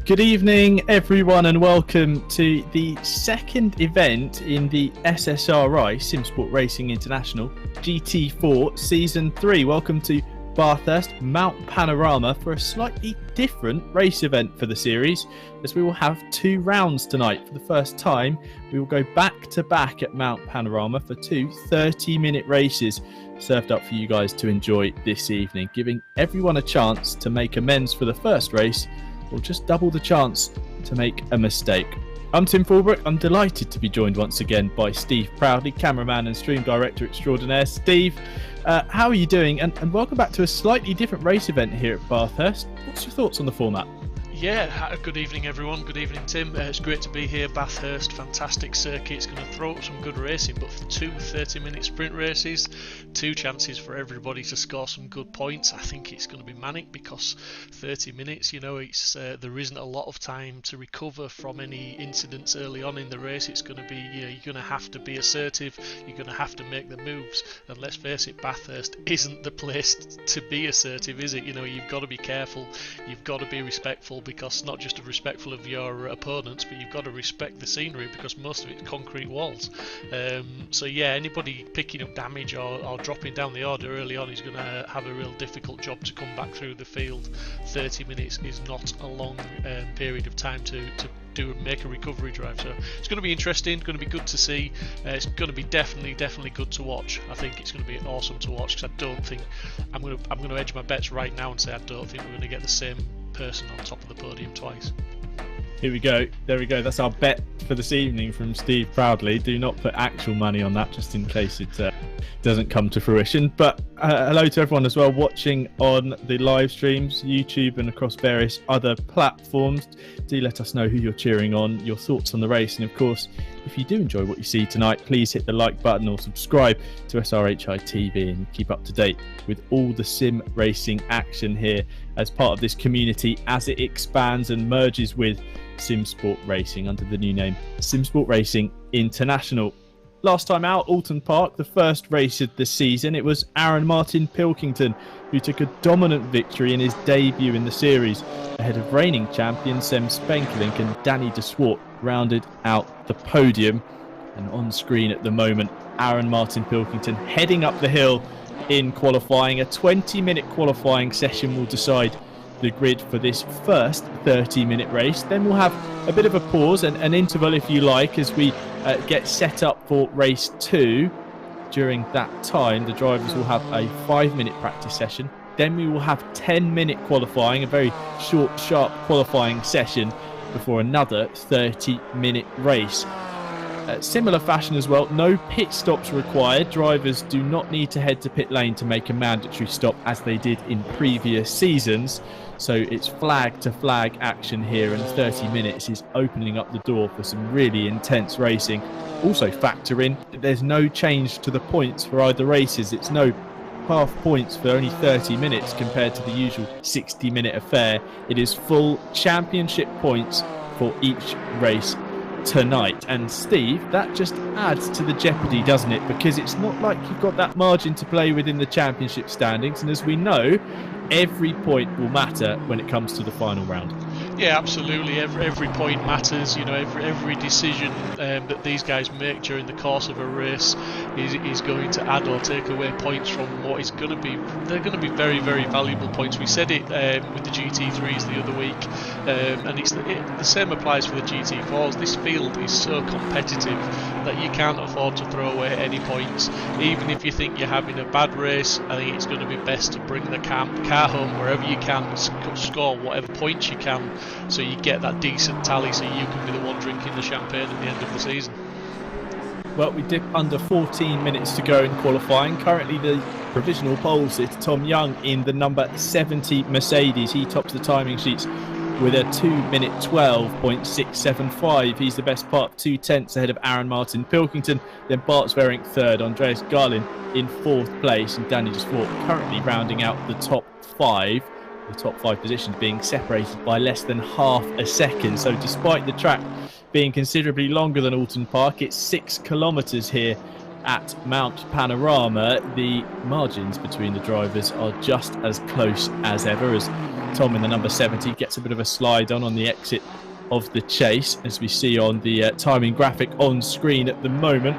Good evening, everyone, and welcome to the second event in the SSRI Simsport Racing International GT4 Season 3. Welcome to Bathurst, Mount Panorama, for a slightly different race event for the series, as we will have two rounds tonight. For the first time, we will go back-to-back at Mount Panorama for two 30-minute races served up for you guys to enjoy this evening, giving everyone a chance to make amends for the first race or just double the chance to make a mistake. I'm Tim Fulbrook. I'm delighted to be joined once again by Steve Proudley, cameraman and stream director extraordinaire. Steve, how are you doing? And welcome back to a slightly different race event here at Bathurst. What's your thoughts on the format? Yeah, good evening everyone. Good evening Tim. It's great to be here. Bathurst, fantastic circuit. It's going to throw up some good racing, but for two 30-minute sprint races, two chances for everybody to score some good points. I think it's going to be manic because 30 minutes, it's there isn't a lot of time to recover from any incidents early on in the race. It's going to be, you're going to have to be assertive. You're going to have to make the moves. And let's face it, Bathurst isn't the place to be assertive, is it? You've got to be careful. You've got to be respectful, because not just respectful of your opponents, but you've got to respect the scenery, because most of it's concrete walls. So yeah, anybody picking up damage or dropping down the order early on is going to have a real difficult job to come back through the field. 30 minutes is not a long period of time to make a recovery drive, so it's going to be interesting, going to be good to see. It's going to be definitely good to watch. I think it's going to be awesome to watch, because I don't think I'm going to edge my bets right now and say I don't think we're going to get the same person on top of the podium twice. Here we go. There we go. That's our bet for this evening from Steve Proudley. Do not put actual money on that, just in case it doesn't come to fruition. But hello to everyone as well watching on the live streams, YouTube and across various other platforms. Do let us know who you're cheering on, your thoughts on the race, and of course, if you do enjoy what you see tonight, please hit the like button or subscribe to SRHI TV and keep up to date with all the sim racing action here as part of this community as it expands and merges with Simsport Racing under the new name Simsport Racing International. Last time out, Alton Park, the first race of the season, it was Aaron Martin Pilkington who took a dominant victory in his debut in the series, ahead of reigning champion Sem Spenkelink, and Danny de Swart rounded out the podium. And on screen at the moment, Aaron Martin Pilkington heading up the hill in qualifying. A 20-minute qualifying session will decide the grid for this first 30-minute race. Then we'll have a bit of a pause and an interval, if you like, as we get set up for race 2. During that time, the drivers will have a 5-minute practice session. Then we will have 10-minute qualifying, a very short, sharp qualifying session before another 30-minute race. Similar fashion as well, no pit stops required. Drivers do not need to head to pit lane to make a mandatory stop as they did in previous seasons. So it's flag to flag action here, and 30 minutes is opening up the door for some really intense racing. Also factor in that there's no change to the points for either races. It's no half points for only 30 minutes compared to the usual 60-minute affair. It is full championship points for each race tonight. And Steve, that just adds to the jeopardy, doesn't it? Because it's not like you've got that margin to play within the championship standings, and as we know, every point will matter when it comes to the final round. Yeah, absolutely. Every point matters. Every decision that these guys make during the course of a race is going to add or take away points from what is going to be. They're going to be very, very valuable points. We said it with the GT3s the other week, and the same applies for the GT4s. This field is so competitive that you can't afford to throw away any points. Even if you think you're having a bad race, I think it's going to be best to bring the car home wherever you can, score whatever points you can, so you get that decent tally, so you can be the one drinking the champagne at the end of the season. Well, we dip under 14 minutes to go in qualifying. Currently the provisional pole sitter, Tom Young, in the number 70 Mercedes. He tops the timing sheets with a 2-minute 12.675. He's the best part, 2/10 ahead of Aaron Martin Pilkington. Then Bart Sverink third, Andreas Garlin in fourth place, and Danny de Swart currently rounding out the top 5. The top 5 positions being separated by less than half a second. So despite the track being considerably longer than Alton Park, it's 6 kilometres here at Mount Panorama, the margins between the drivers are just as close as ever, as Tom in the number 70 gets a bit of a slide on the exit of the chase, as we see on the timing graphic on screen at the moment,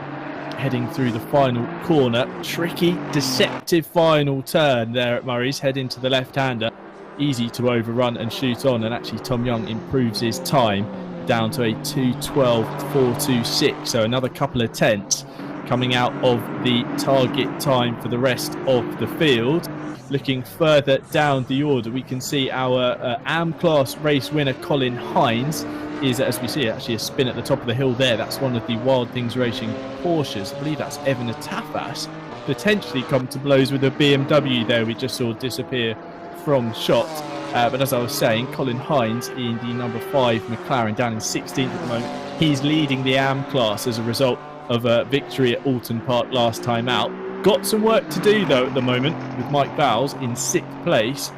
heading through the final corner. Tricky, deceptive final turn there at Murray's, head into the left-hander. Easy to overrun and shoot on, and actually Tom Young improves his time down to a 2:12.426, so another couple of tenths coming out of the target time for the rest of the field. Looking further down the order, we can see our AM class race winner Colin Hines is, as we see, actually a spin at the top of the hill there. That's one of the Wild Things Racing Porsches. I believe that's Evan Atafas. Potentially come to blows with a BMW there we just saw disappear from shot. But as I was saying, Colin Hines in the number 5 McLaren down in 16th at the moment. He's leading the AM class as a result of a victory at Alton Park last time out. Got some work to do though at the moment, with Mike Bowles in 6th place.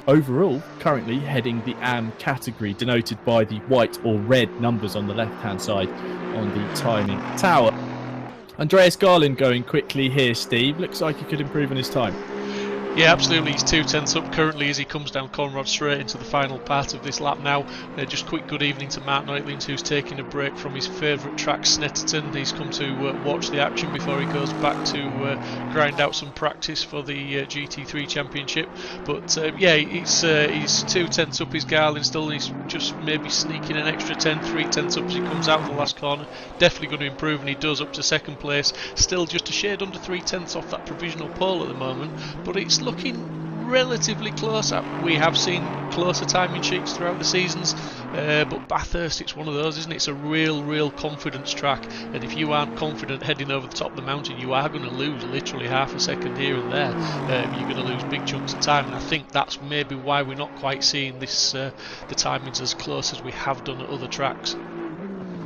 Overall, currently heading the AM category, denoted by the white or red numbers on the left-hand side on the timing tower. Andreas Garland going quickly here, Steve. Looks like he could improve on his time. Yeah, absolutely. He's 2 tenths up currently as he comes down Conrod straight into the final part of this lap now. Just quick good evening to Mark Noitlings, who's taking a break from his favourite track, Snetterton. He's come to watch the action before he goes back to grind out some practice for the GT3 Championship. But yeah, he's 2 tenths up his Garland still, and he's just maybe sneaking an extra 10, 3 tenths up as he comes out in the last corner. Definitely going to improve, and he does up to 2nd place. Still just a shade under 3 tenths off that provisional pole at the moment, but it's looking relatively close. We have seen closer timing sheets throughout the seasons, but Bathurst, it's one of those, isn't it? It's a real confidence track, and if you aren't confident heading over the top of the mountain, you are going to lose literally half a second here and there. You're going to lose big chunks of time, and I think that's maybe why we're not quite seeing this the timings as close as we have done at other tracks.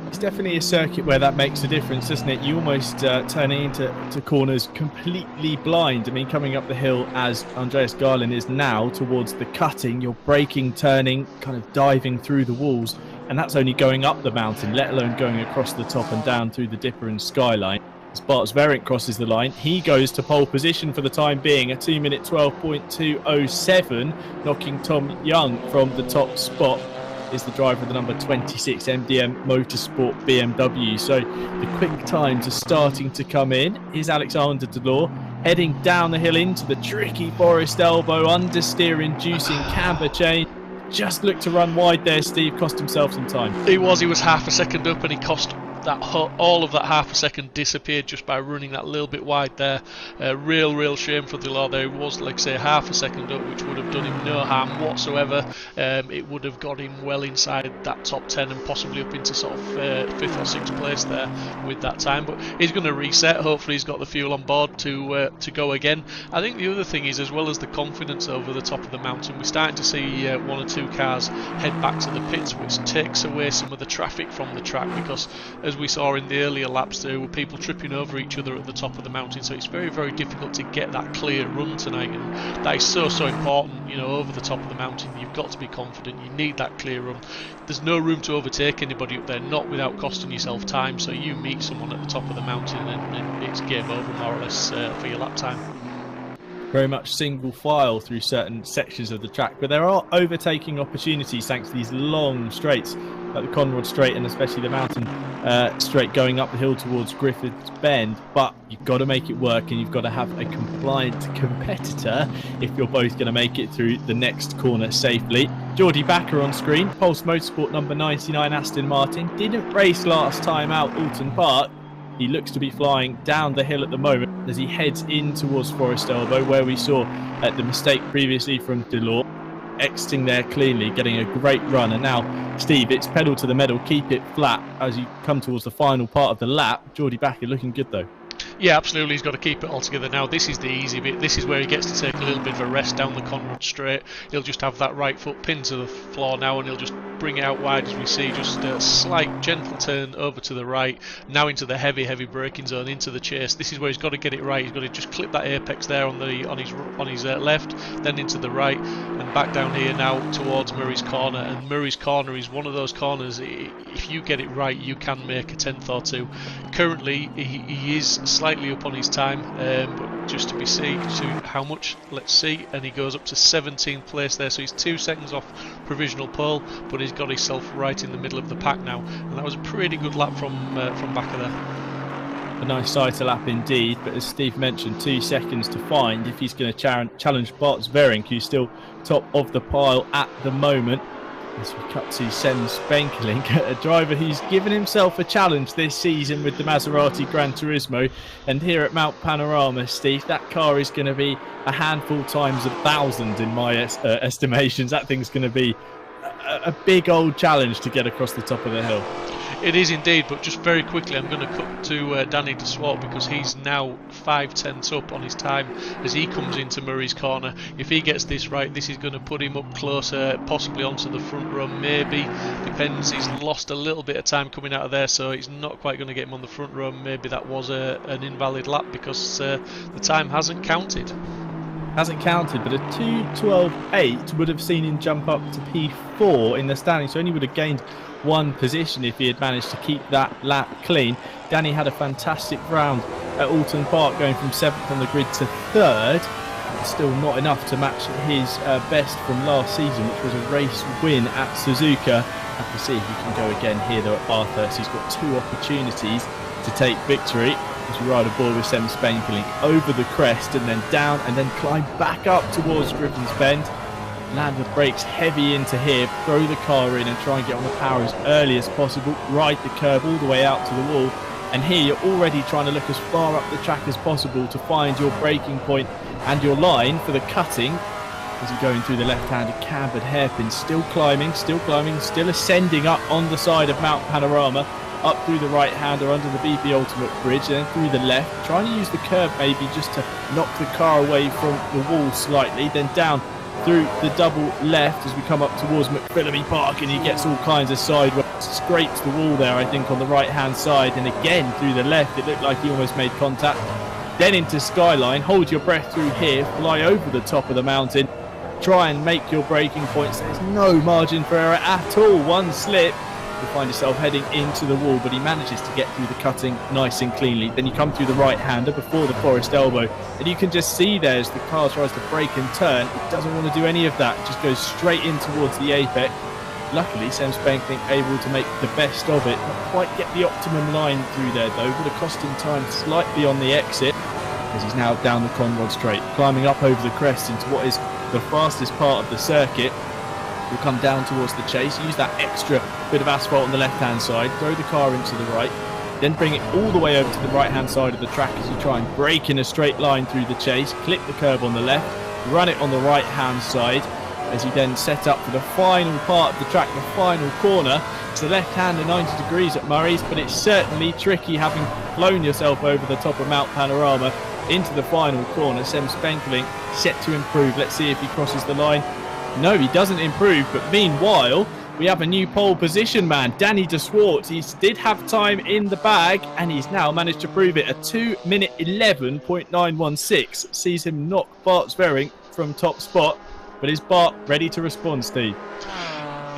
It's definitely a circuit where that makes a difference, doesn't it? You almost turn into corners completely blind. I mean, coming up the hill as Andreas Garland is now towards the cutting, you're braking, turning, kind of diving through the walls, and that's only going up the mountain, let alone going across the top and down through the Dipper and Skyline. As Bart Sverink crosses the line, he goes to pole position for the time being, a 2-minute 12.207, knocking Tom Young from the top spot. Is the driver of the number 26 MDM Motorsport BMW. So the quick times are starting to come in. Here's Alexander Delors heading down the hill into the tricky Forest Elbow, understeer inducing camber chain. Just looked to run wide there, Steve, cost himself some time. He was half a second up, and he cost that all of that half a second disappeared just by running that little bit wide there. Real shame for Delors there. It was, like I say, half a second up, which would have done him no harm whatsoever. It would have got him well inside that top 10 and possibly up into sort of 5th or 6th place there with that time. But he's going to reset. Hopefully he's got the fuel on board to go again. I think the other thing is, as well as the confidence over the top of the mountain, we're starting to see 1 or 2 cars head back to the pits, which takes away some of the traffic from the track, because as we saw in the earlier laps, there were people tripping over each other at the top of the mountain, so it's very difficult to get that clear run tonight, and that is so important. You know, over the top of the mountain, you've got to be confident. You need that clear run. There's no room to overtake anybody up there, not without costing yourself time. So you meet someone at the top of the mountain, and it's game over more or less for your lap time. Very much single file through certain sections of the track, but there are overtaking opportunities thanks to these long straights, like the Conrod Straight and especially the mountain straight going up the hill towards Griffiths Bend. But you've got to make it work, and you've got to have a compliant competitor if you're both going to make it through the next corner safely. Geordie Backer on screen, Pulse Motorsport number 99 Aston Martin, didn't race last time out Alton Park. He looks to be flying down the hill at the moment as he heads in towards Forest Elbow, where we saw the mistake previously from Delors. Exiting there cleanly, getting a great run. And now, Steve, it's pedal to the metal, keep it flat as you come towards the final part of the lap. Geordie Backer looking good though. Yeah, absolutely. He's got to keep it all together now. This is the easy bit. This is where he gets to take a little bit of a rest down the Conrod Straight. He'll just have that right foot pinned to the floor now, and he'll just bring it out wide as we see. Just a slight gentle turn over to the right. Now into the heavy braking zone, into the chase. This is where he's got to get it right. He's got to just clip that apex there on his left, then into the right, and back down here now towards Murray's Corner. And Murray's Corner is one of those corners, if you get it right, you can make a 10th or 2. Currently, he is slightly up on his time, but just to see how much, let's see, and he goes up to 17th place there, so he's 2 seconds off provisional pole, but he's got himself right in the middle of the pack now, and that was a pretty good lap from back of there. A nice cycle lap indeed, but as Steve mentioned, 2 seconds to find if he's going to challenge Bart Sverink, who's still top of the pile at the moment. As we cut to Sem Spenkelink, a driver who's given himself a challenge this season with the Maserati Gran Turismo. And here at Mount Panorama, Steve, that car is going to be a handful times 1,000 in my estimations. That thing's going to be a big old challenge to get across the top of the hill. It is indeed, but just very quickly I'm going to cut to Danny de Swart, because he's now 5/10 up on his time as he comes into Murray's corner. If he gets this right, this is going to put him up closer, possibly onto the front row, maybe. Depends, he's lost a little bit of time coming out of there, so he's not quite going to get him on the front row. Maybe that was an invalid lap, because the time hasn't counted. Hasn't counted, but a 2:12.8 would have seen him jump up to P4 in the standing, so only would have gained 1 position if he had managed to keep that lap clean. Danny had a fantastic round at Alton Park, going from 7th on the grid to 3rd. Still not enough to match his best from last season, which was a race win at Suzuka. Have to see if he can go again here though at Bathurst. He's got 2 opportunities to take victory as we ride aboard with Sem Spenkelink over the crest and then down and then climb back up towards Griffin's Bend. Land the brakes heavy into here, throw the car in and try and get on the power as early as possible, ride the curb all the way out to the wall, and here you're already trying to look as far up the track as possible to find your braking point and your line for the cutting as you're going through the left-handed cambered hairpin, still climbing, still ascending up on the side of Mount Panorama, up through the right-hander under the BP Ultimate Bridge, then through the left, trying to use the curb maybe just to knock the car away from the wall slightly, then down through the double left as we come up towards McPhillamy Park, and he gets all kinds of sideways, scrapes the wall there I think on the right hand side, and again through the left. It looked like he almost made contact, then into Skyline. Hold your breath through here, fly over the top of the mountain, try and make your braking points. There's no margin for error at all. 1 slip, you'll find yourself heading into the wall, but he manages to get through the cutting nice and cleanly. Then you come through the right hander before the forest elbow, and you can just see there as the car tries to brake and turn, it doesn't want to do any of that, it just goes straight in towards the apex. Luckily Sem Spenkelink able to make the best of it, not quite get the optimum line through there though, would have cost him time slightly on the exit as he's now down the Conrod Straight, climbing up over the crest into what is the fastest part of the circuit. We'll come down towards the chase, use that extra bit of asphalt on the left hand side, throw the car into the right, then bring it all the way over to the right hand side of the track as you try and brake in a straight line through the chase, clip the curb on the left, run it on the right hand side as you then set up for the final part of the track, the final corner. It's the left hander 90 degrees at Murray's, but it's certainly tricky having flown yourself over the top of Mount Panorama into the final corner. Sem Spenkelink set to improve. Let's see if he crosses the line. No, he doesn't improve, but meanwhile we have a new pole position man, Danny de Swart. He did have time in the bag and he's now managed to prove it. A 2:11 11.916 sees him knock Bart Sverink from top spot. But is Bart ready to respond, Steve?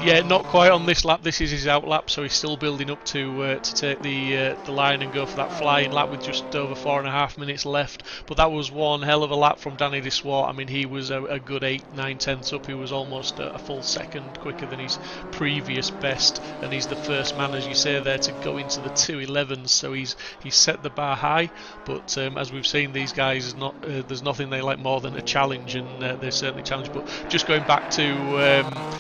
Yeah, not quite on this lap. This is his out lap, so he's still building up to take the line and go for that flying lap with just over 4.5 minutes left. But that was one hell of a lap from Danny de Swart. I mean, he was a good 8-9 tenths up. He was almost a full second quicker than his previous best, and he's the first man, as you say there, to go into the 2:11s. So he's set the bar high. But as we've seen, these guys there's nothing they like more than a challenge, and they certainly challenge. But just going back to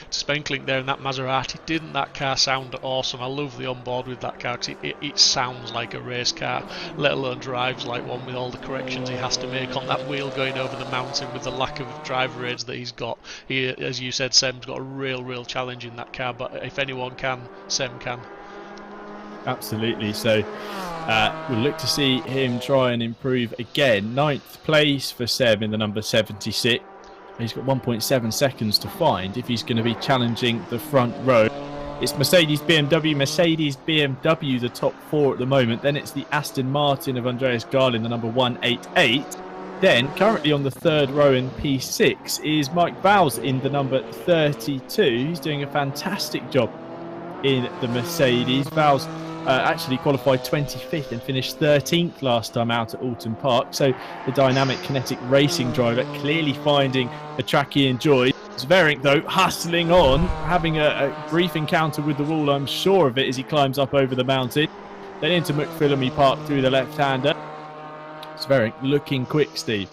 Spenkelink there. That Maserati, didn't that car sound awesome? I love the onboard with that car because it sounds like a race car, let alone drives like one with all the corrections he has to make on that wheel going over the mountain with the lack of driver aids that he's got. He, as you said, Sem's got a real challenge in that car, but if anyone can, Sem can. Absolutely. So we'll look to see him try and improve again. 9th place for Sem in the number 76. He's got 1.7 seconds to find if he's going to be challenging the front row. It's Mercedes, BMW, the top 4 at the moment. Then it's the Aston Martin of Andreas Garlin, the number 188. Then, currently on the 3rd row in P6, is Mike Bowles in the number 32. He's doing a fantastic job in the Mercedes. Bowles actually qualified 25th and finished 13th last time out at Alton Park. So the dynamic kinetic racing driver clearly finding a track he enjoys. Zverink, though, hustling on, having a brief encounter with the wall, I'm sure of it, as he climbs up over the mountain. Then into McPhillamy Park through the left-hander. Zverink looking quick, Steve.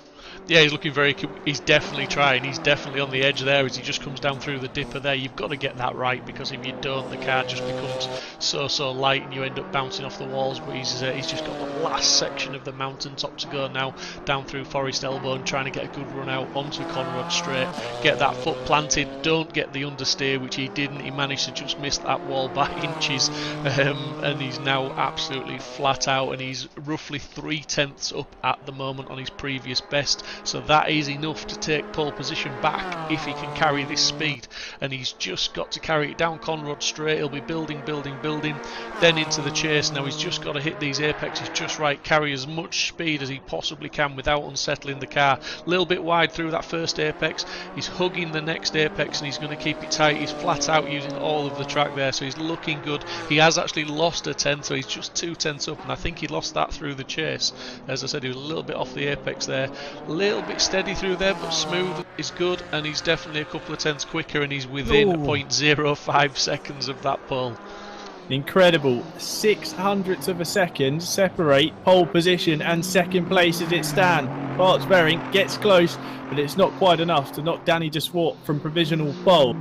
Yeah, he's looking very. He's definitely trying. He's definitely on the edge there as he just comes down through the dipper there. You've got to get that right, because if you don't, the car just becomes so light and you end up bouncing off the walls. But he's just got the last section of the mountaintop to go now, down through Forest Elbow and trying to get a good run out onto Conrod Straight. Get that foot planted. Don't get the understeer, which he didn't. He managed to just miss that wall by inches, and he's now absolutely flat out. And he's roughly 3/10 up at the moment on his previous best. So that is enough to take pole position back if he can carry this speed, and he's just got to carry it down Conrod Straight. He'll be building, then into the chase. Now he's just got to hit these apexes just right, carry as much speed as he possibly can without unsettling the car. A little bit wide through that first apex, he's hugging the next apex and he's going to keep it tight. He's flat out using all of the track there, so he's looking good. He has actually lost a 10, so he's just 2/10 up, and I think he lost that through the chase. As I said, he was a little bit off the apex there. Little bit steady through there, but smooth is good, and he's definitely a couple of tenths quicker, and he's within 0.05 seconds of that pole. Incredible. 600ths of a second separate pole position and second place as it stands. Bart Zverink gets close, but it's not quite enough to knock Danny de Swart from provisional pole.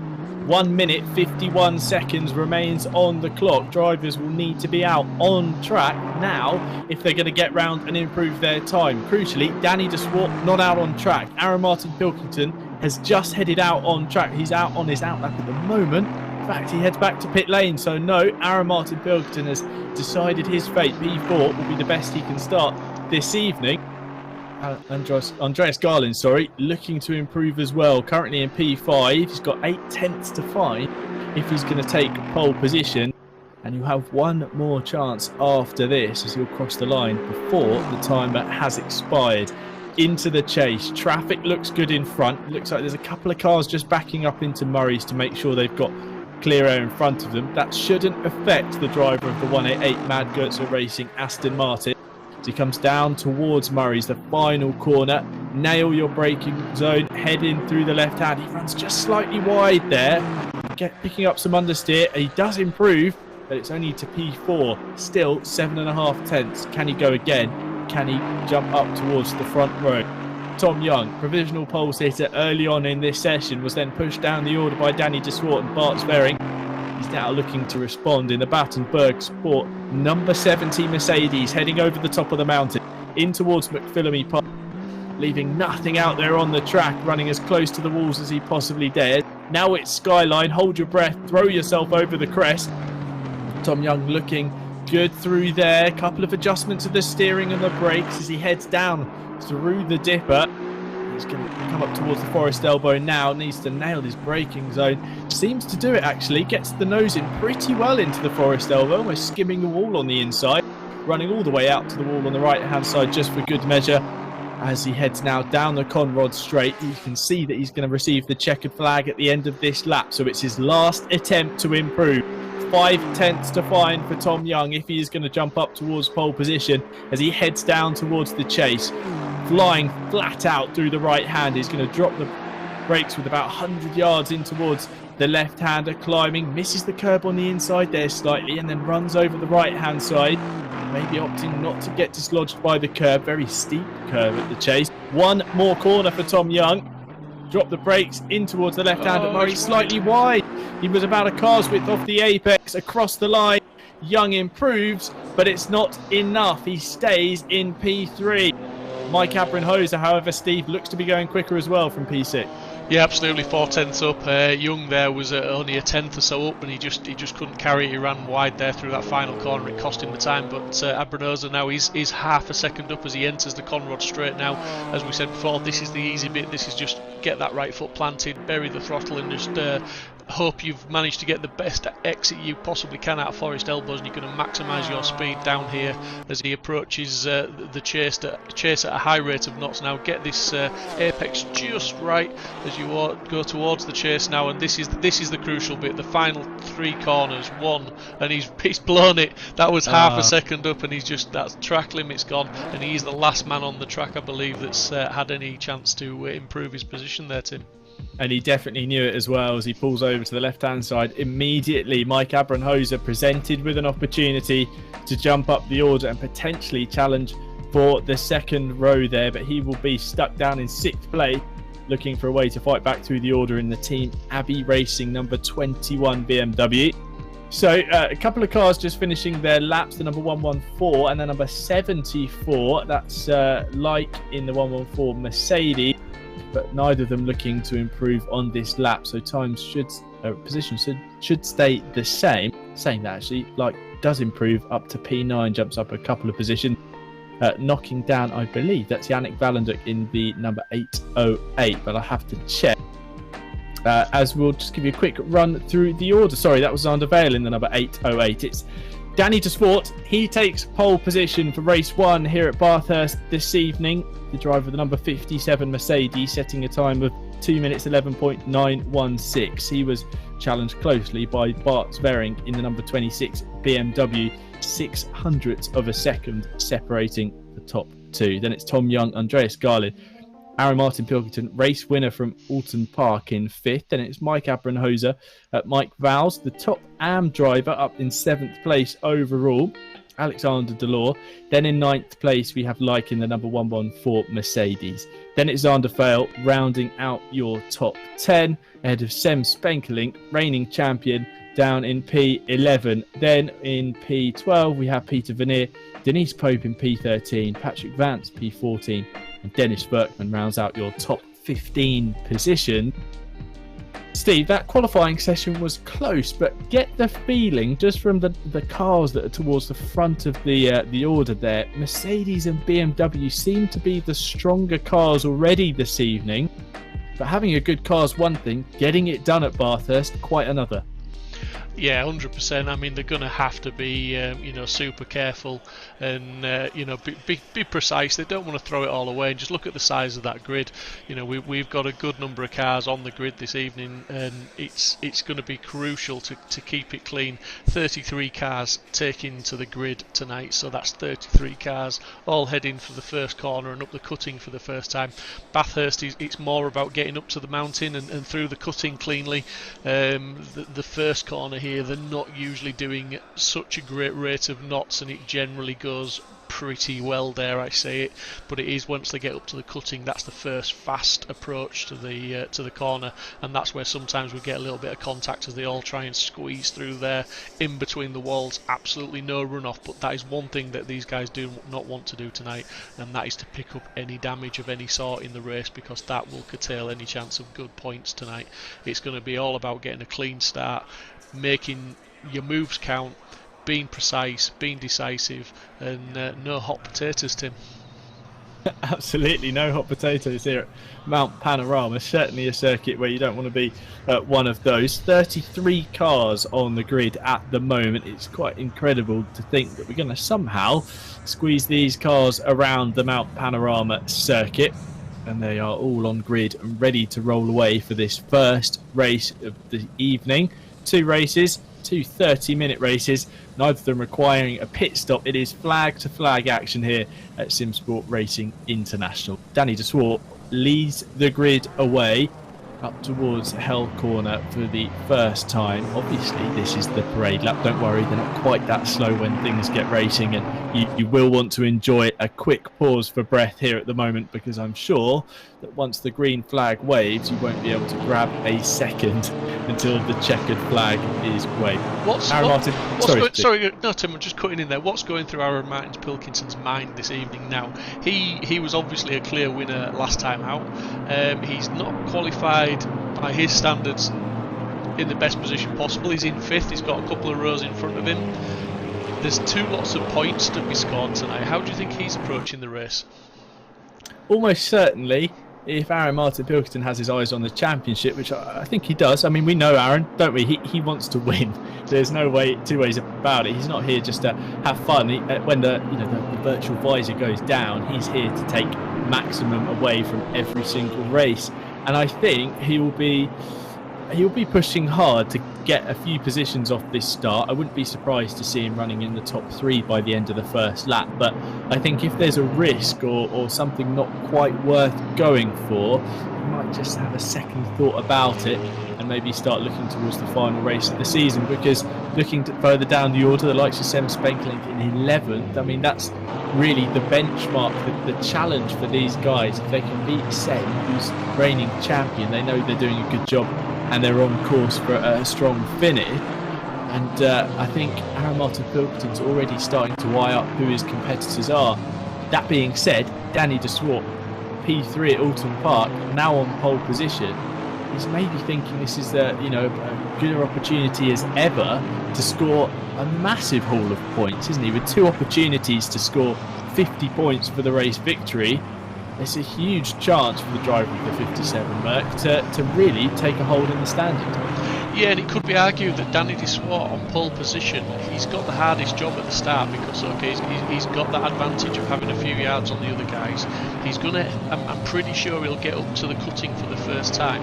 1 minute 51 seconds remains on the clock. Drivers will need to be out on track now if they're going to get round and improve their time. Crucially, Danny de Swart not out on track. Aaron Martin Pilkington has just headed out on track. He's out on his outlap at the moment. In fact, he heads back to pit lane. So no, Aaron Martin Pilkington has decided his fate. P4 will be the best he can start this evening. Andreas Garland, looking to improve as well. Currently in P5, he's got 8/10 to find if he's going to take pole position, and he'll have one more chance after this as he'll cross the line before the timer has expired. Into the chase. Traffic looks good in front. Looks like there's a couple of cars just backing up into Murray's to make sure they've got clear air in front of them. That shouldn't affect the driver of the 188 Mad Goetzer Racing, Aston Martin. As he comes down towards Murray's, the final corner. Nail your braking zone, head in through the left hand. He runs just slightly wide there, picking up some understeer. He does improve, but it's only to P4. Still 7.5 tenths. Can he go again? Can he jump up towards the front row? Tom Young, provisional pole sitter early on in this session, was then pushed down the order by Danny de Swart and Bart Zverink. He's now looking to respond in the Battenberg Sport number 70 Mercedes, heading over the top of the mountain in towards McPhillamy Park, leaving nothing out there on the track, running as close to the walls as he possibly dared. Now it's Skyline, hold your breath, throw yourself over the crest. Tom Young looking good through there, a couple of adjustments of the steering and the brakes as he heads down through the dipper. He's going to come up towards the Forest Elbow now, needs to nail his braking zone. Seems to do it actually, gets the nose in pretty well into the Forest Elbow, almost skimming the wall on the inside, running all the way out to the wall on the right hand side just for good measure. As he heads now down the Conrod Straight, you can see that he's going to receive the checkered flag at the end of this lap, so it's his last attempt to improve. 5/10 to find for Tom Young if he is going to jump up towards pole position as he heads down towards the chase. Flying flat out through the right hand, he's going to drop the brakes with about 100 yards in towards the left-hander, climbing, misses the curb on the inside there slightly, and then runs over the right-hand side, maybe opting not to get dislodged by the curb. Very steep curve at the chase. One more corner for Tom Young. Drop the brakes in towards the left-hander. Murray slightly wide. He was about a car's width off the apex, across the line. Young improves, but it's not enough. He stays in P3. Mike Abrenhoser, however, Steve, looks to be going quicker as well from P6. Yeah, absolutely, 4/10 up. Young there was only a tenth or so up, and he just couldn't carry it. He ran wide there through that final corner. It cost him the time, but Abrenhoser now is half a second up as he enters the Conrod Straight now. As we said before, this is the easy bit. This is just get that right foot planted, bury the throttle, and just hope you've managed to get the best exit you possibly can out of Forest Elbows, and you're going to maximise your speed down here as he approaches the chase at a high rate of knots now. Get this apex just right as you go towards the chase now, and this is the crucial bit, the final 3 corners, 1, and he's blown it. That was half a second up, and that track limit's gone, and he's the last man on the track, I believe, that's had any chance to improve his position there, Tim. And he definitely knew it as well as he pulls over to the left-hand side. Immediately, Mike Abramhosa presented with an opportunity to jump up the order and potentially challenge for the second row there, but he will be stuck down in 6th place, looking for a way to fight back through the order in the Team Abbey Racing number 21 BMW. So a couple of cars just finishing their laps, the number 114 and the number 74. That's like in the 114 Mercedes, but neither of them looking to improve on this lap. So times positions should stay the same. Saying that, actually, like does improve up to P9, jumps up a couple of positions, knocking down, I believe that's Yannick Valenduk in the number 808, but I have to check. As we'll just give you a quick run through the order. Sorry, that was Zander Vale in the number 808. It's Danny de Sport. He takes pole position for race 1 here at Bathurst this evening. The driver of the number 57 Mercedes, setting a time of 2 minutes 11.916. He was challenged closely by Bart Svering in the number 26 BMW, 600ths of a second separating the top 2. Then it's Tom Young, Andreas Garlin, Aaron Martin Pilkington, race winner from Alton Park in 5th. Then it's Mike Abramhosa, Mike Vowles, the top AM driver, up in 7th place overall, Alexander Delors. Then in 9th place we have Like in the number 114 Mercedes. Then it's Zander Vale rounding out your top 10 ahead of Sem Spenkelink, reigning champion, down in P11. Then in P12 we have Peter Vernier, Denise Pope in P13, Patrick Vance P14, and Dennis Berkman rounds out your top 15 position. Steve, that qualifying session was close, but get the feeling just from the cars that are towards the front of the order there, Mercedes and BMW seem to be the stronger cars already this evening. But having a good car is one thing, getting it done at Bathurst quite another. Yeah, 100%. I mean, they're going to have to be, super careful and, be precise. They don't want to throw it all away. And just look at the size of that grid. We've got a good number of cars on the grid this evening, and it's going to be crucial to keep it clean. 33 cars taking to the grid tonight, so that's 33 cars all heading for the first corner and up the cutting for the first time. Bathurst, it's more about getting up to the mountain and through the cutting cleanly. The first corner here, they're not usually doing such a great rate of knots, and it generally goes pretty well, dare I say it, but it is once they get up to the cutting, that's the first fast approach to the corner, and that's where sometimes we get a little bit of contact as they all try and squeeze through there in between the walls. Absolutely no runoff, but that is one thing that these guys do not want to do tonight, and that is to pick up any damage of any sort in the race, because that will curtail any chance of good points tonight. It's going to be all about getting a clean start, making your moves count, being precise, being decisive, and no hot potatoes, Tim. Absolutely no hot potatoes here at Mount Panorama. Certainly a circuit where you don't want to be one of those. 33 cars on the grid at the moment. It's quite incredible to think that we're going to somehow squeeze these cars around the Mount Panorama circuit, and they are all on grid and ready to roll away for this first race of the evening. 2 races, 2 30-minute races, neither of them requiring a pit stop. It is flag to flag action here at Simsport Racing International. Danny de Swart leads the grid away up towards Hell Corner for the first time. Obviously this is the parade lap, don't worry, they're not quite that slow when things get racing, and you will want to enjoy a quick pause for breath here at the moment, because I'm sure that once the green flag waves you won't be able to grab a second until the checkered flag is waved. Sorry, no, Tim, I'm just cutting in there. What's going through Aaron Martin Pilkington's mind this evening now? He was obviously a clear winner last time out. He's not qualified by his standards in the best position possible. He's in 5th. He's got a couple of rows in front of him. There's 2 lots of points to be scored tonight. How do you think he's approaching the race? Almost certainly if Aaron Martin Pilkington has his eyes on the championship, which I think he does. I mean, we know Aaron, don't we? He wants to win. There's no way, two ways about it. He's not here just to have fun. When the virtual visor goes down, he's here to take maximum away from every single race. And I think he'll be pushing hard to get a few positions off this start. I wouldn't be surprised to see him running in the top 3 by the end of the first lap. But I think if there's a risk or something not quite worth going for, he might just have a second thought about it and maybe start looking towards the final race of the season. Because looking further down the order, the likes of Sem Spenkelink in 11th, I mean, that's really the benchmark, the challenge for these guys. If they can beat Sem, who's reigning champion, they know they're doing a good job and they're on course for a strong finish. And I think Aaron Martin Pilkington's already starting to eye up who his competitors are. That being said, Danny de Swart, P3 at Alton Park, now on pole position, is maybe thinking this is a good opportunity as ever to score a massive haul of points, isn't he? With 2 opportunities to score 50 points for the race victory, it's a huge chance for the driver of the 57 Merc to really take a hold in the standings. Yeah, and it could be argued that Danny de Swart on pole position, he's got the hardest job at the start because he's got that advantage of having a few yards on the other guys. He's gonna, I'm pretty sure he'll get up to the cutting for the first time.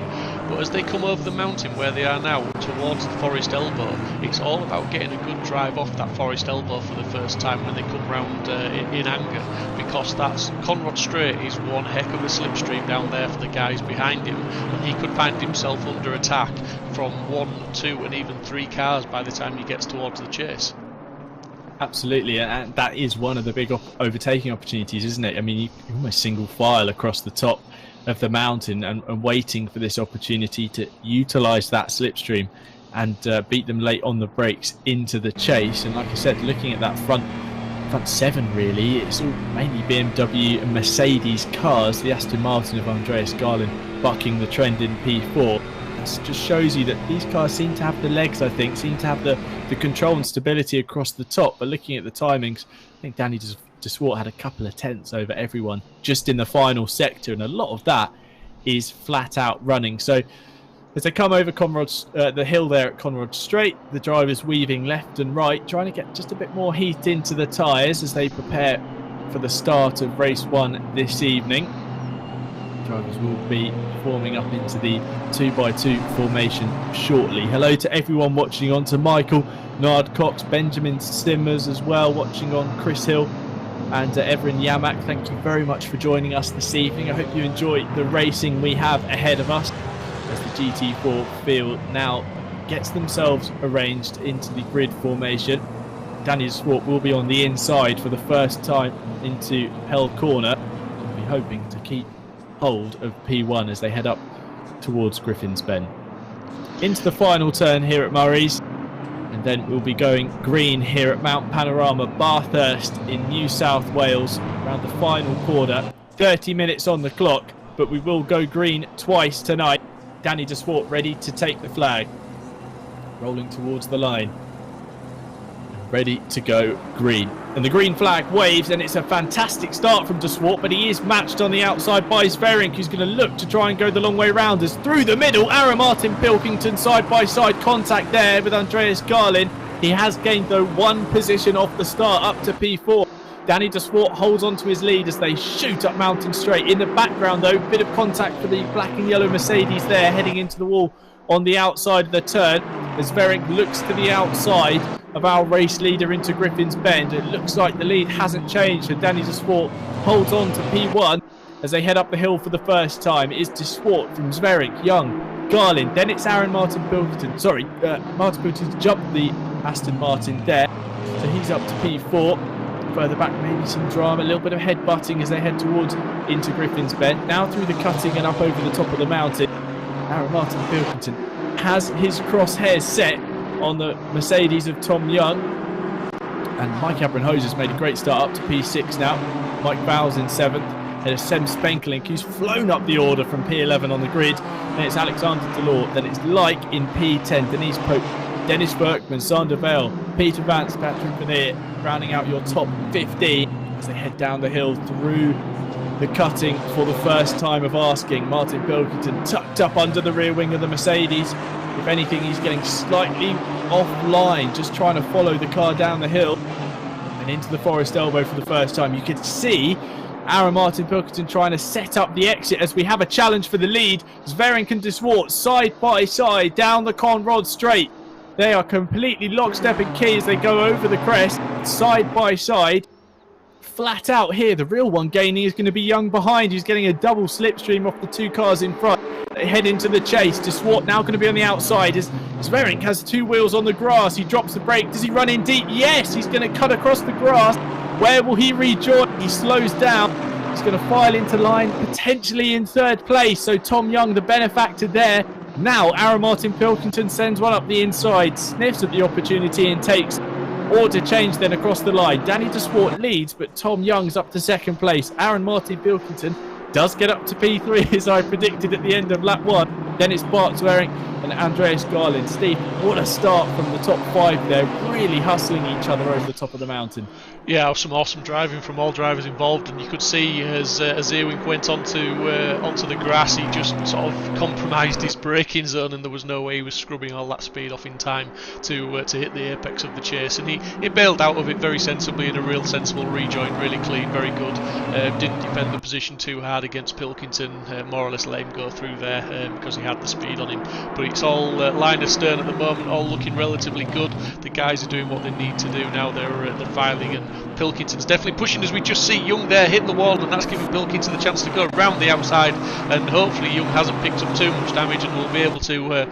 But as they come over the mountain where they are now towards the Forest Elbow, it's all about getting a good drive off that Forest Elbow for the first time when they come round in anger, because that's Conrod Straight is one heck of a slipstream down there for the guys behind him, and he could find himself under attack from 1, 2 and even 3 cars by the time he gets towards the chase. Absolutely, and that is one of the big overtaking opportunities, isn't it? I mean, you almost single file across the top of the mountain and waiting for this opportunity to utilise that slipstream and beat them late on the brakes into the chase. And like I said, looking at that front 7 really, it's all mainly BMW and Mercedes cars, the Aston Martin of Andreas Garlin bucking the trend in P4. That just shows you that these cars seem to have the legs, I think, seem to have the control and stability across the top. But looking at the timings, I think Danny de Swart had a couple of tenths over everyone just in the final sector, and a lot of that is flat out running. So as they come over the hill there at Conrod Straight, the drivers weaving left and right, trying to get just a bit more heat into the tyres as they prepare for the start of race 1 this evening. Drivers will be forming up into the 2x2 formation shortly. Hello to everyone watching on, to Michael, Nard Cox, Benjamin Simmers as well, watching on, Chris Hill and Everin Yamak. Thank you very much for joining us this evening. I hope you enjoy the racing we have ahead of us as the GT4 field now gets themselves arranged into the grid formation. Danny de Swart will be on the inside for the first time into Hell Corner. We'll be hoping to keep hold of P1 as they head up towards Griffin's Bend. Into the final turn here at Murray's, and then we'll be going green here at Mount Panorama, Bathurst in New South Wales, around the final corner. 30 minutes on the clock, but we will go green twice tonight. Danny de Swart ready to take the flag, rolling towards the line, ready to go green. And the green flag waves, and it's a fantastic start from de Swart, but he is matched on the outside by Sverink, who's going to look to try and go the long way round. As through the middle, Aaron Martin Pilkington side-by-side contact there with Andreas Garlin. He has gained, though, 1 position off the start up to P4. Danny de Swart holds on to his lead as they shoot up Mountain Straight. In the background, though, bit of contact for the black and yellow Mercedes there, heading into the wall on the outside of the turn. As Sverink looks to the outside of our race leader into Griffin's Bend, it looks like the lead hasn't changed, and Danny de Swart holds on to P1 as they head up the hill for the first time. It is de Swart from Sverink, Young, Garlin, then it's Aaron Martin Pilkington. Martin Pilkington jumped the Aston Martin there, so he's up to P4. Further back, maybe some drama, a little bit of head-butting as they head towards into Griffin's Bend. Now through the cutting and up over the top of the mountain, Aaron Martin Pilkington has his crosshairs set on the Mercedes of Tom Young. And Mike Abramhose has made a great start up to P6 now. Mike Bowles in 7th. Ahead of Sem Spenkelink, who's flown up the order from P11 on the grid. Then it's Alexander Delort. Then it's Like in P10. Denise Pope, Dennis Berkman, Sander Vale, Peter Vance, Patrick Veneer, rounding out your top 15 as they head down the hill through the cutting for the first time of asking. Martin Pilkington tucked up under the rear wing of the Mercedes. If anything, he's getting slightly offline, just trying to follow the car down the hill and into the forest elbow for the first time. You could see Aaron Martin Pilkington trying to set up the exit as we have a challenge for the lead. Zverenk and de Zwart side by side down the Conrod straight. They are completely lockstep and key as they go over the crest, side by side. Flat out here, the real one gaining is going to be Young behind. He's getting a double slipstream off the two cars in front. They head into the chase. De Zwart now going to be on the outside as Zverenk has two wheels on the grass. He drops the brake. Does he run in deep? Yes, he's going to cut across the grass. Where will he rejoin? He slows down. He's going to file into line, potentially in third place. So Tom Young, the benefactor there. Now Aaron Martin Pilkington sends one up the inside, sniffs at the opportunity and takes order change then across the line. Danny de Zwart leads, but Tom Young's up to second place. Aaron Martin Pilkington does get up to P3 as I predicted at the end of lap 1. Then it's Bart Zverenk and Andreas Garland. Steve, what a start from the top 5 there, really hustling each other over the top of the mountain. Yeah, some awesome driving from all drivers involved, and you could see as Zeewink went onto the grass, he just sort of compromised his braking zone, and there was no way he was scrubbing all that speed off in time to hit the apex of the chase. And he bailed out of it very sensibly in a real sensible rejoin, really clean, very good. Didn't defend the position too hard against Pilkington, more or less let him go through there because he had the speed on him. But it's all line astern at the moment, all looking relatively good. The guys are doing what they need to do now. They're filing, and Pilkington's definitely pushing, as we just see Young there hit the wall, and that's giving Pilkington the chance to go round the outside, and hopefully Young hasn't picked up too much damage and will be able to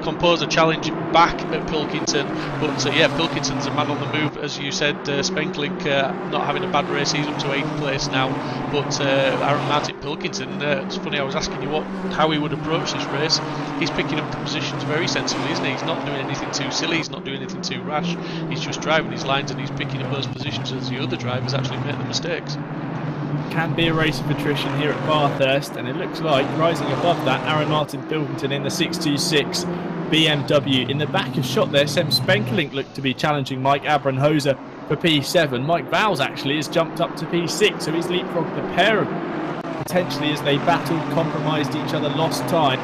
compose a challenge back at Pilkington. But yeah, Pilkington's a man on the move, as you said. Spenkelink not having a bad race, he's up to 8th place now. But Aaron Martin Pilkington, it's funny, I was asking you how he would approach this race. He's picking up the positions very sensibly, isn't he? He's not doing anything too silly, he's not doing anything too rash. He's just driving his lines and he's picking up those positions as the other drivers actually make the mistakes. Can be a race of attrition here at Bathurst, and it looks like rising above that, Aaron Martin Pilkington in the 626 BMW. In the back of shot there, Sem Spenkelink looked to be challenging Mike Abranhoser for P7. Mike Vowles actually has jumped up to P6, so he's leapfrogged the pair of them, potentially as they battled, compromised each other, lost time.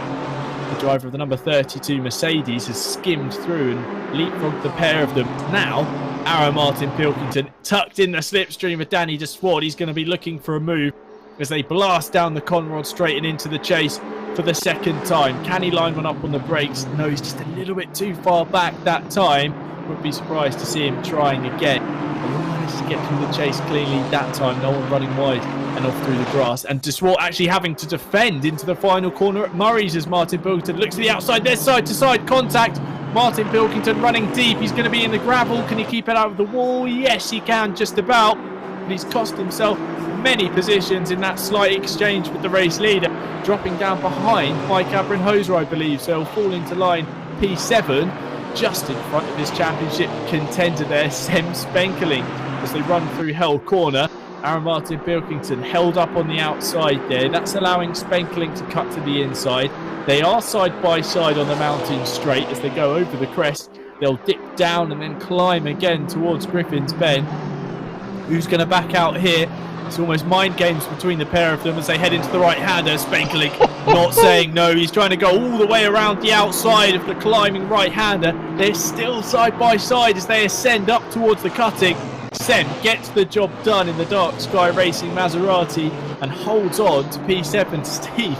The driver of the number 32 Mercedes has skimmed through and leapfrogged the pair of them. Now Aaron Martin Pilkington tucked in the slipstream of Danny de Zwart. He's going to be looking for a move as they blast down the Conrod straight and into the chase for the second time. Can he line one up on the brakes? No, he's just a little bit too far back that time. Wouldn't be surprised to see him trying again. But he managed to get through the chase cleanly that time. No one running wide and off through the grass. And de Zwart actually having to defend into the final corner at Murray's as Martin Pilkington looks to the outside. There's side-to-side contact. Martin Pilkington running deep. He's going to be in the gravel. Can he keep it out of the wall? Yes, he can, just about. But he's cost himself many positions in that slight exchange with the race leader, dropping down behind Mike Abranhoser, I believe. So he'll fall into line P7, just in front of his championship contender there, Sem Spenkelink, as they run through Hell Corner. Aaron Martin Pilkington held up on the outside there. That's allowing Spenkelink to cut to the inside. They are side by side on the mountain straight as they go over the crest. They'll dip down and then climb again towards Griffin's Bend. Who's going to back out here? It's almost mind games between the pair of them as they head into the right-hander. Spenkelink not saying no. He's trying to go all the way around the outside of the climbing right-hander. They're still side by side as they ascend up towards the cutting. Sem gets the job done in the Dark Sky Racing Maserati and holds on to P7. Steve,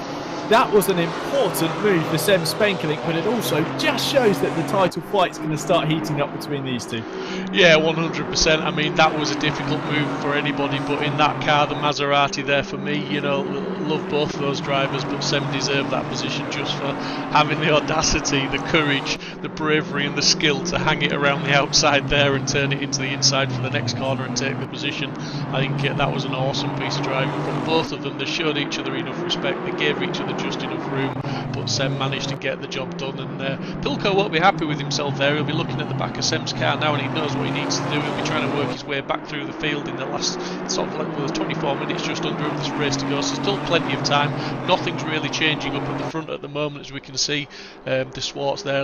that was an important move for Sem Spenkelink, but it also just shows that the title fight's going to start heating up between these two. Yeah, 100%. I mean, that was a difficult move for anybody, but in that car, the Maserati there, for me, you know, love both of those drivers, but Sem deserved that position just for having the audacity, the courage, the bravery and the skill to hang it around the outside there and turn it into the inside for the next corner and take the position. I think that was an awesome piece of driving from both of them. They showed each other enough respect, they gave each other just enough room, but Sem managed to get the job done, and Pilko won't be happy with himself there. He'll be looking at the back of Sem's car now, and he knows what he needs to do. He'll be trying to work his way back through the field in the last sort of there's 24 minutes just under of this race to go, so still plenty of time. Nothing's really changing up at the front at the moment, as we can see. De Swartz there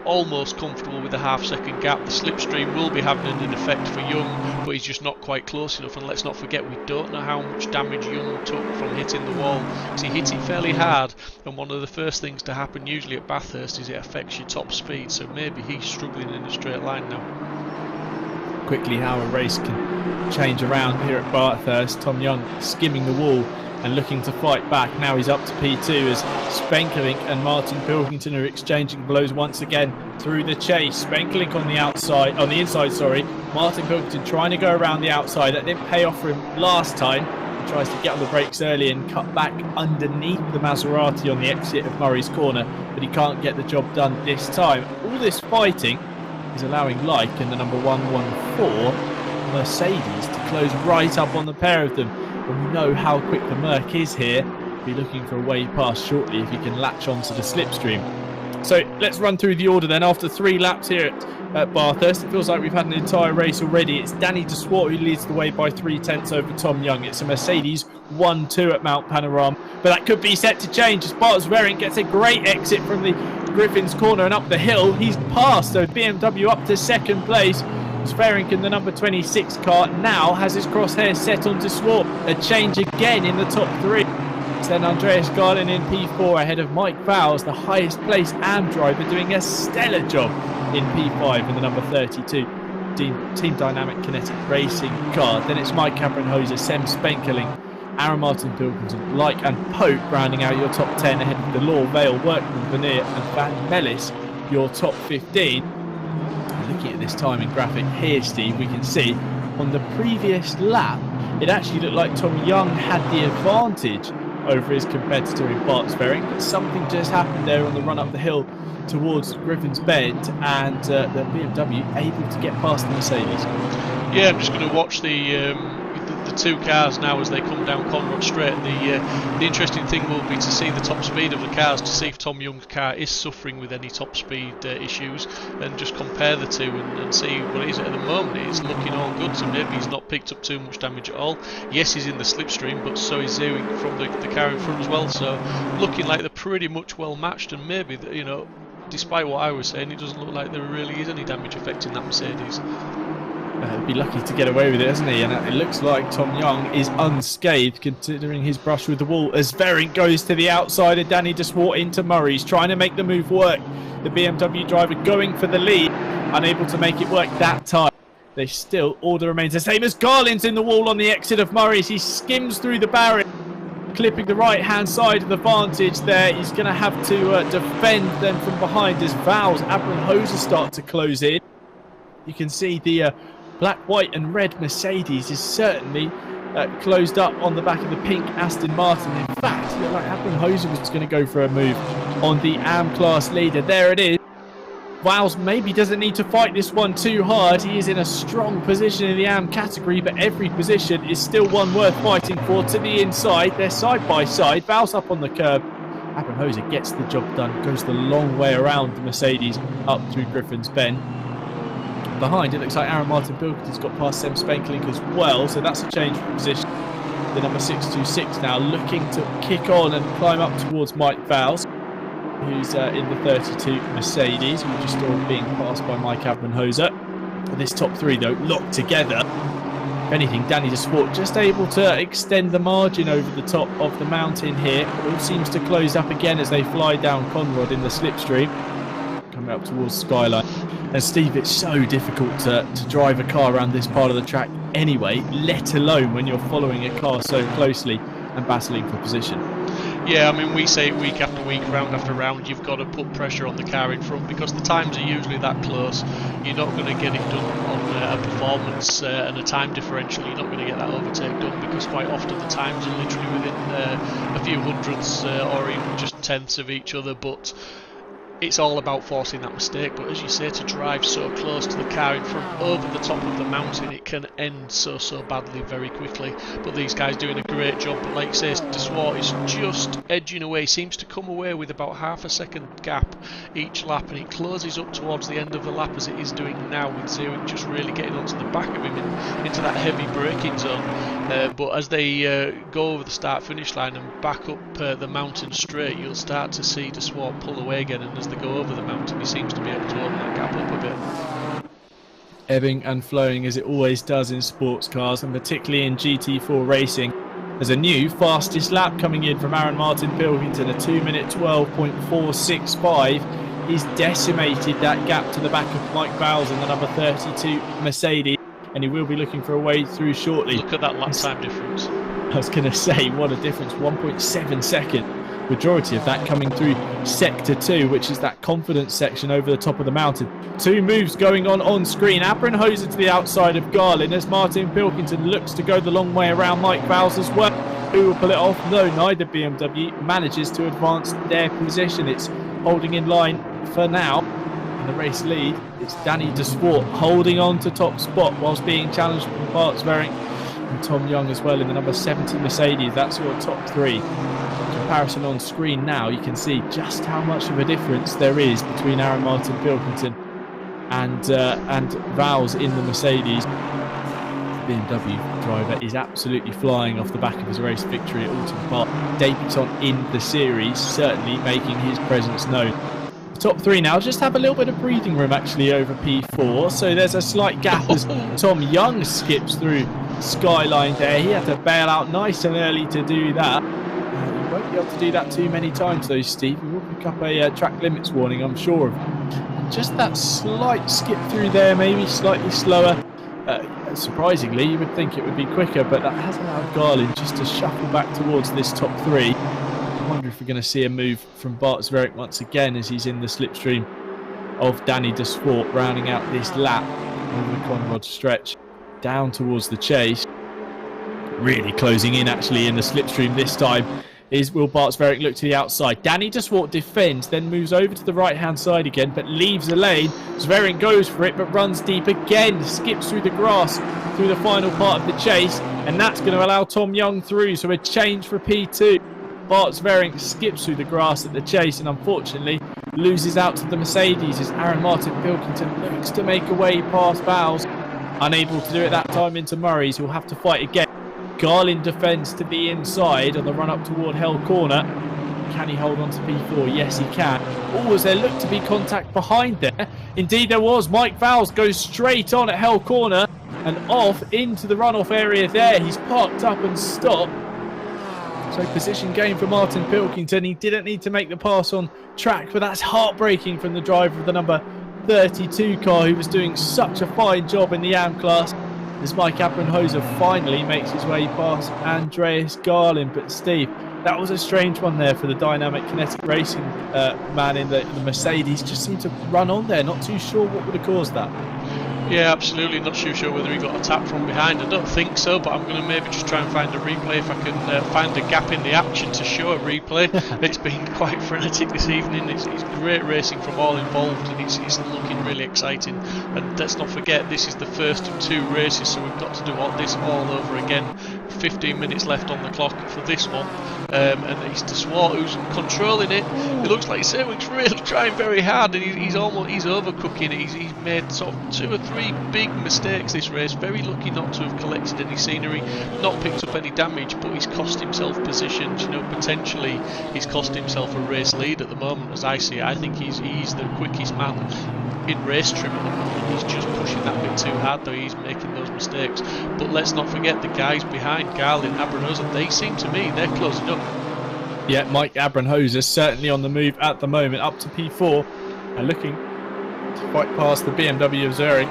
almost comfortable with a half-second gap. The slipstream will be having an effect for Young, but he's just not quite close enough, and let's not forget we don't know how much damage Young took from hitting the wall, because he hit it fairly hard, and one of the first things to happen usually at Bathurst is it affects your top speed, so maybe he's struggling in a straight line now. Quickly how a race can change around here at Bathurst. Tom Young skimming the wall and looking to fight back. Now he's up to P2 as Spenkelink and Martin Pilkington are exchanging blows once again through the chase. Spenkelink on the inside, sorry. Martin Pilkington trying to go around the outside. That didn't pay off for him last time. He tries to get on the brakes early and cut back underneath the Maserati on the exit of Murray's Corner, but he can't get the job done this time. All this fighting is allowing Like and the number 114 Mercedes to close right up on the pair of them. And we know how quick the Merc is here. Be looking for a way past shortly if he can latch onto the slipstream. So let's run through the order then. After 3 laps here at Bathurst, it feels like we've had an entire race already. It's Danny De Swart who leads the way by 3/10 over Tom Young. It's a Mercedes 1-2 at Mount Panorama, but that could be set to change as Bart Sverring gets a great exit from the Griffin's Corner and up the hill. He's passed, so BMW up to second place. Sverring in the number 26 car now has his crosshairs set on De Swart. A change again in the top 3. It's then Andreas Garlin in P4 ahead of Mike Vowles, the highest placed AM driver, doing a stellar job in P5 in the number 32 Team Dynamic Kinetic Racing car. Then it's Mike Cabron-Hoser, Sem Spenkelink, Aaron Martin Pilkington, Like and Pope rounding out your top 10 ahead of Delore, Vale, Workman, Veneer and Van Mellis, your top 15. Looking at this timing graphic here, Steve, we can see on the previous lap it actually looked like Tom Young had the advantage over his competitor in Bart Sverring, but something just happened there on the run up the hill towards Griffin's Bend, and the BMW able to get past the Mercedes. Yeah, I'm just going to watch the 2 cars now as they come down Conrod Straight. The interesting thing will be to see the top speed of the cars, to see if Tom Young's car is suffering with any top speed issues, and just compare the two and see what it is. At the moment it's looking all good, so maybe he's not picked up too much damage at all. Yes, he's in the slipstream, but so is Zewing from the car in front as well, so looking like they're pretty much well matched, and maybe, you know, despite what I was saying, it doesn't look like there really is any damage affecting that Mercedes. He'd be lucky to get away with it, hasn't he? And it looks like Tom Young is unscathed considering his brush with the wall as Sverring goes to the outside of Danny De Swart into Murray's, trying to make the move work. The BMW driver going for the lead, unable to make it work that time. They still, order remains the same as Garlin's in the wall on the exit of Murray's. He skims through the barrier, clipping the right hand side of the Vantage there. He's going to have to defend them from behind as Vowles, Abram-Hoser start to close in. You can see the black, white and red Mercedes is certainly closed up on the back of the pink Aston Martin. In fact, it looked like Abram-Hoser was going to go for a move on the AM class leader. There it is. Vowles maybe doesn't need to fight this one too hard. He is in a strong position in the AM category, but every position is still one worth fighting for. To the inside, they're side by side. Vowles up on the curb. Abram-Hoser gets the job done, goes the long way around the Mercedes up through Griffin's Bend. Behind, it looks like Aaron Martin Pilkington's got past Sem Spenkelink as well, so that's a change of position. The number 626 now looking to kick on and climb up towards Mike Vowles, who's in the 32 Mercedes, who just saw being passed by Mike Abram-Hoser. This top 3 though locked together. If anything, Danny De Swart just able to extend the margin over the top of the mountain here. It all seems to close up again as they fly down Conrod in the slipstream, coming up towards Skyline. And Steve, it's so difficult to drive a car around this part of the track anyway, let alone when you're following a car so closely and battling for position. Yeah, I mean, we say it week after week, round after round, you've got to put pressure on the car in front because the times are usually that close. You're not going to get it done on a performance and a time differential. You're not going to get that overtake done because quite often the times are literally within a few hundredths or even just tenths of each other. But it's all about forcing that mistake. But as you say, to drive so close to the car in front over the top of the mountain, it can end so badly very quickly. But these guys doing a great job. But like you say, De Swart is just edging away, seems to come away with about half a second gap each lap, and it closes up towards the end of the lap as it is doing now, with Zerwig just really getting onto the back of him into that heavy braking zone. But as they go over the start-finish line and back up the mountain straight, you'll start to see De Swart pull away again, and as they go over the mountain, he seems to be able to open that gap up a bit. Ebbing and flowing as it always does in sports cars, and particularly in GT4 racing. There's a new fastest lap coming in from Aaron Martin Pilkington, a 2-minute 12.465. He's decimated that gap to the back of Mike Vowles in the number 32 Mercedes, and he will be looking for a way through shortly. Look at that lap time difference. I was going to say, what a difference, 1.7 second. Majority of that coming through sector 2, which is that confidence section over the top of the mountain. Two moves going on screen. Abrenhoser to the outside of Garlin as Martin Pilkington looks to go the long way around Mike Vowles as well. Who will pull it off? No, neither BMW manages to advance their position. It's holding in line for now. In the race lead, it's Danny De Swart holding on to top spot whilst being challenged from Bart Zverink and Tom Young as well in the number 70 Mercedes. That's your top three. Comparison on screen now, you can see just how much of a difference there is between Aaron Martin Pilkington and Vowles in the Mercedes. The BMW driver is absolutely flying off the back of his race victory at Alton Park. Debutant in the series, certainly making his presence known. The top three now just have a little bit of breathing room actually over P4, so there's a slight gap as Tom Young skips through Skyline there. He had to bail out nice and early to do that. You won't be able to do that too many times though, Steve. We will pick up a track limits warning, I'm sure of. Just that slight skip through there, maybe slightly slower. Surprisingly, you would think it would be quicker, but that has allowed Garlin just to shuffle back towards this top three. I wonder if we're going to see a move from Bart Zverink once again as he's in the slipstream of Danny De Swart, rounding out this lap over the Conrod stretch down towards the chase. Really closing in actually in the slipstream this time. Will Bart Zverink look to the outside? Danny De Swart defends, then moves over to the right-hand side again, but leaves the lane. Zverink goes for it, but runs deep again, skips through the grass through the final part of the chase, and that's going to allow Tom Young through, so a change for P2. Bart Zverink skips through the grass at the chase and unfortunately loses out to the Mercedes as Aaron Martin Pilkington looks to make a way past Vowles. Unable to do it that time into Murray's, who'll have to fight again. Garlin defends to the inside on the run up toward Hell Corner. Can he hold on to P4? Yes, he can. Oh, as there looked to be contact behind there. Indeed, there was. Mike Vowles goes straight on at Hell Corner and off into the runoff area there. He's parked up and stopped. So position gain for Martin Pilkington. He didn't need to make the pass on track, but that's heartbreaking from the driver of the number 32 car, who was doing such a fine job in the AM class. As Mike Abrenhoser finally makes his way past Andreas Garlin. But Steve, that was a strange one there for the dynamic kinetic racing man in the Mercedes. Just seemed to run on there, not too sure what would have caused that. Yeah, absolutely. Not too sure whether he got a tap from behind. I don't think so, but I'm going to maybe just try and find a replay if I can find a gap in the action to show a replay. It's been quite frenetic this evening. It's great racing from all involved, and it's looking really exciting. And let's not forget, this is the first of two races, so we've got to do this all over again. 15 minutes left on the clock for this one, and it's De Swart who's controlling it. It looks like Zerwig's really trying very hard, and he's overcooking it. He's made sort of 2 or 3 big mistakes this race. Very lucky not to have collected any scenery, not picked up any damage, but he's cost himself positions. You know, potentially he's cost himself a race lead at the moment, as I see it. I think he's the quickest man in race trim at the moment. He's just pushing that bit too hard, though. He's making those mistakes. But let's not forget the guys behind Garlin, Abrenhoser. They seem to me they're closing up. Yeah, Mike Abrenhoser certainly on the move at the moment, up to P4 and looking to fight past the BMW of Zurich.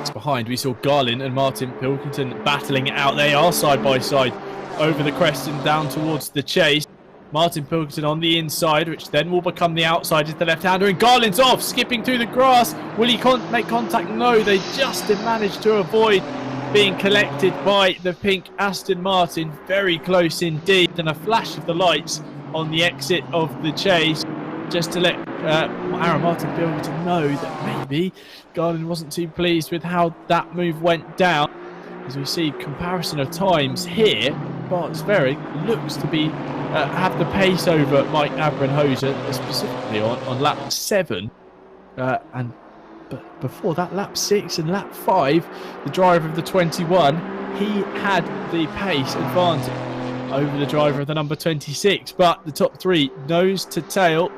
It's behind. We saw Garlin and Martin Pilkington battling it out. They are side by side over the crest and down towards the chase. Martin Pilkington on the inside, which then will become the outside is the left-hander, and Garlin's off, skipping through the grass. Will he make contact? No, they just managed to avoid being collected by the pink Aston Martin. Very close indeed, and a flash of the lights on the exit of the chase. just to let Aaron Martin Pilkington know that maybe Garland wasn't too pleased with how that move went down. As we see comparison of times here, Bart Sverring looks to be have the pace over Mike Abramhoser, specifically on lap 7. But before that, lap 6 and lap 5, the driver of the 21, he had the pace advantage over the driver of the number 26. But the top 3, nose to tail,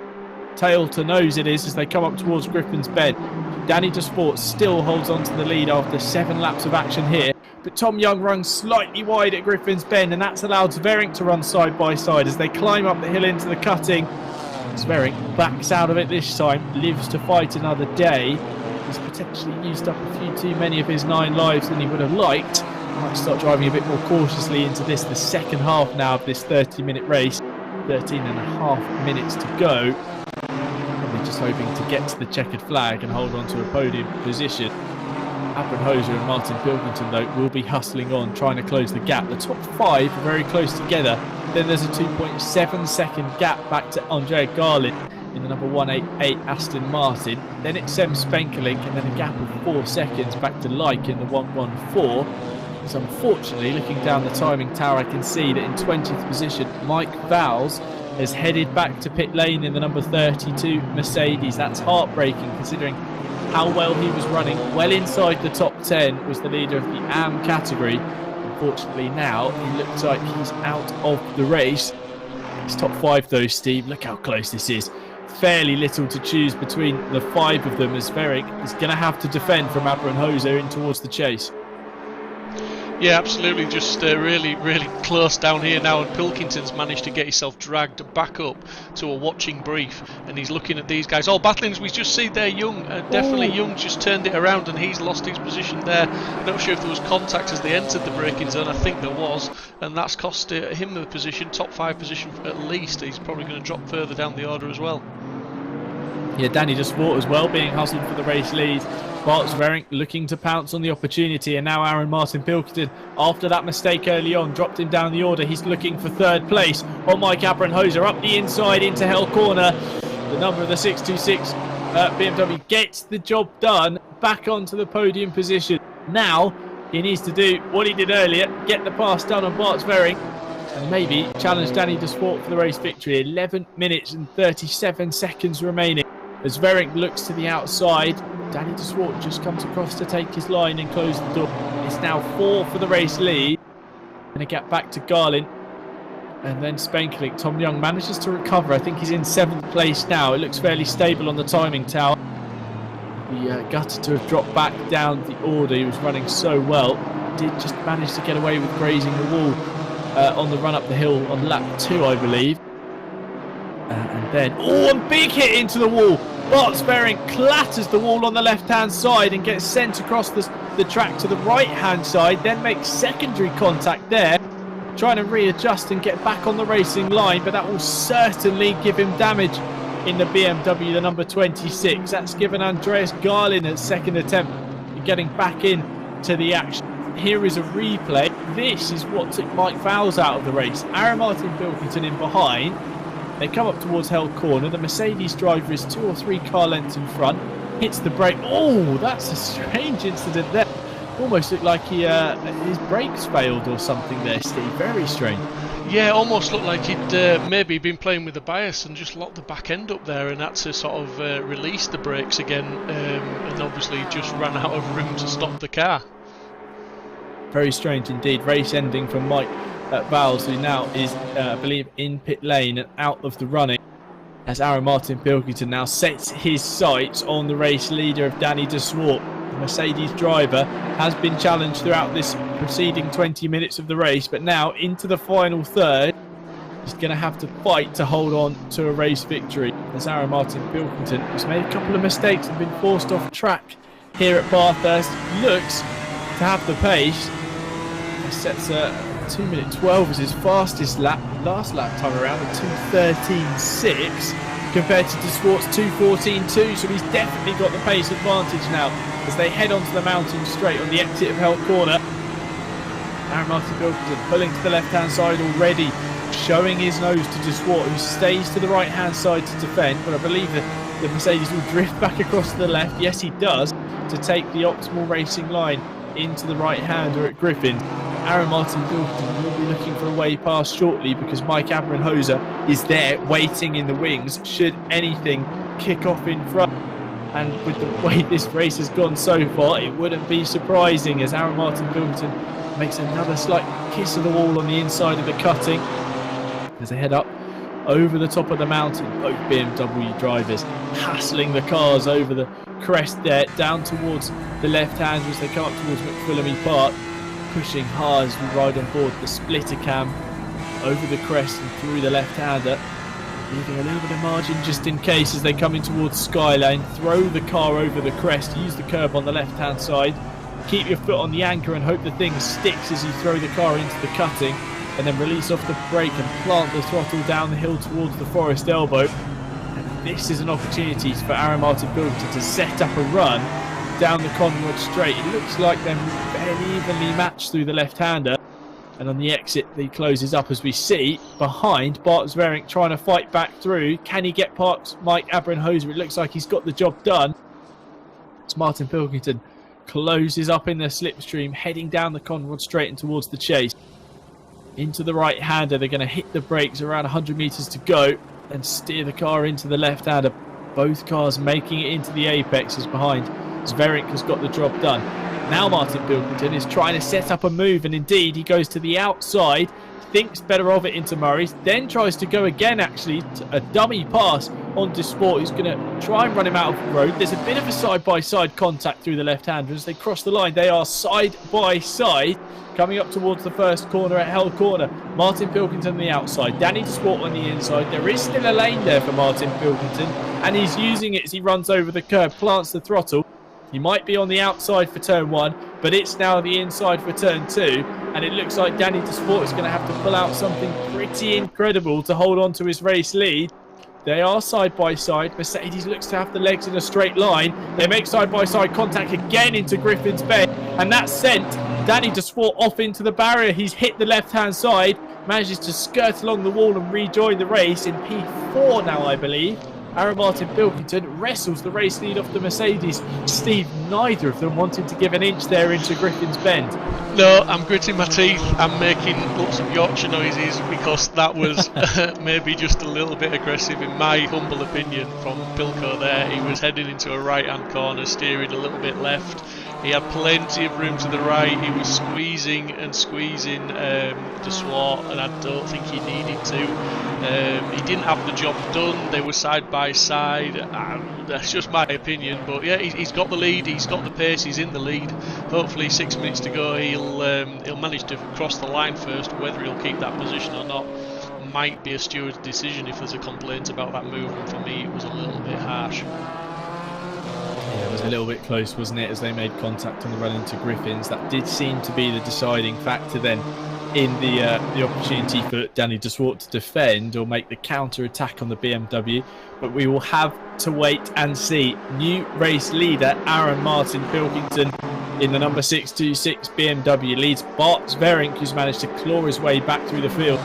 tail to nose it is as they come up towards Griffin's Bend. Danny Desport still holds on to the lead after 7 laps of action here. But Tom Young runs slightly wide at Griffin's Bend, and that's allowed Sverring to run side by side as they climb up the hill into the cutting. Sverring backs out of it this time, lives to fight another day. He's potentially used up a few too many of his 9 lives than he would have liked. Might start driving a bit more cautiously into this, the second half now of this 30-minute race. 13 and a half minutes to go. Probably just hoping to get to the checkered flag and hold on to a podium position. Abramhoser and Martin Pilkington, though, will be hustling on, trying to close the gap. The top 5 are very close together. Then there's a 2.7 second gap back to Andrea Garland in the number 188 Aston Martin. Then it's Sem Spenkelink, and then a gap of 4 seconds back to Like in the 114. So unfortunately, looking down the timing tower, I can see that in 20th position, Mike Vowles has headed back to pit lane in the number 32 Mercedes. That's heartbreaking considering how well he was running. Well inside the top 10, was the leader of the AM category. Unfortunately now, he looks like he's out of the race. It's top 5 though, Steve. Look how close this is. Fairly little to choose between the 5 of them as Sverring is going to have to defend from Abramhoser in towards the chase. Yeah, absolutely. Just really close down here now, and Pilkington's managed to get himself dragged back up to a watching brief, and he's looking at these guys. Oh, battlings, we just see there Young, definitely Young just turned it around and he's lost his position there. Not sure if there was contact as they entered the braking zone. I think there was, and that's cost him the position, top 5 position at least. He's probably going to drop further down the order as well. Yeah, Danny Desport as well being hustled for the race lead. Bart Sverring looking to pounce on the opportunity, and now Aaron Martin Pilkington, after that mistake early on, dropped him down the order. He's looking for 3rd place on Mike Abramhoser up the inside into Hell Corner. The number of the 626 BMW gets the job done, back onto the podium position. Now he needs to do what he did earlier, get the pass done on Bart Sverring, and maybe challenge Danny Desport for the race victory. 11 minutes and 37 seconds remaining. As Sverring looks to the outside, Danny Desport just comes across to take his line and close the door. It's now 4 for the race lead. And a gap back to Garland. And then Spenkelink. Tom Young manages to recover. I think he's in 7th place now. It looks fairly stable on the timing tower. The gutter to have dropped back down the order. He was running so well. Did just manage to get away with grazing the wall on the run up the hill on lap 2, I believe. And then, a big hit into the wall. Bart Sverring clatters the wall on the left-hand side and gets sent across the track to the right-hand side, then makes secondary contact there, trying to readjust and get back on the racing line, but that will certainly give him damage in the BMW, the number 26. That's given Andreas Garland a 2nd attempt at getting back into the action. Here is a replay. This is what took Mike Vowles out of the race. Aaron Martin Pilkington in behind. They come up towards Hell Corner. The Mercedes driver is 2 or 3 car lengths in front. Hits the brake. Oh, that's a strange incident there. Almost looked like his brakes failed or something there, Steve. Very strange. Yeah, almost looked like he'd maybe been playing with the bias and just locked the back end up there and had to sort of release the brakes again, and obviously just ran out of room to stop the car. Very strange indeed. Race ending for Mike Vowles, who now is, I believe, in pit lane and out of the running, as Aaron Martin Pilkington now sets his sights on the race leader of Danny Desport. The Mercedes driver has been challenged throughout this preceding 20 minutes of the race, but now into the final third, he's going to have to fight to hold on to a race victory, as Aaron Martin Pilkington has made a couple of mistakes and been forced off track here at Bathurst. Looks to have the pace. He sets 2 minute 12 as his fastest lap. Last lap time around, a 2:13.6 compared to Desport's 2:14.2. So he's definitely got the pace advantage now as they head onto the mountain straight on the exit of Hell Corner. Aaron Martin Pilkington pulling to the left-hand side already showing his nose to DeSwart, who stays to the right-hand side to defend. But I believe that the Mercedes will drift back across to the left. Yes, he does, to take the optimal racing line into the right-hander at Griffin. Aaron Martin-Pilkington will be looking for a way past shortly because Mike Abrenhoser is there waiting in the wings should anything kick off in front. And with the way this race has gone so far, it wouldn't be surprising as Aaron Martin-Pilkington makes another slight kiss of the wall on the inside of the cutting as they head up over the top of the mountain. Both BMW drivers hassling the cars over the crest there, down towards the left-hander as they come up towards McPhillamy Park, pushing hard as we ride on board the splitter cam over the crest and through the left-hander, leaving a little bit of margin just in case as they come in towards Skyline. Throw the car over the crest, use the curb on the left-hand side, keep your foot on the anchor and hope the thing sticks as you throw the car into the cutting, and then release off the brake and plant the throttle down the hill towards the Forest Elbow. And this is an opportunity for Aaron Martin-Pilkington to set up a run down the Conrod Straight. It looks like they're fairly evenly matched through the left-hander, and on the exit he closes up as we see behind Bart Zverink trying to fight back through. Can he get past Mike Abrenhoser? It looks like he's got the job done. It's Martin-Pilkington closes up in the slipstream, heading down the Conrod Straight and towards the chase. Into the right-hander, they're going to hit the brakes around 100 metres to go and steer the car into the left-hander. Both cars making it into the apex as behind Zverink has got the job done. Now Martin-Pilkington is trying to set up a move, and indeed he goes to the outside, thinks better of it into Murray's, then tries to go again actually, a dummy pass on DeSport, who's going to try and run him out of the road. There's a bit of a side-by-side contact through the left-hander as they cross the line. They are side-by-side coming up towards the first corner at Hell Corner. Martin-Pilkington on the outside, Danny DeSport on the inside. There is still a lane there for Martin-Pilkington, and he's using it as he runs over the curb, plants the throttle. He might be on the outside for turn 1, but it's now the inside for turn 2, and it looks like Danny DeSport is going to have to pull out something pretty incredible to hold on to his race lead. They are side by side. Mercedes looks to have the legs in a straight line. They make side by side contact again into Griffin's Bend, and that sent Danny DeSport off into the barrier. He's hit the left hand side, manages to skirt along the wall and rejoin the race in P4 now, I believe. Aaron Martin-Pilkington wrestles the race lead off the Mercedes. Steve, neither of them wanted to give an inch there into Griffin's Bend. No, I'm gritting my teeth. I'm making lots of Yorkshire noises because that was maybe just a little bit aggressive in my humble opinion from Pilko there. He was heading into a right-hand corner, steering a little bit left. He had plenty of room to the right. He was squeezing DeSwart, and I don't think he needed to. He didn't have the job done. They were side by side. That's just my opinion, but yeah, he's got the lead. He's got the pace. He's in the lead. Hopefully, 6 minutes to go, he'll manage to cross the line first. Whether he'll keep that position or not might be a steward's decision if there's a complaint about that move. And for me, it was a little bit harsh. Yeah, it was a little bit close, wasn't it, as they made contact on the run into Griffins. That did seem to be the deciding factor then in the opportunity for Danny DeSwart to defend or make the counter-attack on the BMW. But we will have to wait and see. New race leader Aaron Martin-Pilkington in the number 626 BMW leads Bart Zverink, who's managed to claw his way back through the field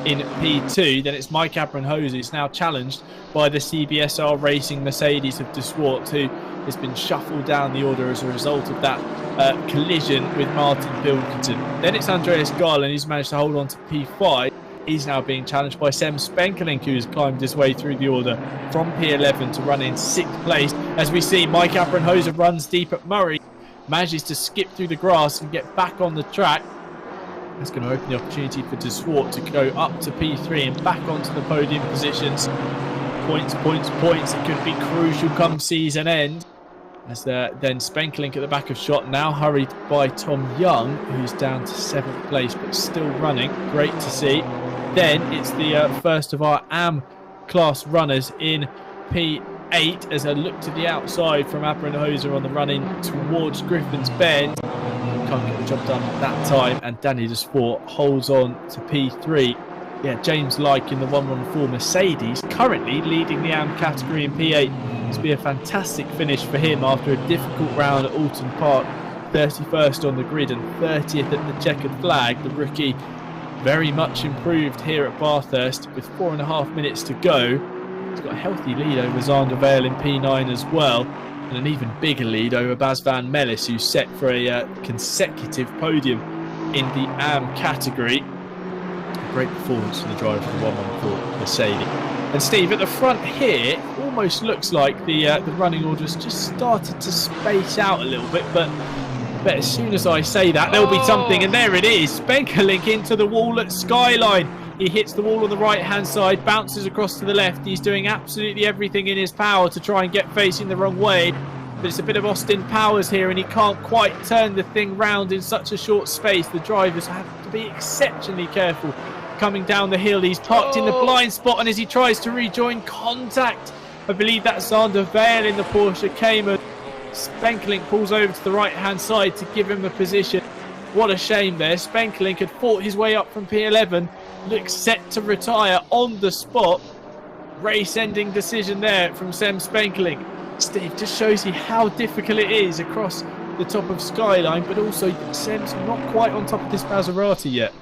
in P2. Then it's Mike Abrenhoser, who's now challenged by the CBSR Racing Mercedes of DeSwart, who has been shuffled down the order as a result of that collision with Martin-Pilkington. Then it's Andreas Garland, who's managed to hold on to P5. He's now being challenged by Sem Spenkelink, who has climbed his way through the order from P11 to run in 6th place. As we see, Mike Abrenhoser runs deep at Murray, manages to skip through the grass and get back on the track. That's going to open the opportunity for DeSwart to go up to P3 and back onto the podium positions. Points. It could be crucial come season end. As then Spenkelink at the back of shot, now hurried by Tom Young, who's down to 7th place but still running. Great to see. Then it's the first of our AM class runners in P8 as I look to the outside from Abrenhoser on the run in towards Griffin's Bend. Can't get the job done that time, and Danny DeSport holds on to P3. Yeah, James Lyke in the 114 Mercedes, currently leading the AM category in P8. It's been a fantastic finish for him after a difficult round at Alton Park. 31st on the grid and 30th at the checkered flag. The rookie very much improved here at Bathurst with 4.5 minutes to go. He's got a healthy lead over Xander Vale in P9 as well, and an even bigger lead over Bas van Mellis, who's set for a consecutive podium in the AM category. A great performance from the driver of the 114 Mercedes. And Steve, at the front here, it almost looks like the running order has just started to space out a little bit, but as soon as I say that, there'll be something, and there it is. Spenkelink into the wall at Skyline. He hits the wall on the right-hand side, bounces across to the left. He's doing absolutely everything in his power to try and get facing the wrong way. But it's a bit of Austin Powers here, and he can't quite turn the thing round in such a short space. The drivers have to be exceptionally careful coming down the hill. He's parked in the blind spot, and as he tries to rejoin contact, I believe that's Xander Vale in the Porsche Cayman. Spenkelink pulls over to the right-hand side to give him the position. What a shame there. Spenkelink had fought his way up from P11, looks set to retire on the spot. Race-ending decision there from Sem Spenkelink. Steve, just shows you how difficult it is across the top of Skyline, but also Sem's not quite on top of this Maserati yet.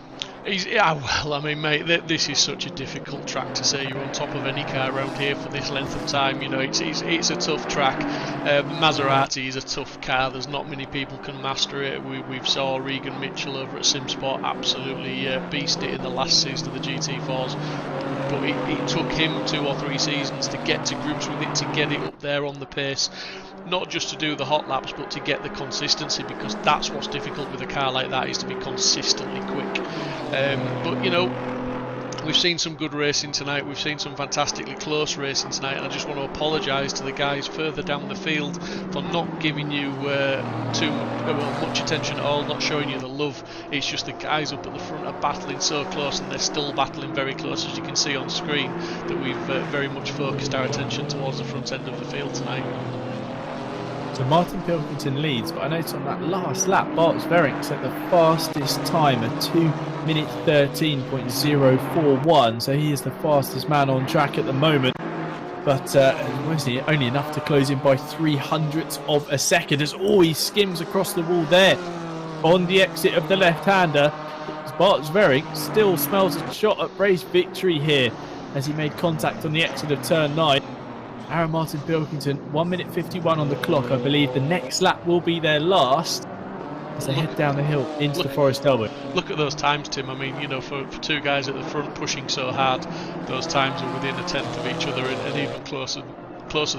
Well, I mean, mate, this is such a difficult track to say you're on top of any car around here for this length of time. You know, it's a tough track. Maserati is a tough car. There's not many people can master it. We've saw Regan Mitchell over at Simsport absolutely beast it in the last season of the GT4s. But it took him 2 or 3 seasons to get to grips with it, to get it up there on the pace. Not just to do the hot laps, but to get the consistency, because that's what's difficult with a car like that, is to be consistently quick. But you know, we've seen some good racing tonight, we've seen some fantastically close racing tonight, and I just want to apologise to the guys further down the field for not giving you much attention at all, not showing you the love. It's just the guys up at the front are battling so close, and they're still battling very close, as you can see on screen, that we've very much focused our attention towards the front end of the field tonight. So Martin Pilkington leads, but I noticed on that last lap, Bart Sverink set the fastest time at 2:13.041, so he is the fastest man on track at the moment. But only enough to close in by 0.03 of a second, as he skims across the wall there on the exit of the left-hander. Bart Sverink still smells a shot at race victory here, as he made contact on the exit of turn 9. Aaron Martin Pilkington, 1:51 on the clock. I believe the next lap will be their last as they head down the hill into the Forest Elbow. Look at those times, Tim. I mean, you know, for 2 guys at the front pushing so hard, those times are within a tenth of each other, and even closer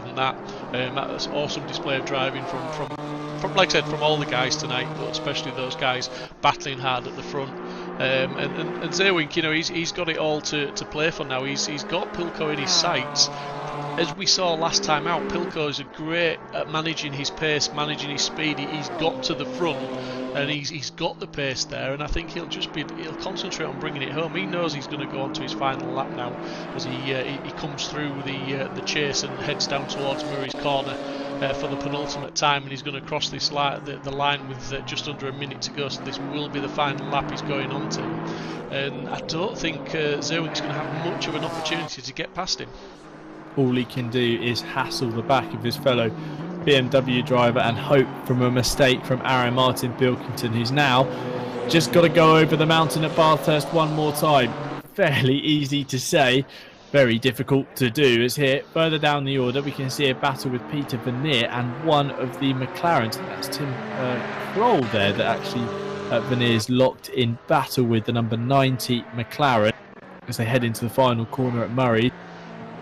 than that. That's an awesome display of driving from, like I said, from all the guys tonight, but especially those guys battling hard at the front. And Zerwink, you know, he's got it all to play for now. He's got Pilko in his sights. As we saw last time out, Pilko is great at managing his pace, managing his speed. He's got to the front, and he's got the pace there. And I think he'll concentrate on bringing it home. He knows he's going to go on to his final lap now, as he comes through the chase and heads down towards Murray's Corner for the penultimate time. And he's going to cross this the line with just under a minute to go. So this will be the final lap he's going on to. And I don't think Zerwink's going to have much of an opportunity to get past him. All he can do is hassle the back of his fellow BMW driver and hope from a mistake from Aaron Martin Pilkington, who's now just got to go over the mountain at Bathurst one more time. Fairly easy to say, very difficult to do, as here further down the order we can see a battle with Peter Vernier and one of the McLarens. That's Tim Kroll there, that actually Vernier's locked in battle with the number 90 McLaren as they head into the final corner at Murray.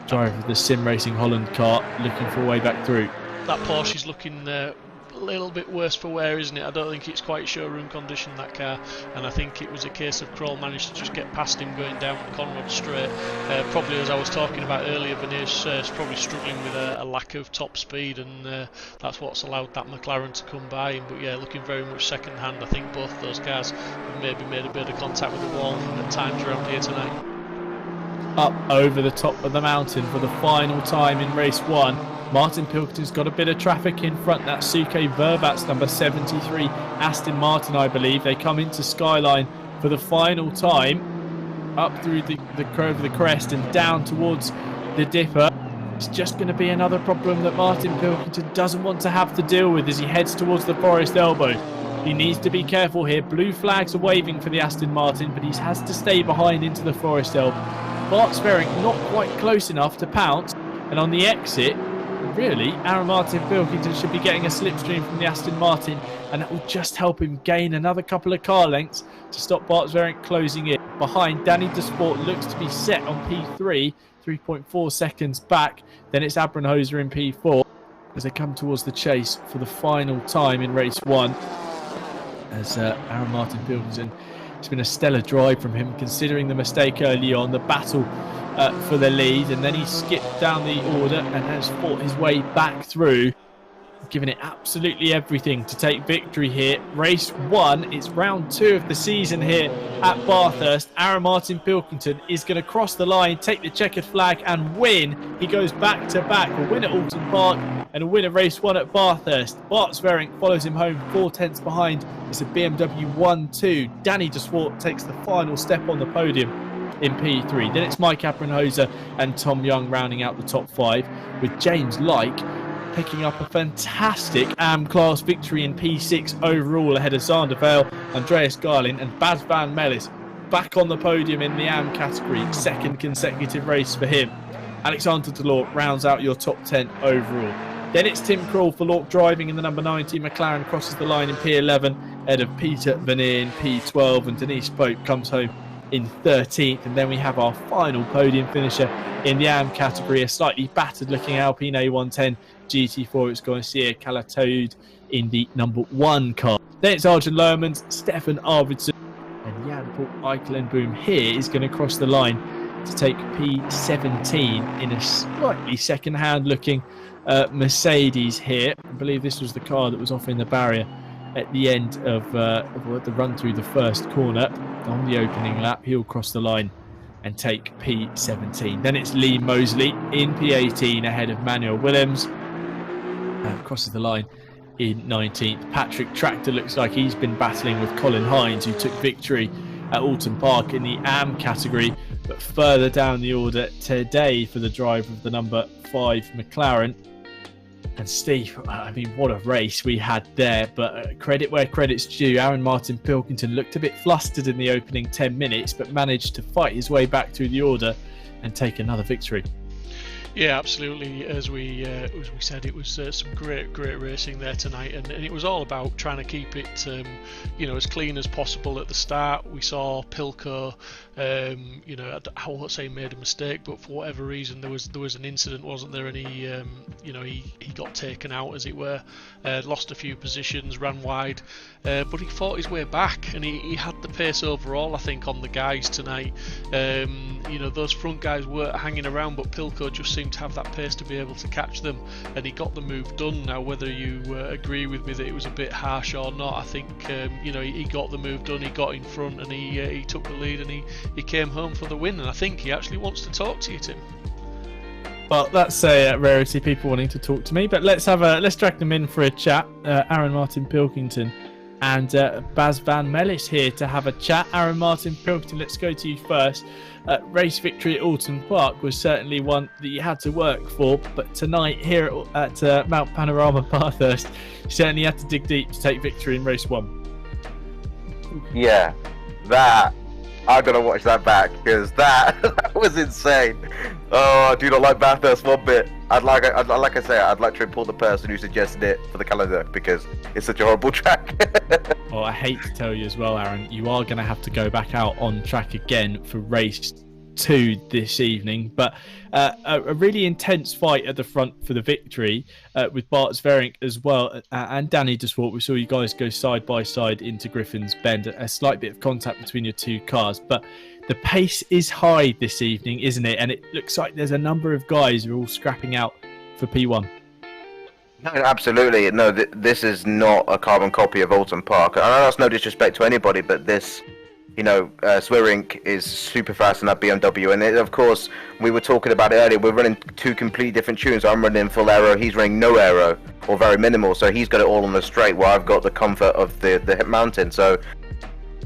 Driver of the Sim Racing Holland car looking for a way back through. That Porsche's looking a little bit worse for wear, isn't it? I don't think it's quite showroom condition, that car, and I think it was a case of Kroll managed to just get past him going down Conrod Straight. Probably, as I was talking about earlier, Venier's probably struggling with a lack of top speed, and that's what's allowed that McLaren to come by him. But yeah, looking very much second hand. I think both those cars have maybe made a bit of contact with the wall at times around here tonight. Up over the top of the mountain for the final time in race 1. Martin Pilkington's got a bit of traffic in front. That's Suke Verbat's number 73 Aston Martin, I believe. They come into Skyline for the final time, up through the curve of the crest and down towards the dipper. It's just going to be another problem that Martin Pilkington doesn't want to have to deal with as he heads towards the Forest Elbow. He needs to be careful here. Blue flags are waving for the Aston Martin, but he has to stay behind into the Forest Hill. Bart Sverring not quite close enough to pounce, and on the exit, really, Aaron Martin Pilkington should be getting a slipstream from the Aston Martin, and that will just help him gain another couple of car lengths to stop Bart Sverring closing in. Behind, Danny Desport looks to be set on P3, 3.4 seconds back. Then it's Abranhoser in P4 as they come towards the chase for the final time in race 1. As Aaron Martin Pilkington, it's been a stellar drive from him considering the mistake early on, the battle for the lead, and then he skipped down the order and has fought his way back through, giving it absolutely everything to take victory here. Race 1, it's round 2 of the season here at Bathurst. Aaron Martin Pilkington is going to cross the line, take the checkered flag and win. He goes back to back, a win at Alton Park and a win at race 1 at Bathurst. Bart Sverring follows him home 4 tenths behind. It's a BMW 1-2. Danny Desport takes the final step on the podium in P3. Then it's Mike Abranhoser and Tom Young rounding out the top 5, with James Like picking up a fantastic AM class victory in P6 overall ahead of Xander Vale, Andreas Garlin and Baz Van Mellis back on the podium in the AM category. Second consecutive race for him. Alexander Delort rounds out your top 10 overall. Then it's Tim Krul for Lork Driving in the number 90. McLaren crosses the line in P11 ahead of Peter Veneer in P12, and Denise Pope comes home in 13th. And then we have our final podium finisher in the AM category, a slightly battered looking Alpine A110 GT4. It's Garcia Calatoud in the number 1 car. Then it's Arjen Lermans, Stefan Arvidsson and Jan Paul Eikelenboom here is going to cross the line to take P17 in a slightly second-hand looking Mercedes here. I believe this was the car that was off in the barrier at the end of the run through the first corner on the opening lap. He'll cross the line and take P17. Then it's Lee Mosley in P18 ahead of Manuel Williams. Crosses the line in 19th. Patrick Tractor looks like he's been battling with Colin Hines, who took victory at Alton Park in the AM category. But further down the order today for the driver of the number 5 McLaren. And Steve, I mean, what a race we had there. But credit where credit's due. Aaron Martin Pilkington looked a bit flustered in the opening 10 minutes, but managed to fight his way back through the order and take another victory. Yeah, absolutely. As we said, it was some great racing there tonight, and it was all about trying to keep it, as clean as possible at the start. We saw Pilko, I won't say made a mistake, but for whatever reason there was an incident, wasn't there? And he got taken out, as it were, lost a few positions, ran wide, but he fought his way back, and he had the pace overall, I think, on the guys tonight. Those front guys weren't hanging around, but Pilko just seemed to have that pace to be able to catch them, and he got the move done. Now, whether you agree with me that it was a bit harsh or not, I think he got the move done. He got in front and he took the lead, and he came home for the win. And I think he actually wants to talk to you, Tim. Well, that's a rarity, people wanting to talk to me, but let's drag them in for a chat. Aaron Martin Pilkington and Baz Van Mellis here to have a chat. Aaron Martin Pilkington, let's go to you first. Race victory at Alton Park was certainly one that you had to work for, but tonight here at Mount Panorama Bathurst, you certainly had to dig deep to take victory in race 1. Yeah, I gotta watch that back, because that was insane. Oh, I do not like Bathurst one bit. I'd like to report the person who suggested it for the calendar, because it's such a horrible track. Well, I hate to tell you as well, Aaron, you are going to have to go back out on track again for race 2 this evening. But a really intense fight at the front for the victory with Bart Sverring as well and Danny Desport. We saw you guys go side by side into Griffin's Bend. A slight bit of contact between your two cars, but the pace is high this evening, isn't it? And it looks like there's a number of guys who are all scrapping out for P1. No, absolutely. No, this is not a carbon copy of Alton Park. I know that's no disrespect to anybody, but this, Swerink is super fast in that BMW. And of course, we were talking about it earlier, we're running 2 completely different tunes. I'm running full aero, he's running no aero, or very minimal. So he's got it all on the straight, where I've got the comfort of the mountain. So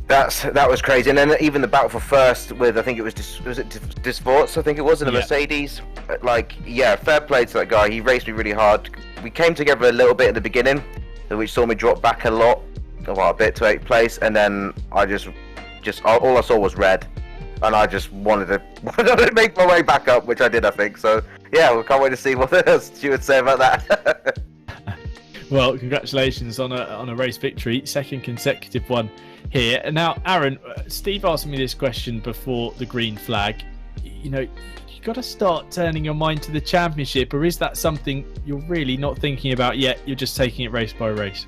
that was crazy. And then even the battle for first with, I think it was Disports, I think it was, in the Mercedes. Fair play to that guy. He raced me really hard. We came together a little bit at the beginning, which saw me drop back a lot. a bit to 8th place, and then I just all I saw was red, and I just wanted to make my way back up, which I did, I think. So yeah, we can't wait to see what you would say about that. Well, congratulations on a race victory, second consecutive one here. And now, Aaron, Steve asked me this question before the green flag. You know, you got to start turning your mind to the championship, or is that something you're really not thinking about yet? You're just taking it race by race.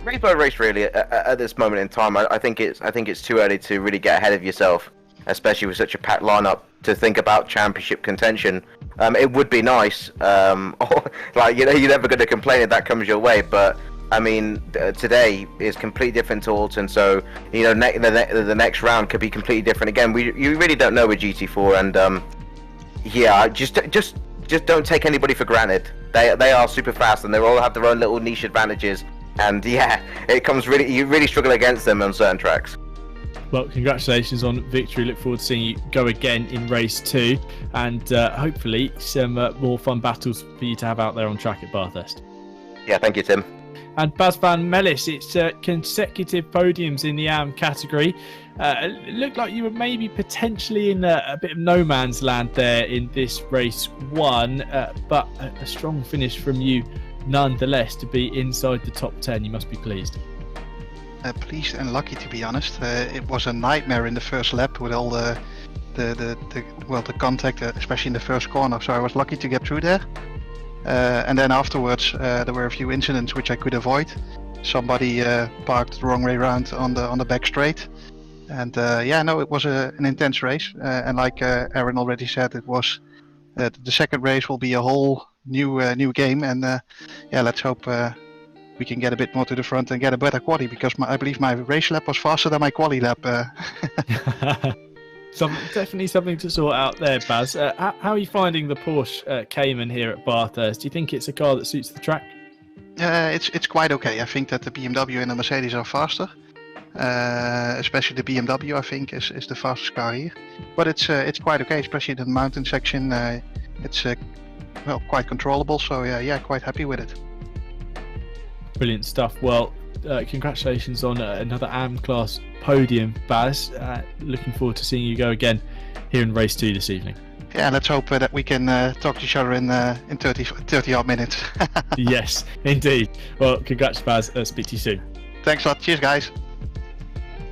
Race by race, really. At this moment in time, I think it's too early to really get ahead of yourself, especially with such a packed lineup, to think about championship contention. It would be nice, like, you know, you're never going to complain if that comes your way, but I mean, today is completely different to Alton, so you know, the next round could be completely different again. You really don't know with GT4, and yeah, just don't take anybody for granted. They are super fast, and they all have their own little niche advantages, and yeah, you really struggle against them on certain tracks. Well, congratulations on victory. Look forward to seeing you go again in race 2, and hopefully some more fun battles for you to have out there on track at Bathurst. Yeah, thank you, Tim. And Baz van Mellis, it's consecutive podiums in the AM category. It looked like you were maybe potentially in a bit of no man's land there in this race 1, but a strong finish from you nonetheless to be inside the top 10. You must be pleased. Pleased and lucky, to be honest. It was a nightmare in the first lap with all the contact, especially in the first corner. So I was lucky to get through there. And then afterwards, there were a few incidents which I could avoid. Somebody parked the wrong way around on the back straight, and it was an intense race. And like Aaron already said, it was the second race will be a whole new game. And let's hope we can get a bit more to the front and get a better quali, because I believe my race lap was faster than my quali lap. Definitely something to sort out there, Baz. How are you finding the Porsche Cayman here at Bathurst? Do you think it's a car that suits the track? It's quite okay. I think that the BMW and the Mercedes are faster. Especially the BMW, I think, is the fastest car here. But it's quite okay, especially in the mountain section. It's quite controllable. So yeah, quite happy with it. Brilliant stuff. Well, congratulations on another AM class podium, Baz. Looking forward to seeing you go again here in race 2 this evening. Yeah, let's hope that we can talk to each other in 30 odd minutes. Yes, indeed. Well, congrats, Baz. Speak to you soon. Thanks a lot. Cheers, guys.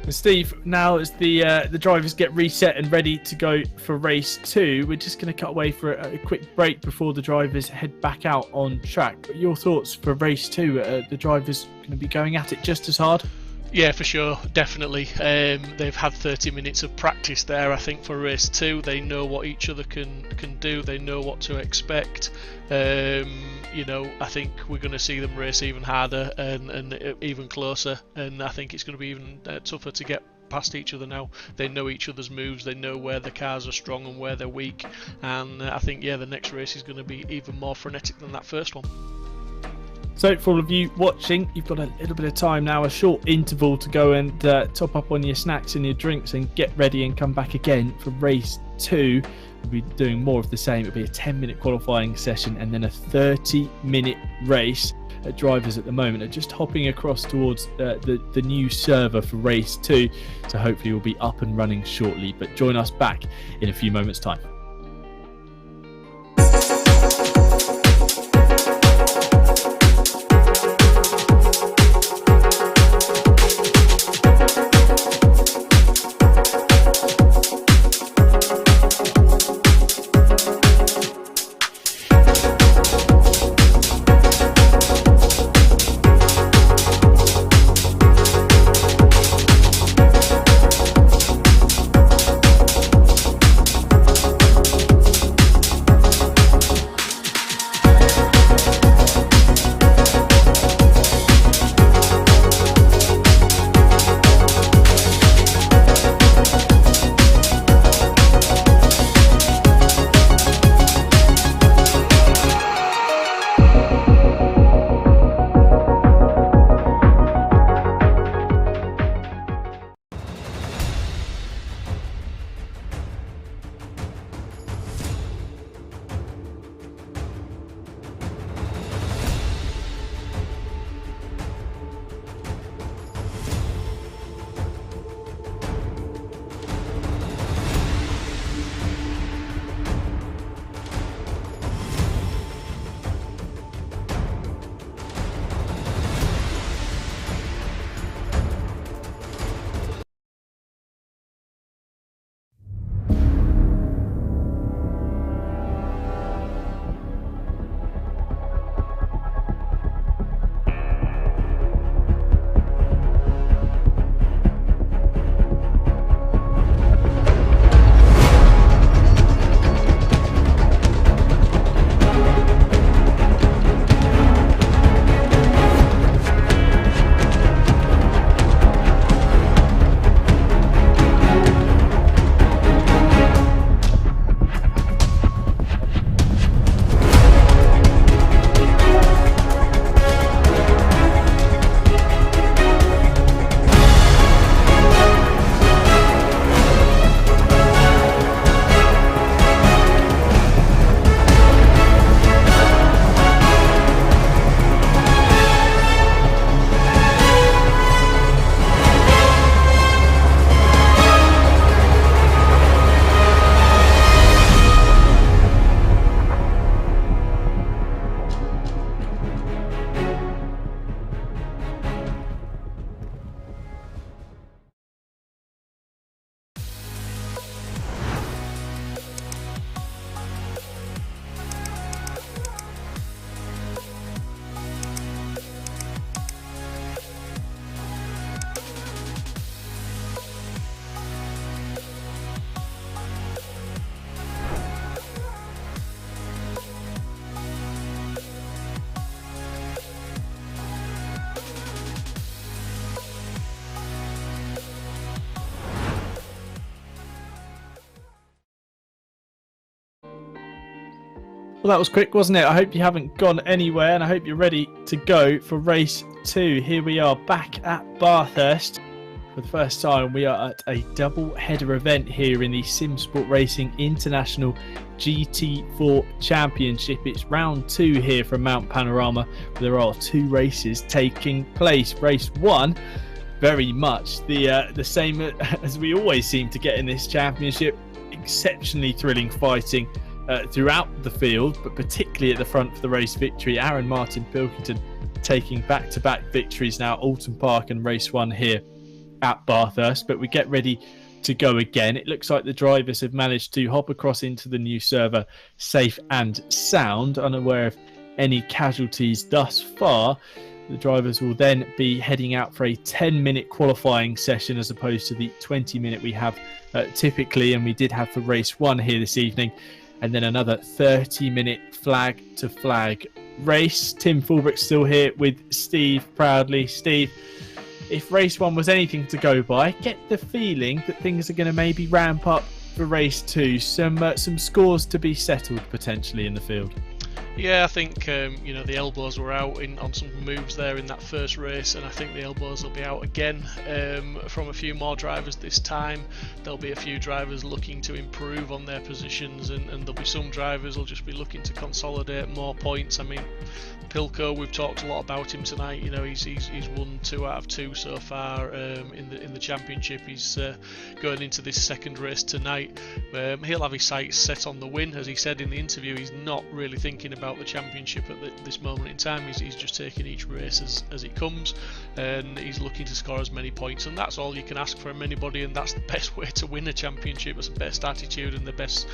And Steve, now as the drivers get reset and ready to go for race 2, we're just going to cut away for a quick break before the drivers head back out on track. Your thoughts for race 2? The drivers going to be going at it just as hard? Yeah, for sure, definitely. They've had 30 minutes of practice there, I think, for race 2. They know what each other can do. They know what to expect. I think we're going to see them race even harder and even closer. And I think it's going to be even tougher to get past each other now. They know each other's moves. They know where the cars are strong and where they're weak. And I think, the next race is going to be even more frenetic than that first one. So for all of you watching, you've got a little bit of time now, a short interval to go and top up on your snacks and your drinks and get ready and come back again for race 2. We'll be doing more of the same. It'll be a 10-minute qualifying session and then a 30-minute race. Drivers at the moment are just hopping across towards the new server for race 2. So hopefully we'll be up and running shortly. But join us back in a few moments' time. Well, that was quick, wasn't it? I hope you haven't gone anywhere, and I hope you're ready to go for race 2. Here we are back at Bathurst. For the first time, we are at a double-header event here in the Simsport Racing International GT4 Championship. It's round 2 here from Mount Panorama. There are 2 races taking place. Race 1, very much the same as we always seem to get in this championship. Exceptionally thrilling fighting throughout the field, but particularly at the front for the race victory. Aaron Martin Pilkington taking back-to-back victories now, Alton Park and race 1 here at Bathurst. But we get ready to go again. It looks like the drivers have managed to hop across into the new server safe and sound, unaware of any casualties thus far. The drivers will then be heading out for a 10-minute qualifying session as opposed to the 20-minute we have typically, and we did have for race 1 here this evening, and then another 30-minute flag-to-flag race. Tim Fulbrook's still here with Steve Proudly. Steve, if race 1 was anything to go by, get the feeling that things are going to maybe ramp up for race 2. Some scores to be settled potentially in the field. Yeah, I think the elbows were out on some moves there in that first race, and I think the elbows will be out again from a few more drivers this time. There'll be a few drivers looking to improve on their positions, and there'll be some drivers who'll just be looking to consolidate more points. I mean, Pilko, we've talked a lot about him tonight. He's won 2 out of 2 so far in the championship. He's going into this second race tonight. He'll have his sights set on the win, as he said in the interview. He's not really thinking about the championship at this moment in time. He's just taking each race as it comes, and he's looking to score as many points, and that's all you can ask from anybody, and that's the best way to win a championship. It's the best attitude and the best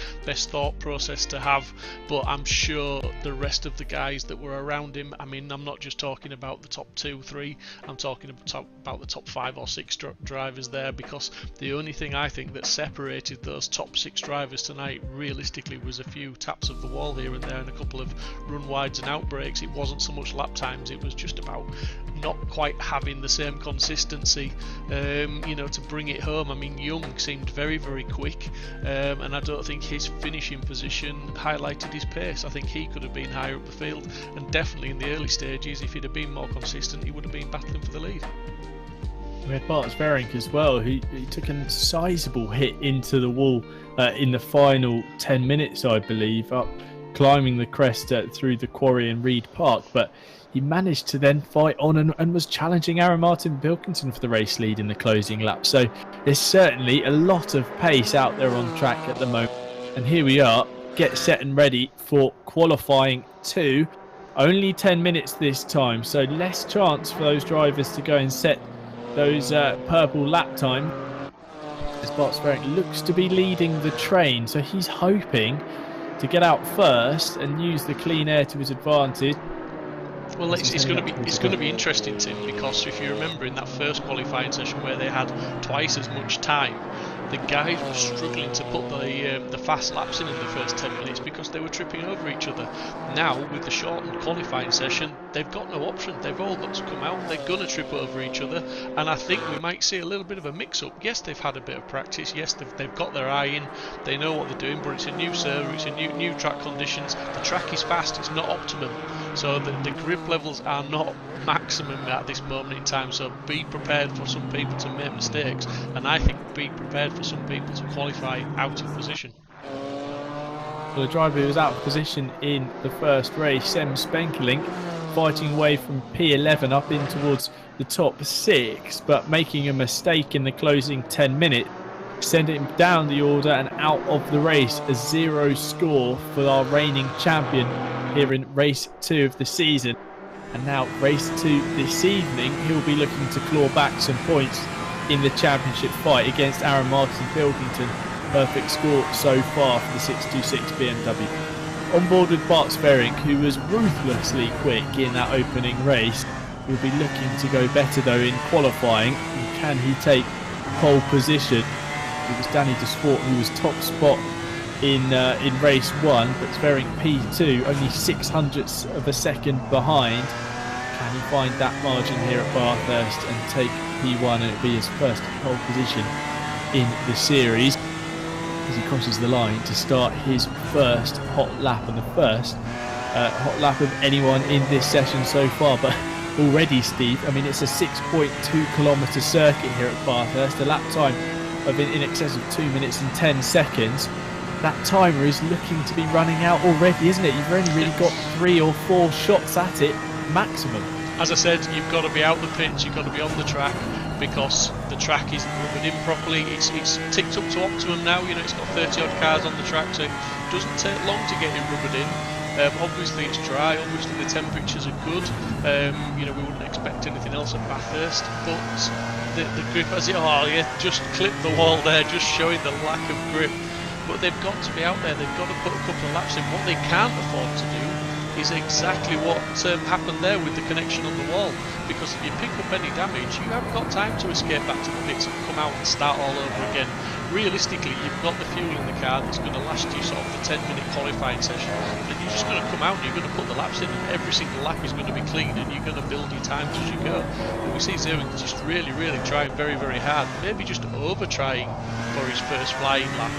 thought process to have. But I'm sure the rest of the guys that were around him, I mean, I'm not just talking about the top 2, 3, I'm talking about the top 5 or 6 drivers there, because the only thing I think that separated those top 6 drivers tonight realistically was a few taps of the wall here and there and a couple of run wides and outbreaks. It wasn't so much lap times, it was just about not quite having the same consistency to bring it home. I mean, Young seemed very, very quick, and I don't think his finishing position highlighted his pace. I think he could have been higher up the field, and definitely in the early stages, if he'd have been more consistent, he would have been battling for the lead. We had Bart Sverink as well, who took a sizable hit into the wall in the final 10 minutes, I believe, up climbing the crest through the quarry in Reed Park, but he managed to then fight on and was challenging Aaron Martin Pilkington for the race lead in the closing lap. So there's certainly a lot of pace out there on track at the moment. And here we are, get set and ready for qualifying 2. Only 10 minutes this time, so less chance for those drivers to go and set those purple lap time. As Bart Sverink looks to be leading the train, so he's hoping to get out first and use the clean air to his advantage. Well, it's going to be interesting, Tim, because if you remember in that first qualifying session where they had twice as much time, the guys were struggling to put the fast laps in the first 10 minutes because they were tripping over each other. Now, with the shortened qualifying session, they've got no option. They've all got to come out. They're going to trip over each other, and I think we might see a little bit of a mix-up. Yes, they've had a bit of practice. Yes, they've got their eye in. They know what they're doing, but it's a new server. It's a new track conditions. The track is fast. It's not optimum. So the grip levels are not maximum at this moment in time, so be prepared for some people to make mistakes, and I think be prepared for some people to qualify out of position. Well, the driver who was out of position in the first race, Sem Spenkelink, fighting away from P11 up in towards the top 6, but making a mistake in the closing 10 minutes, sending him down the order and out of the race. A 0 score for our reigning champion here in race 2 of the season. And now race 2 this evening, he'll be looking to claw back some points in the championship fight against Aaron Martin Pilkington. Perfect score so far for the 626 BMW. On board with Bart Sverink, who was ruthlessly quick in that opening race, will be looking to go better though in qualifying. And can he take pole position? It was Danny Desport who was top spot in race 1, but Sverink P2, only 600ths of a second behind. Can he find that margin here at Bathurst and take P1 and it'll be his first pole position in the series? as he crosses the line to start his first hot lap, and the first hot lap of anyone in this session so far. But already, Steve, I mean, it's a 6.2 kilometre circuit here at Bathurst, a lap time of in excess of 2 minutes and 10 seconds. That timer is looking to be running out already, isn't it? You've only really got 3 or 4 shots at it maximum. As I said, you've got to be out the pitch, you've got to be on the track, because the track isn't rubbered in properly. It's ticked up to optimum now, you know, it's got 30 odd cars on the track, so it doesn't take long to get it rubbered in. Obviously it's dry, obviously the temperatures are good, you know, we wouldn't expect anything else at Bathurst, but the grip, just clipped the wall there, just showing the lack of grip. But they've got to be out there, they've got to put a couple of laps in. What they can't afford to do is exactly what happened there with the connection on the wall, because if you pick up any damage, you haven't got time to escape back to the pits and come out and start all over again. Realistically, you've got the fuel in the car that's going to last you sort of the 10-minute qualifying session, and you're just going to come out and you're going to put the laps in, and every single lap is going to be clean, and you're going to build your times as you go. And we see Zerwin just really trying very hard, maybe just over trying for his first flying lap.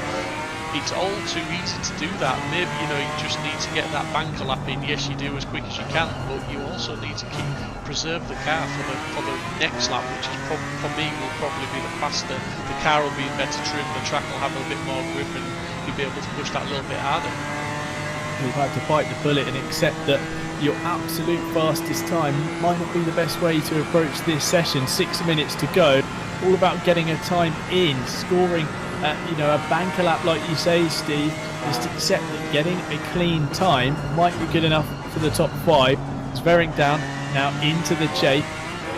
It's all too easy to do that. Maybe, you know, you just need to get that banker lap in. Yes, you do, as quick as you can, but you also need to preserve the car for the next lap, which is for me will probably be the faster. The car will be in better trim, the track will have a bit more grip, and you'll be able to push that a little bit harder. You've had to bite the bullet and accept that your absolute fastest time might not be the best way to approach this session. 6 minutes to go, all about getting a time in, scoring a banker lap, like you say, Steve, is to accept that getting a clean time might be good enough for the top 5. Sverring down now into the J.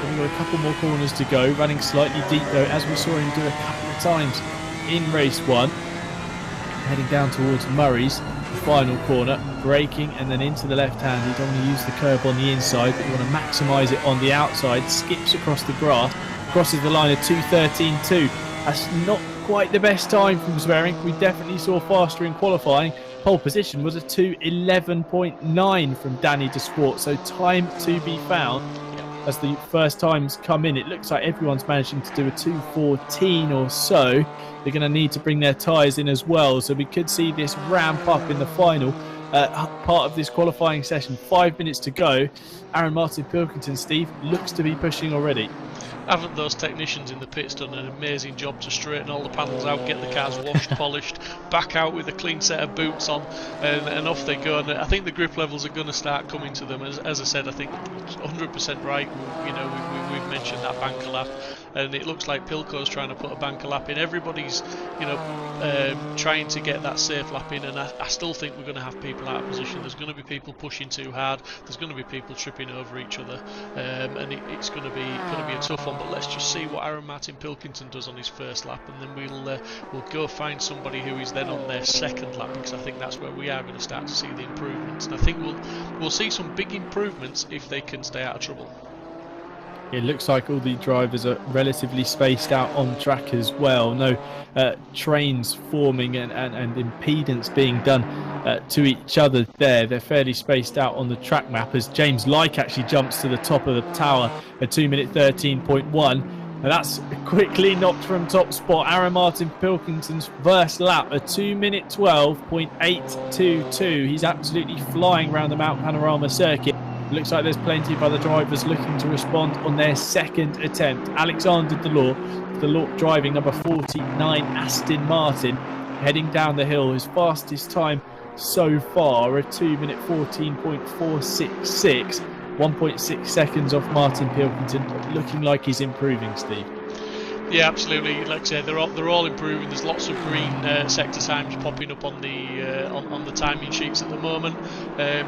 We've got a couple more corners to go, running slightly deep though, as we saw him do a couple of times in race 1. Heading down towards Murray's final corner, braking and then into the left hand. You don't want to use the curb on the inside, but you want to maximise it on the outside. Skips across the grass, crosses the line of 2:13.2. That's not quite the best time from Sverring. We definitely saw faster in qualifying. Pole position was a 2:11.9 from Danny de Sport, so time to be found as the first times come in. It looks like everyone's managing to do a 2:14 or so. They're going to need to bring their tyres in as well, so we could see this ramp up in the final part of this qualifying session. 5 minutes to go. Aaron Martin Pilkington, Steve, looks to be pushing already. Haven't those technicians in the pits done an amazing job to straighten all the panels out, get the cars washed, polished, back out with a clean set of boots on, and off they go. And I think the grip levels are going to start coming to them. As I said, I think 100% right. You know, we've mentioned that banker lap, and it looks like Pilco's trying to put a banker lap in. Everybody's, you know, trying to get that safe lap in, and I still think we're going to have people out of position. There's going to be people pushing too hard. There's going to be people tripping over each other, and it's going to be a tough one. But let's just see what Aaron Martin Pilkington does on his first lap, and then we'll go find somebody who is then on their second lap, because I think that's where we are going to start to see the improvements. And I think we'll see some big improvements if they can stay out of trouble. It looks like all the drivers are relatively spaced out on track as well. No trains forming and impedance being done to each other there. They're fairly spaced out on the track map as James Lyke actually jumps to the top of the tower at 2:13.1. And that's quickly knocked from top spot. Aaron Martin Pilkington's first lap, a 2:12.822. He's absolutely flying around the Mount Panorama circuit. Looks like there's plenty of other drivers looking to respond on their second attempt. Alexander Delort driving number 49 Aston Martin, heading down the hill. His fastest time so far, a 2:14.466, 1.6 seconds off Martin Pilkington. Looking like he's improving, Steve. Yeah, absolutely. Like I said, they're all improving. There's lots of green sector times popping up on the timing sheets at the moment.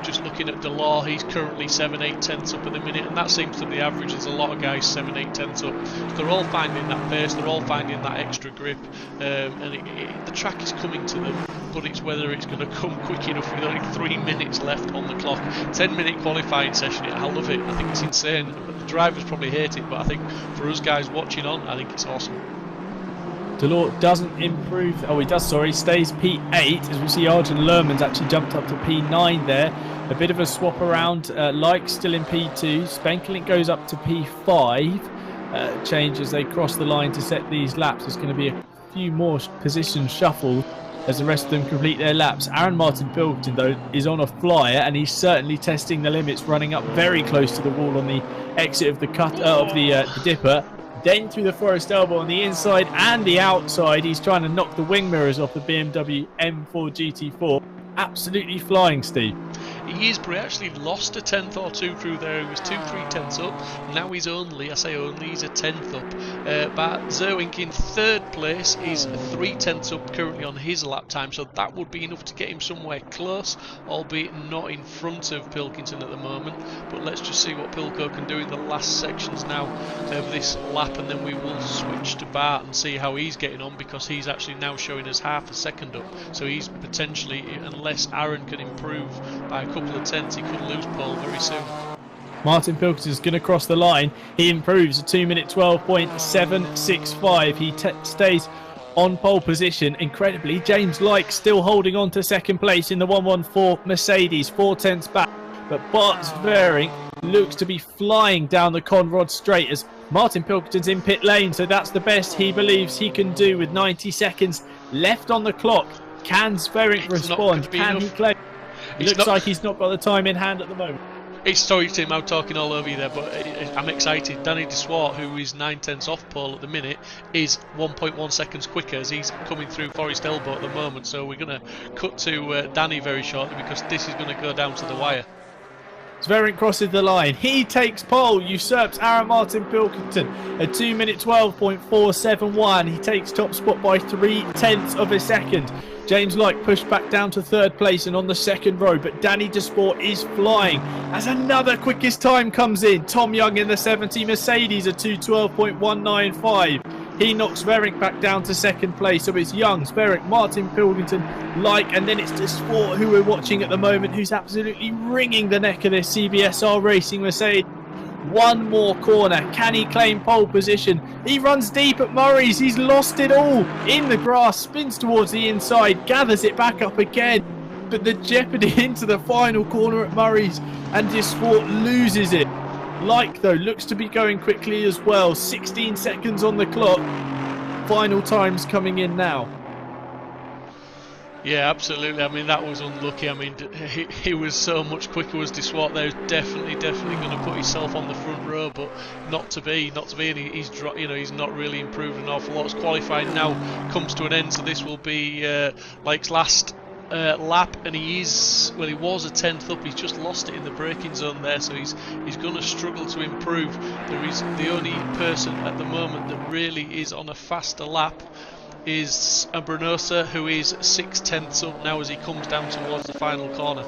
Just looking at Delors, he's currently 7/8 tenths up at the minute, and that seems to be the average. There's a lot of guys 7/8 tenths up. They're all finding that pace. They're all finding that extra grip, and the track is coming to them. But it's whether it's going to come quick enough with only 3 minutes left on the clock. 10-minute qualifying session. I love it. I think it's insane. The drivers probably hate it, but I think for us guys watching on, I think it's awesome. Delort doesn't improve. Oh, he does, sorry. Stays P8 as we see Arjun Lerman's actually jumped up to P9 there. A bit of a swap around. Like still in P2. Spenkelink goes up to P5. Change as they cross the line to set these laps. There's going to be a few more positions shuffled as the rest of them complete their laps. Aaron Martin Pilkington, though, is on a flyer, and he's certainly testing the limits, running up very close to the wall on the exit of the the dipper. Then through the Forest Elbow on the inside and the outside, he's trying to knock the wing mirrors off the BMW M4 GT4. Absolutely flying, Steve. He is, but he actually lost a tenth or two through there. He was 2-3 tenths up. Now he's only, I say only, he's a tenth up. But Zerwink in third place is 3 tenths up currently on his lap time, so that would be enough to get him somewhere close, albeit not in front of Pilkington at the moment. But let's just see what Pilko can do in the last sections now of this lap, and then we will switch to Bart and see how he's getting on, because he's actually now showing us half a second up. So he's potentially, unless Aaron can improve by a couple of tenths, he could lose pole very soon. Martin Pilkington's going to cross the line. He improves a 2-minute 12.765. He stays on pole position. Incredibly, James Lyke still holding on to second place in the 114 Mercedes, 4 tenths back. But Bart Zverink looks to be flying down the Conrod straight as Martin Pilkington's in pit lane, so that's the best he believes he can do with 90 seconds left on the clock. Can Zverink respond? Can he claim? It looks like he's not got the time in hand at the moment. Sorry, Tim, I'm talking all over you there, but I'm excited. Danny de Swart, who is 9 tenths off pole at the minute, is 1.1 seconds quicker as he's coming through Forest Elbow at the moment. So we're going to cut to Danny very shortly, because this is going to go down to the wire. Zverink crosses the line. He takes pole, usurps Aaron Martin Pilkington. A 2-minute 12.471. He takes top spot by 3 tenths of a second. James Lyke pushed back down to third place and on the second row, but Danny de Sport is flying as another quickest time comes in. Tom Young in the 70 Mercedes, a 2:12.195. He knocks Zverink back down to second place. So it's Young, Zverink, Martin Pilkington, Lyke, and then it's de Sport, who we're watching at the moment, who's absolutely wringing the neck of this CBSR Racing Mercedes. One more corner. Can he claim pole position? He runs deep at Murray's. He's lost it all. In the grass, spins towards the inside, gathers it back up again. But the jeopardy into the final corner at Murray's, and de Sport loses it. Lyke, though, looks to be going quickly as well. 16 seconds on the clock. Final times coming in now. Yeah, absolutely. I mean, that was unlucky. I mean, he was so much quicker as de Swart there. Definitely going to put himself on the front row, but not to be. And he's not really improved an awful lot. His qualifying now comes to an end, so this will be Lyke's last lap, and he was a tenth up. He's just lost it in the braking zone there, so he's going to struggle to improve. There is the only person at the moment that really is on a faster lap is Abranosa, who is 6 tenths up now as he comes down towards the final corner.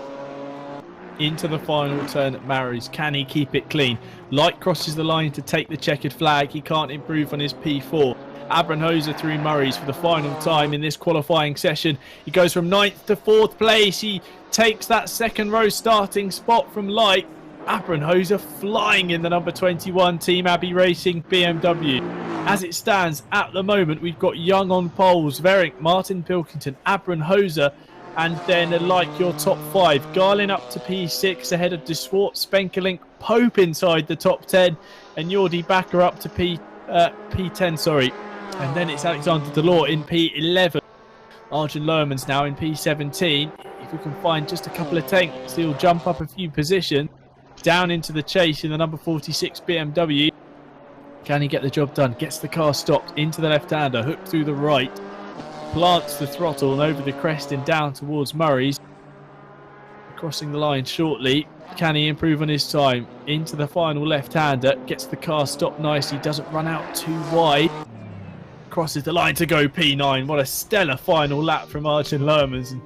Into the final turn at Marys. Can he keep it clean? Lyke crosses the line to take the checkered flag. He can't improve on his P4. Abranhoser through Murray's for the final time in this qualifying session. He goes from 9th to 4th place. He takes that second row starting spot from Lyke. Abranhoser flying in the number 21 Team Abbey Racing BMW. As it stands at the moment, we've got Young on poles, Zverink, Martin Pilkington, Abranhoser, and then Lyke your top 5. Garlin up to P6 ahead of de Swart, Spenkelink, Pope inside the top 10, and Jordi Bakker up to P10, and then it's Alexander Delort in P11. Arjun Lohman's now in P17. If we can find just a couple of tanks, he'll jump up a few positions down into the chase in the number 46 BMW. Can he get the job done? Gets the car stopped into the left-hander, hooked through the right, plants the throttle and over the crest and down towards Murray's. Crossing the line shortly. Can he improve on his time? Into the final left-hander, gets the car stopped nicely, doesn't run out too wide. Crosses the line to go P9. What a stellar final lap from Arjun Lohmans. And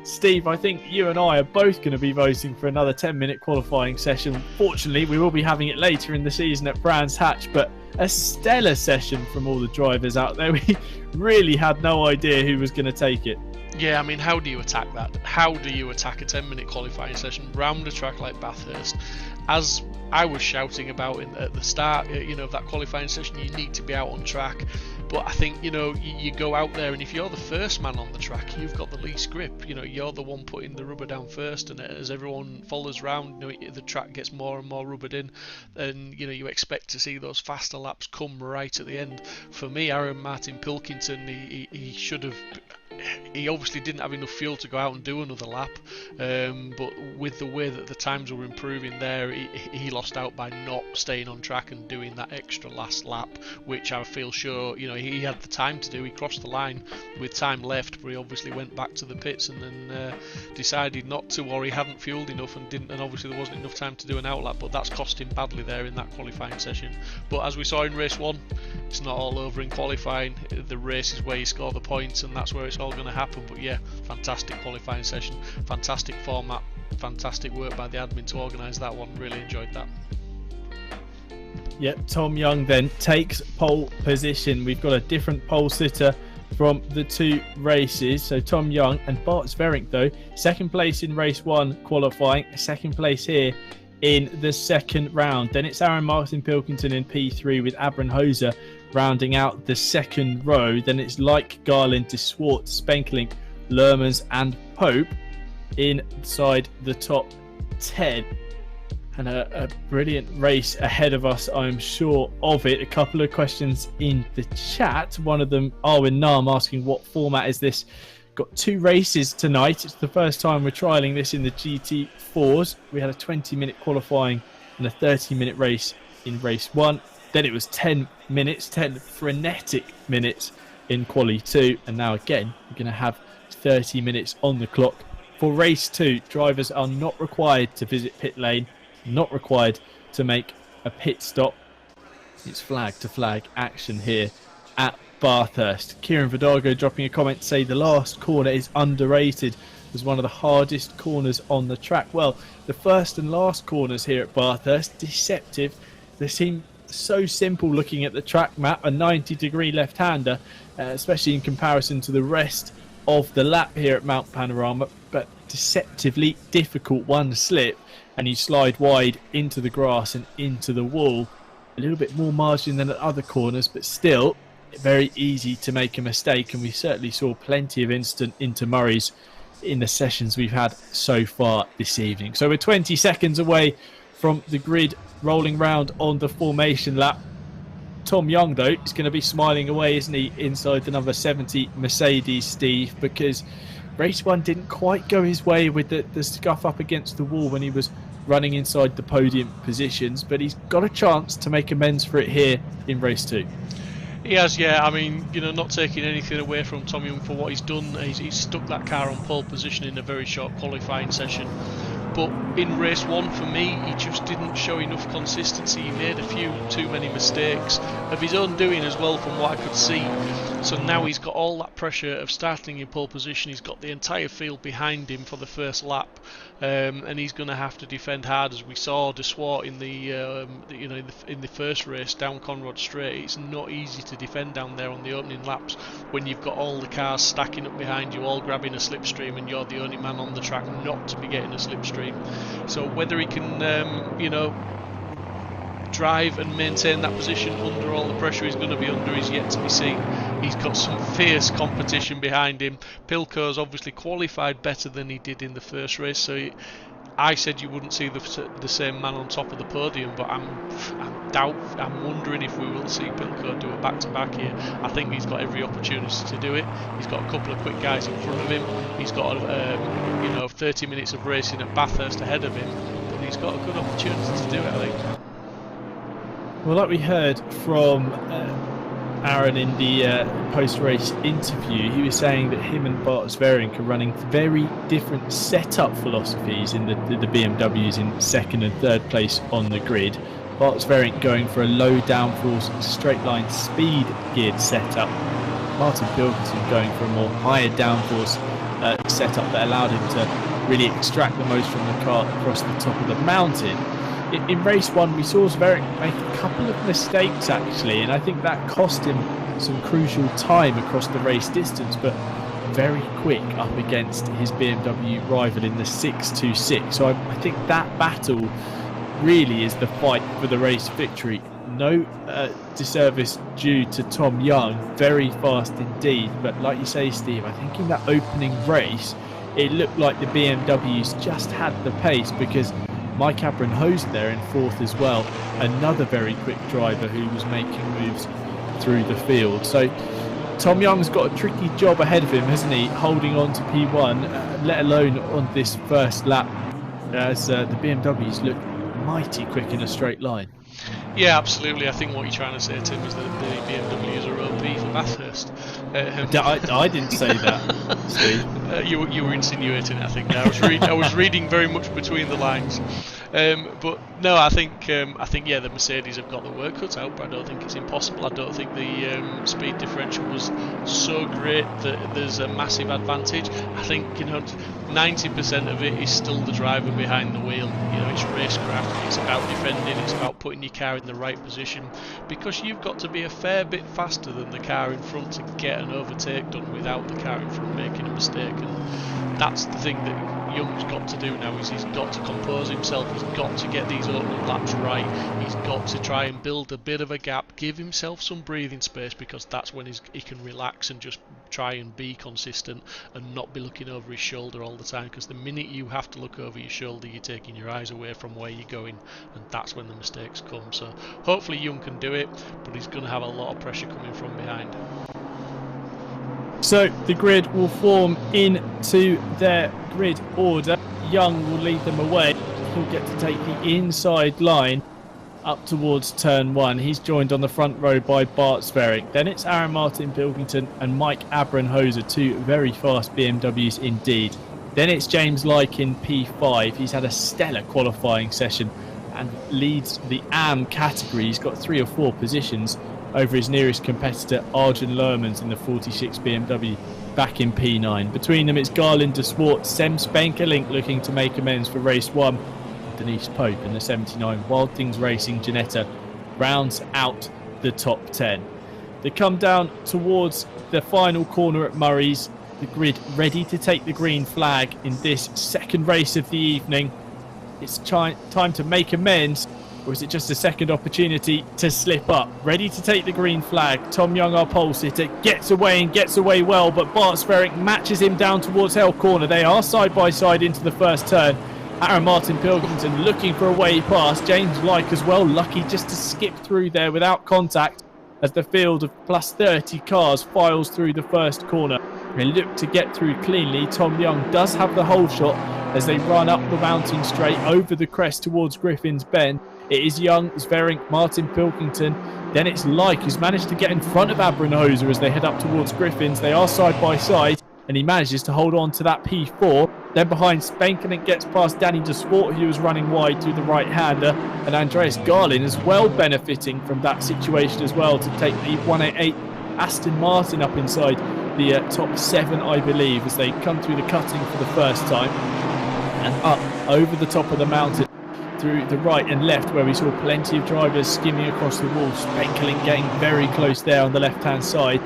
Steve, I think you and I are both going to be voting for another 10-minute qualifying session. Fortunately, we will be having it later in the season at Brands Hatch, but a stellar session from all the drivers out there. We really had no idea who was going to take it. Yeah, I mean, how do you attack that? How do you attack a 10-minute qualifying session round a track like Bathurst? As I was shouting about at the start, of that qualifying session, you need to be out on track. But I think, you go out there, and if you're the first man on the track, you've got the least grip. You're the one putting the rubber down first, and as everyone follows round, the track gets more and more rubbered in, and you expect to see those faster laps come right at the end. For me, Aaron Martin Pilkington, he should have he obviously didn't have enough fuel to go out and do another lap, but with the way that the times were improving there, he lost out by not staying on track and doing that extra last lap, which I feel sure, you know, he had the time to do. He crossed the line with time left, but he obviously went back to the pits and then decided not to, or he hadn't fueled enough and didn't, and obviously there wasn't enough time to do an outlap, but that's cost him badly there in that qualifying session. But as we saw in race 1, it's not all over in qualifying. The race is where you score the points, and that's where it's all going to happen. But yeah, fantastic qualifying session, fantastic format, fantastic work by the admin to organise that one. Really enjoyed that. Yep, Tom Young then takes pole position. We've got a different pole sitter from the two races. So Tom Young and Bart Sverink, though, second place in race 1 qualifying, second place here in the second round. Then it's Aaron Martin Pilkington in P3 with Abram Hoser rounding out the second row. Then it's Like, Garland, De Swart, Spenkelink, Lermans and Pope inside the top 10. And a brilliant race ahead of us, I'm sure of it. A couple of questions in the chat. One of them, Arwin Nam, asking what format is this? Got 2 races tonight. It's the first time we're trialling this in the GT4s. We had a 20-minute qualifying and a 30-minute race in race 1. Then it was 10 minutes, 10 frenetic minutes in quali 2. And now again, we're going to have 30 minutes on the clock. For race 2, drivers are not required to visit pit lane, not required to make a pit stop. It's flag to flag action here at Bathurst. Kieran Vidago dropping a comment to say the last corner is underrated. It was one of the hardest corners on the track. Well, the first and last corners here at Bathurst, deceptive. They seem so simple looking at the track map, a 90-degree left-hander, especially in comparison to the rest of the lap here at Mount Panorama, but deceptively difficult. One slip and you slide wide into the grass and into the wall. A little bit more margin than at other corners, but still very easy to make a mistake, and we certainly saw plenty of instant into Murray's in the sessions we've had so far this evening. So we're 20 seconds away from the grid rolling round on the formation lap. Tom Young, though, is going to be smiling away, isn't he, inside the number 70 Mercedes, Steve, because race 1 didn't quite go his way with the scuff up against the wall when he was running inside the podium positions, but he's got a chance to make amends for it here in race 2. He has, yeah. I mean, you know, not taking anything away from Tom Young for what he's done. He's stuck that car on pole position in a very short qualifying session. But in race 1, for me, he just didn't show enough consistency. He made a few too many mistakes of his own doing as well, from what I could see. So now he's got all that pressure of starting in pole position. He's got the entire field behind him for the first lap, and he's going to have to defend hard, as we saw De Swart in the in the first race down Conrod Straight. It's not easy to defend down there on the opening laps when you've got all the cars stacking up behind you, all grabbing a slipstream, and you're the only man on the track not to be getting a slipstream. So whether he can, drive and maintain that position under all the pressure he's going to be under is yet to be seen. He's got some fierce competition behind him. Pilco's obviously qualified better than he did in the first race, so I said you wouldn't see the same man on top of the podium, but I'm wondering if we will see Pilco do a back-to-back here. I think he's got every opportunity to do it. He's got a couple of quick guys in front of him. He's got 30 minutes of racing at Bathurst ahead of him, but he's got a good opportunity to do it, I think. Well, like we heard from Aaron in the post-race interview, he was saying that him and Bart Sverink are running very different setup philosophies in the BMWs in second and third place on the grid. Bart Sverink going for a low downforce straight line speed geared setup. Martin Pilkington going for a more higher downforce setup that allowed him to really extract the most from the car across the top of the mountain. In race 1, we saw Sverink make a couple of mistakes actually, and I think that cost him some crucial time across the race distance, but very quick up against his BMW rival in the 626. So I think that battle really is the fight for the race victory. No disservice due to Tom Young, very fast indeed, but like you say, Steve, I think in that opening race it looked like the BMWs just had the pace, because Mike Abram hosed there in fourth as well, another very quick driver who was making moves through the field. So Tom Young's got a tricky job ahead of him, hasn't he? Holding on to P1, let alone on this first lap, as the BMWs look mighty quick in a straight line. Yeah, absolutely. I think what you're trying to say, Tim, is that the BMWs are OP for Bathurst. I didn't say that, Steve. You were insinuating it, I think. I was reading very much between the lines. But no, I think yeah, the Mercedes have got the work cut out, but I don't think it's impossible. I don't think the speed differential was so great that there's a massive advantage. I think 90% of it is still the driver behind the wheel. It's racecraft. It's about defending. It's about putting your car in the right position, because you've got to be a fair bit faster than the car in front to get an overtake done without the car in front making a mistake. And that's the thing that Young's got to do now, is he's got to compose himself. He's got to get these opening laps right. He's got to try and build a bit of a gap, give himself some breathing space, because that's when he can relax and just try and be consistent and not be looking over his shoulder all the time, because the minute you have to look over your shoulder, you're taking your eyes away from where you're going, and that's when the mistakes come. So hopefully Young can do it, but he's going to have a lot of pressure coming from behind. So the grid will form into their grid order. Young will lead them away. He'll get to take the inside line up towards turn 1. He's joined on the front row by Bart Sverring. Then it's Aaron Martin Pilkington and Mike Abrenhoser, two very fast BMWs indeed. Then it's James Lyke in P5. He's had a stellar qualifying session and leads the AM category. He's got 3 or 4 positions over his nearest competitor, Arjen Lermans, in the 46 BMW, back in P9. Between them, it's Garland de Swart, Sem Spenkelink looking to make amends for race 1. Denise Pope in the 79. Wild Things Racing Ginetta rounds out the top 10. They come down towards the final corner at Murray's. The grid ready to take the green flag in this second race of the evening. It's time to make amends, or is it just a second opportunity to slip up? Ready to take the green flag. Tom Young, our pole sitter, gets away and gets away well, but Bart Sverring matches him down towards Hell Corner. They are side by side into the first turn. Aaron Martin Pilkington looking for a way past. James Lyke as well, lucky just to skip through there without contact as the field of plus 30 cars files through the first corner. They look to get through cleanly. Tom Young does have the whole shot as they run up the mountain straight over the crest towards Griffin's Bend. It is Young, Sverring, Martin Pilkington. Then it's Lyke who's managed to get in front of Abrenhoser as they head up towards Griffin's. They are side by side and he manages to hold on to that P4. Then behind, Spenkelink gets past Danny de Swart, who was running wide through the right-hander, and Andreas Garlin as well benefiting from that situation as well to take the 188 Aston Martin up inside the top 7, I believe, as they come through the cutting for the first time and up over the top of the mountain through the right and left, where we saw plenty of drivers skimming across the wall. Spenkelink getting very close there on the left-hand side.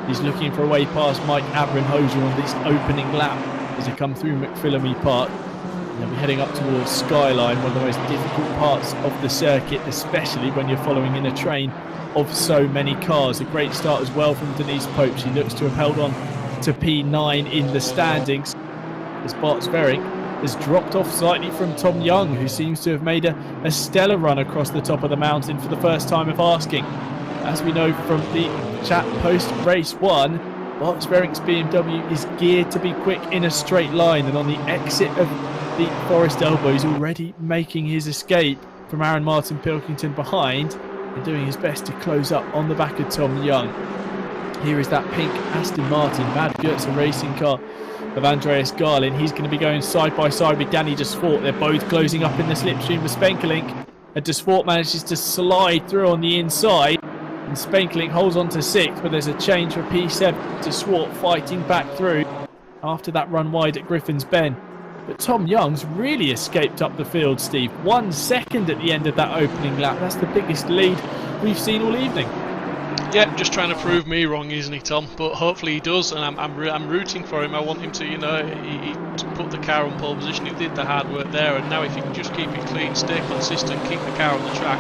He's looking for a way past Mike Abrenhoser on this opening lap as they come through McPhillamy Park. And they'll be heading up towards Skyline, one of the most difficult parts of the circuit, especially when you're following in a train of so many cars. A great start as well from Denise Pope. She looks to have held on to P9 in the standings as Bart Sverring has dropped off slightly from Tom Young, who seems to have made a stellar run across the top of the mountain for the first time of asking. As we know from the chat post race 1, Bart Sverring's BMW is geared to be quick in a straight line, and on the exit of the Forest Elbow, he's already making his escape from Aaron Martin Pilkington behind and doing his best to close up on the back of Tom Young. Here is that pink Aston Martin, Mad Goetze racing car of Andreas Garlin. He's going to be going side by side with Danny de Swart. They're both closing up in the slipstream with Spenkelink. And de Swart manages to slide through on the inside. And Spenkelink holds on to 6th, but there's a change for P7. De Swart fighting back through after that run wide at Griffin's Bend. But Tom Young's really escaped up the field, Steve. 1 second at the end of that opening lap. That's the biggest lead we've seen all evening. Yeah, just trying to prove me wrong, isn't he, Tom? But hopefully he does, and I'm rooting for him. I want him to, he put the car on pole position. He did the hard work there, and now if he can just keep it clean, stay consistent, keep the car on the track,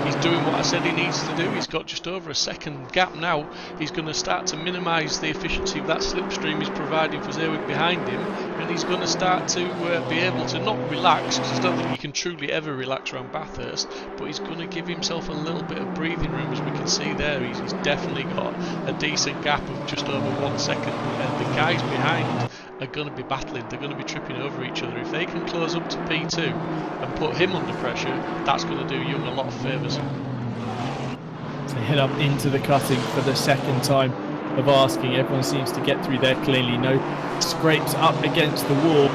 He's doing what I said he needs to do. He's got just over a second gap now. He's going to start to minimise the efficiency of that slipstream he's providing for Zerwick behind him, and he's going to start to be able to not relax, because I don't think he can truly ever relax around Bathurst, but he's going to give himself a little bit of breathing room. As we can see there, he's definitely got a decent gap of just over 1 second, and the guys behind are going to be battling. They're going to be tripping over each other. If they can close up to P2 and put him under pressure, that's going to do Young a lot of favours. So they head up into the cutting for the second time of asking. Everyone seems to get through there cleanly. No scrapes up against the wall.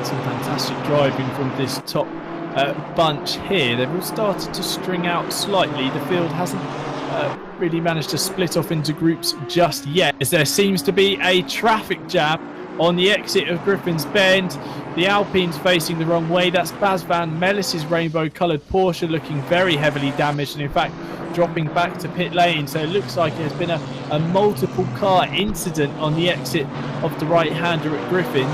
Some fantastic driving from this top bunch here. They've all started to string out slightly. The field hasn't really managed to split off into groups just yet, as there seems to be a traffic jam on the exit of Griffin's Bend. The Alpine's facing the wrong way. That's Bas van Mellis's rainbow coloured Porsche looking very heavily damaged, and in fact dropping back to pit lane. So it looks like there's been a multiple car incident on the exit of the right-hander at Griffin,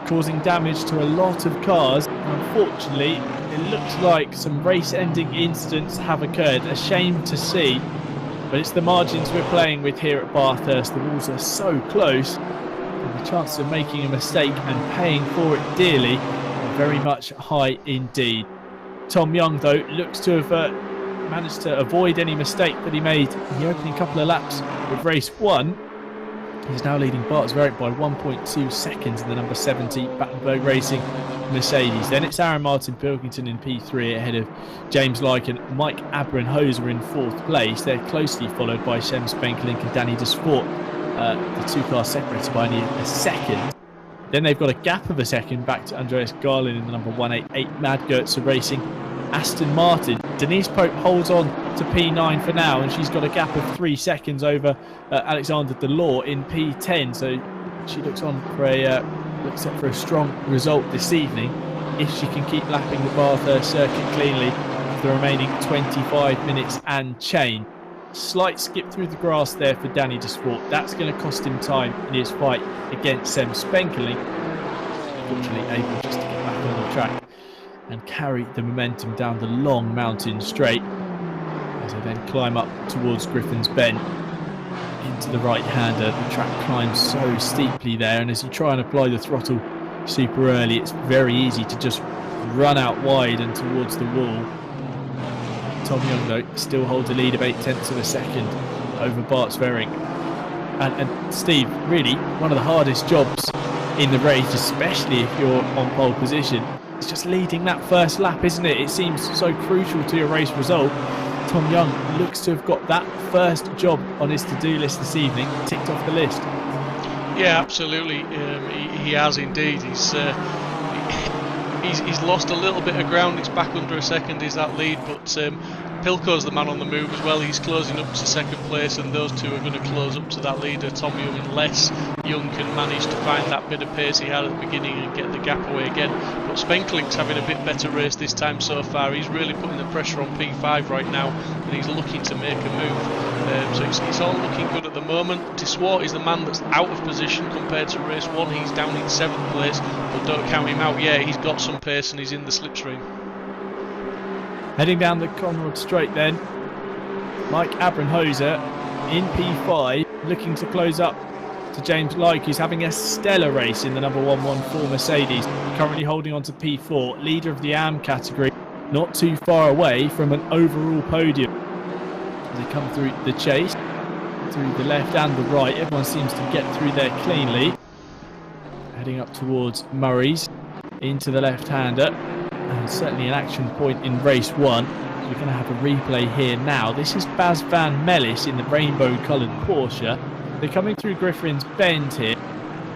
causing damage to a lot of cars. Unfortunately, it looks like some race-ending incidents have occurred. A shame to see, but it's the margins we're playing with here at Bathurst. The walls are so close, and the chances of making a mistake and paying for it dearly are very much high indeed. Tom Young, though, looks to have managed to avoid any mistake that he made in the opening couple of laps of race 1. He's now leading Bart Zwerich by 1.2 seconds in the number 70 Battenberg Racing Mercedes. Then it's Aaron Martin Pilkington in P3 ahead of James Lyke and Mike Abrenhoser in 4th place. They're closely followed by Shem Spenkelink and Danny de Sport, the two-car separated by only a second. Then they've got a gap of a second back to Andreas Garlin in the number 188 Mad Goetzer Racing Aston Martin. Denise Pope holds on to P9 for now, and she's got a gap of 3 seconds over Alexander Delors in P10. So she looks set for a strong result this evening if she can keep lapping the Bathurst circuit cleanly for the remaining 25 minutes and change. Slight skip through the grass there for Danny de Sport. That's going to cost him time in his fight against Sem Spenkelink. Fortunately able just to get back on the track and carry the momentum down the long mountain straight as they then climb up towards Griffin's Bend into the right-hander. The track climbs so steeply there, and as you try and apply the throttle super early, it's very easy to just run out wide and towards the wall. Tom Young, though, still holds a lead of 0.8 of a second over Bart Zwerich. And Steve, really one of the hardest jobs in the race, especially if you're on pole position, it's just leading that first lap, isn't it? It seems so crucial to your race result. Tom Young looks to have got that first job on his to-do list this evening ticked off the list. Yeah, absolutely. He has indeed. He's lost a little bit of ground. It's back under a second is that lead, but Pilco's the man on the move as well. He's closing up to second place, and those two are going to close up to that leader, Tom Young, unless Young can manage to find that bit of pace he had at the beginning and get the gap away again. But Spenkelink's having a bit better race this time so far. He's really putting the pressure on P5 right now, and he's looking to make a move. So it's all looking good at the moment. De Swart is the man that's out of position compared to race 1. He's down in 7th place, but don't count him out yet. He's got some pace and he's in the slipstream. Heading down the Conrad Straight then, Mike Abrenhoser in P5, looking to close up to James Lyke, who's having a stellar race in the number 114 Mercedes, currently holding on to P4, leader of the AM category, not too far away from an overall podium. As they come through the chase, through the left and the right, everyone seems to get through there cleanly. Heading up towards Murray's, into the left-hander. And certainly an action point in race 1. We're going to have a replay here now. This is Bas van Mellis in the rainbow coloured Porsche. They're coming through Griffin's Bend here.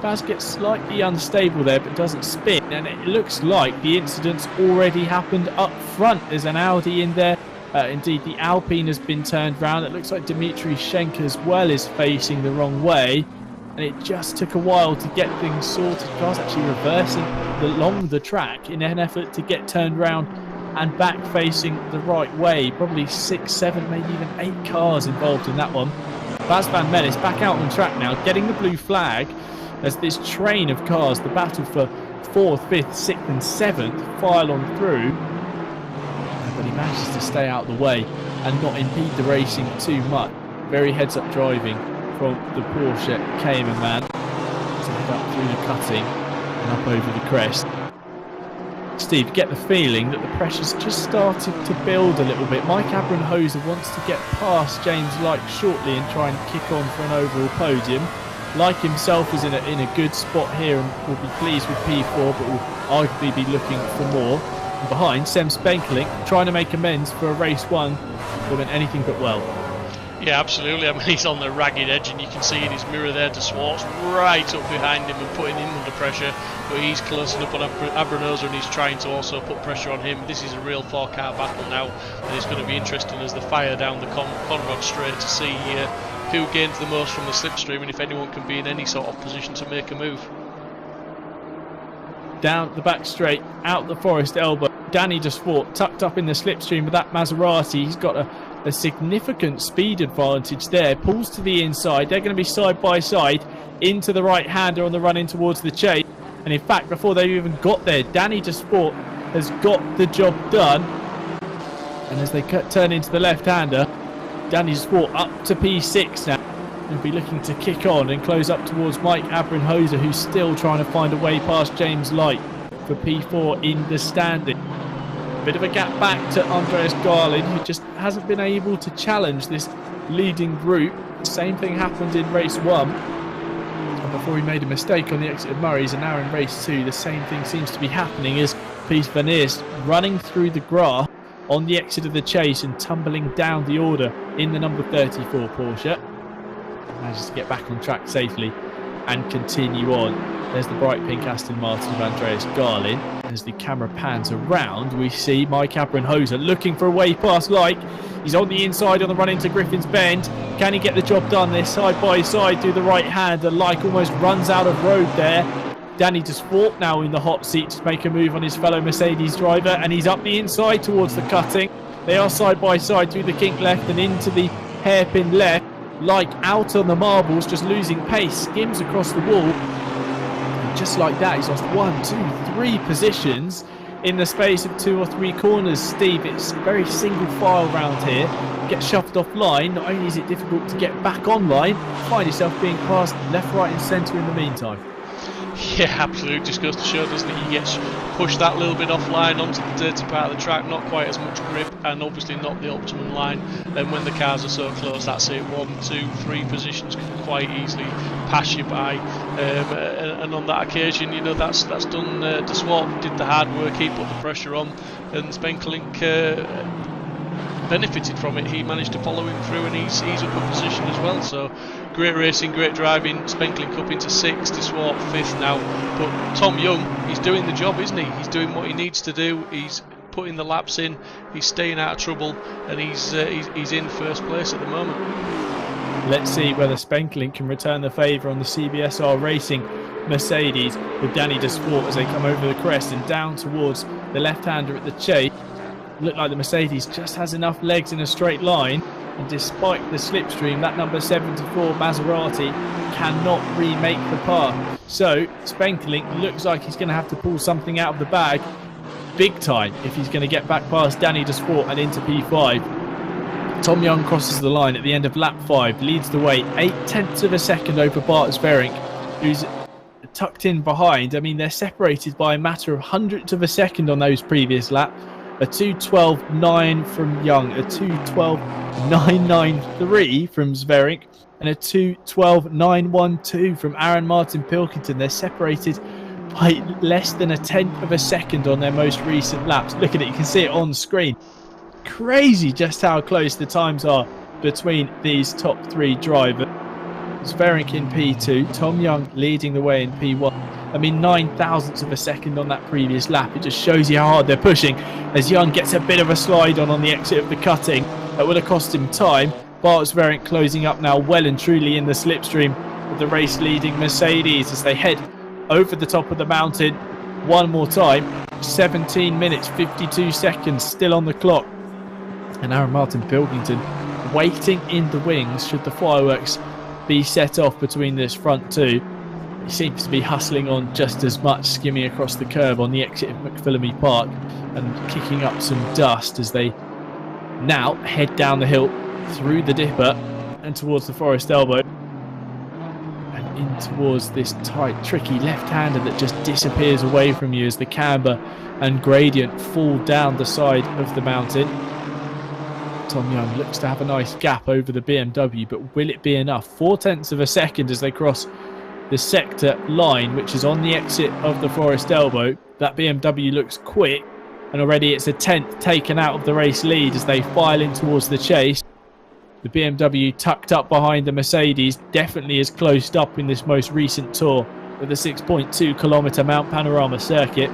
Bas gets slightly unstable there but doesn't spin, and it looks like the incident's already happened up front. There's an Audi in there. Indeed, the Alpine has been turned round. It looks like Dimitri Schenk as well is facing the wrong way, and it just took a while to get things sorted. Cars actually reversing along the track in an effort to get turned round and back facing the right way. Probably 6, 7, maybe even 8 cars involved in that one. Bas van Mellis back out on track now, getting the blue flag as this train of cars, the battle for 4th, 5th, 6th and 7th, file on through. But he manages to stay out of the way and not impede the racing too much. Very heads-up driving from the Porsche Cayman man to head up through the cutting and up over the crest. Steve, get the feeling that the pressure's just started to build a little bit. Mike Abramhoser wants to get past James Light shortly and try and kick on for an overall podium. Like himself is in a good spot here and will be pleased with P4, but will arguably be looking for more. And behind, Sem Spenkelink trying to make amends for a race one that went anything but well. Yeah, absolutely. I mean, he's on the ragged edge, and you can see in his mirror there, De Swartz right up behind him and putting him under pressure. But he's closing up on Abranosa, and he's trying to also put pressure on him. This is a real four-car battle now, and it's going to be interesting as they fire down the Conrod straight to see who gains the most from the slipstream, and if anyone can be in any sort of position to make a move. Down the back straight, out the Forest elbow. Danny De Swartz tucked up in the slipstream with that Maserati. He's got a significant speed advantage there. Pulls to the inside. They're going to be side by side into the right-hander on the run in towards the chase. And in fact, before they've even got there, Danny De Swartz has got the job done. And as they turn into the left-hander, Danny De Swartz up to P6 now. He'll be looking to kick on and close up towards Mike Abramhoser, who's still trying to find a way past James Light for P4 in the standing. Bit of a gap back to Andreas Garlin, who just hasn't been able to challenge this leading group. Same thing happened in race 1 before he made a mistake on the exit of Murray's, and now in race 2 the same thing seems to be happening as Pies van Eerst running through the grass on the exit of the chase and tumbling down the order in the number 34 Porsche. Manages to get back on track safely and continue on. There's the bright pink Aston Martin of Andreas Garlin. As the camera pans around, we see Mike Abramhoser looking for a way past Like. He's on the inside on the run into Griffin's Bend. Can he get the job done? They're side by side through the right hand. The Like almost runs out of road there. Danny De Swartz now in the hot seat to make a move on his fellow Mercedes driver, and he's up the inside towards the cutting. They are side by side through the kink left and into the hairpin left. Like out on the marbles, just losing pace, skims across the wall. And just like that, he's lost 1, 2, 3 positions in the space of 2 or 3 corners. Steve, it's a very single file round here. Get shoved offline. Not only is it difficult to get back online, find yourself being passed left, right and centre in the meantime. Yeah, absolutely. Just goes to show, doesn't it? He gets pushed that little bit offline onto the dirty part of the track, not quite as much grip, and obviously not the optimum line. Then when the cars are so close, that's it. 1, 2, 3 positions can quite easily pass you by. And on that occasion, you know, that's done. De Swartz did the hard work. He put the pressure on, and Spenkelink benefited from it. He managed to follow him through, and he's up a position as well. So great racing, great driving. Spenkelink up into 6th, De Swartz 5th now. But Tom Young, he's doing the job, isn't he? He's doing what he needs to do. He's putting the laps in. He's staying out of trouble, and he's in first place at the moment. Let's see whether Spenkelink can return the favour on the CBSR Racing Mercedes with Danny De Swartz as they come over the crest and down towards the left-hander at the chase. Look like the Mercedes just has enough legs in a straight line, and despite the slipstream, that number 74 Maserati cannot remake the path. So Spenkelink looks like he's going to have to pull something out of the bag big time if he's going to get back past Danny De Swartz and into P5. Tom Young crosses the line at the end of lap 5, leads the way 0.8 of a second over Bart Sverink, who's tucked in behind. I mean, they're separated by a matter of hundredths of a second on those previous laps. A 2:12.9 from Young, a 2:12.993 from Sverink, and a 2:12.912 from Aaron Martin Pilkington. They're separated by less than 1/10 of a second on their most recent laps. Look at it, you can see it on screen. Crazy just how close the times are between these top 3 drivers. Sverink in P2, Tom Young leading the way in P1. I mean, 0.009 of a second on that previous lap. It just shows you how hard they're pushing as Young gets a bit of a slide on the exit of the cutting. That would have cost him time. Bart Sverink closing up now well and truly in the slipstream of the race leading Mercedes as they head over the top of the mountain one more time. 17 minutes 52 seconds still on the clock, and Aaron Martin Pilkington waiting in the wings should the fireworks be set off between this front 2. He seems to be hustling on just as much, skimming across the curb on the exit of McPhillamy Park and kicking up some dust as they Now head down the hill through the dipper and towards the Forest Elbow and in towards this tight, tricky left-hander that just disappears away from you as the camber and gradient fall down the side of the mountain. Tom Young looks to have a nice gap over the BMW, but will it be enough? 0.4 of a second as they cross the sector line, which is on the exit of the Forest Elbow. That BMW looks quick, and already it's a 10th taken out of the race lead as they file in towards the chase. The BMW tucked up behind the Mercedes definitely is closed up in this most recent tour of the 6.2 kilometre Mount Panorama circuit.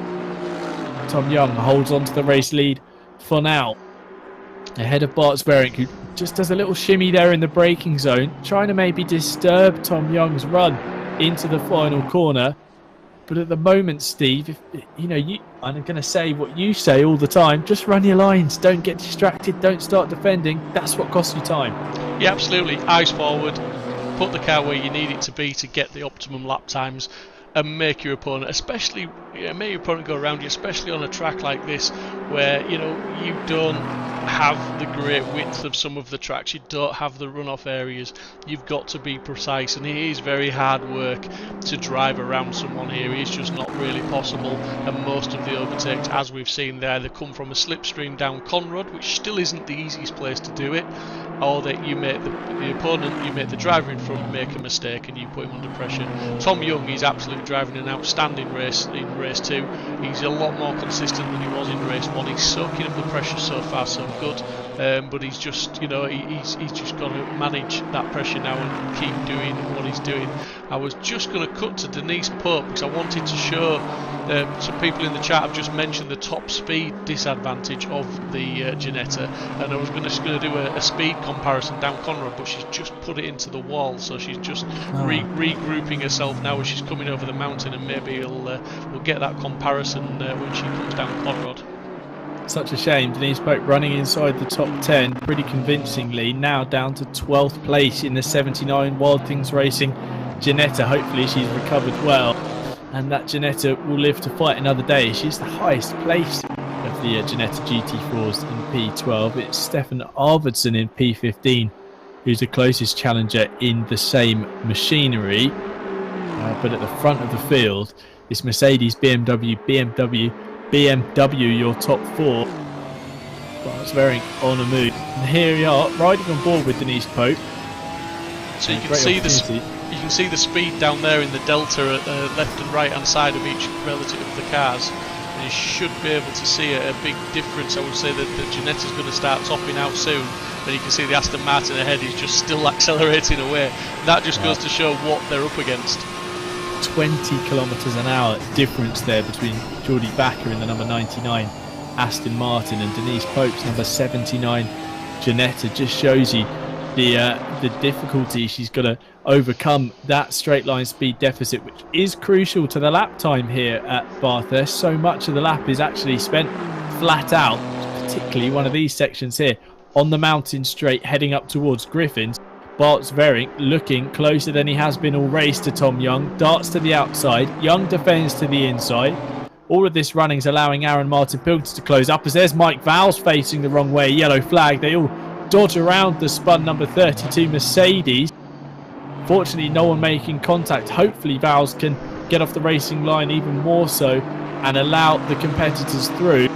Tom Young holds on to the race lead for now, ahead of Bart Sverink, who just does a little shimmy there in the braking zone, trying to maybe disturb Tom Young's run into the final corner. But at the moment, Steve, if I'm going to say what you say all the time, just run your lines, don't get distracted, don't start defending. That's what costs you time. Yeah, absolutely. Eyes forward, put the car where you need it to be to get the optimum lap times, and make your opponent, make your opponent go around you, especially on a track like this where you don't have the great width of some of the tracks, you don't have the runoff areas. You've got to be precise, and it is very hard work to drive around someone here. It's just not really possible, and most of the overtakes, as we've seen there, they come from a slipstream down Conrod, which still isn't the easiest place to do it, or that you make the opponent, you make the driver in front make a mistake and you put him under pressure. Tom Young is absolutely driving an outstanding race in race 2. He's a lot more consistent than he was in race 1. He's soaking up the pressure so far, so good. But he's just, he's just got to manage that pressure now and keep doing what he's doing. I was just going to cut to Denise Pope because I wanted to show some people in the chat have just mentioned the top speed disadvantage of the Ginetta, and I was going to do a speed comparison down Conrad, but she's just put it into the wall, so she's just regrouping herself now as she's coming over the mountain, and maybe we'll get that comparison when she comes down Conrad. Such a shame. Denise Pope running inside the top 10 pretty convincingly, now down to 12th place in the 79 Wild Things Racing Ginetta. Hopefully she's recovered well, and that Ginetta will live to fight another day. She's the highest placed of the Ginetta GT4s in P12. It's Stefan Arvidsson in P15 who's the closest challenger in the same machinery. But at the front of the field, it's Mercedes, BMW, your top 4. Bart Sverink on a move. And here we are, riding on board with Denise Pope. So you can see the speed down there in the delta at the left and right hand side of each relative of the cars. And you should be able to see a big difference. I would say that the Ginetta's going to start topping out soon. And you can see the Aston Martin ahead is just still accelerating away. That just goes to show what they're up against. 20 kilometres an hour difference there between Geordie Backer in the number 99 Aston Martin and Denise Pope's number 79 Ginetta. Just shows you the difficulty she's got to overcome that straight line speed deficit, which is crucial to the lap time here at Bathurst. So much of the lap is actually spent flat out, particularly one of these sections here on the mountain straight heading up towards Griffins. Bart Sverink looking closer than he has been all race to Tom Young. Darts to the outside. Young defends to the inside. All of this running is allowing Aaron Martin Pilkington to close up as there's Mike Vowles facing the wrong way. Yellow flag. They all dodge around the spun number 32 Mercedes. Fortunately, no one making contact. Hopefully, Vowles can get off the racing line even more so and allow the competitors through.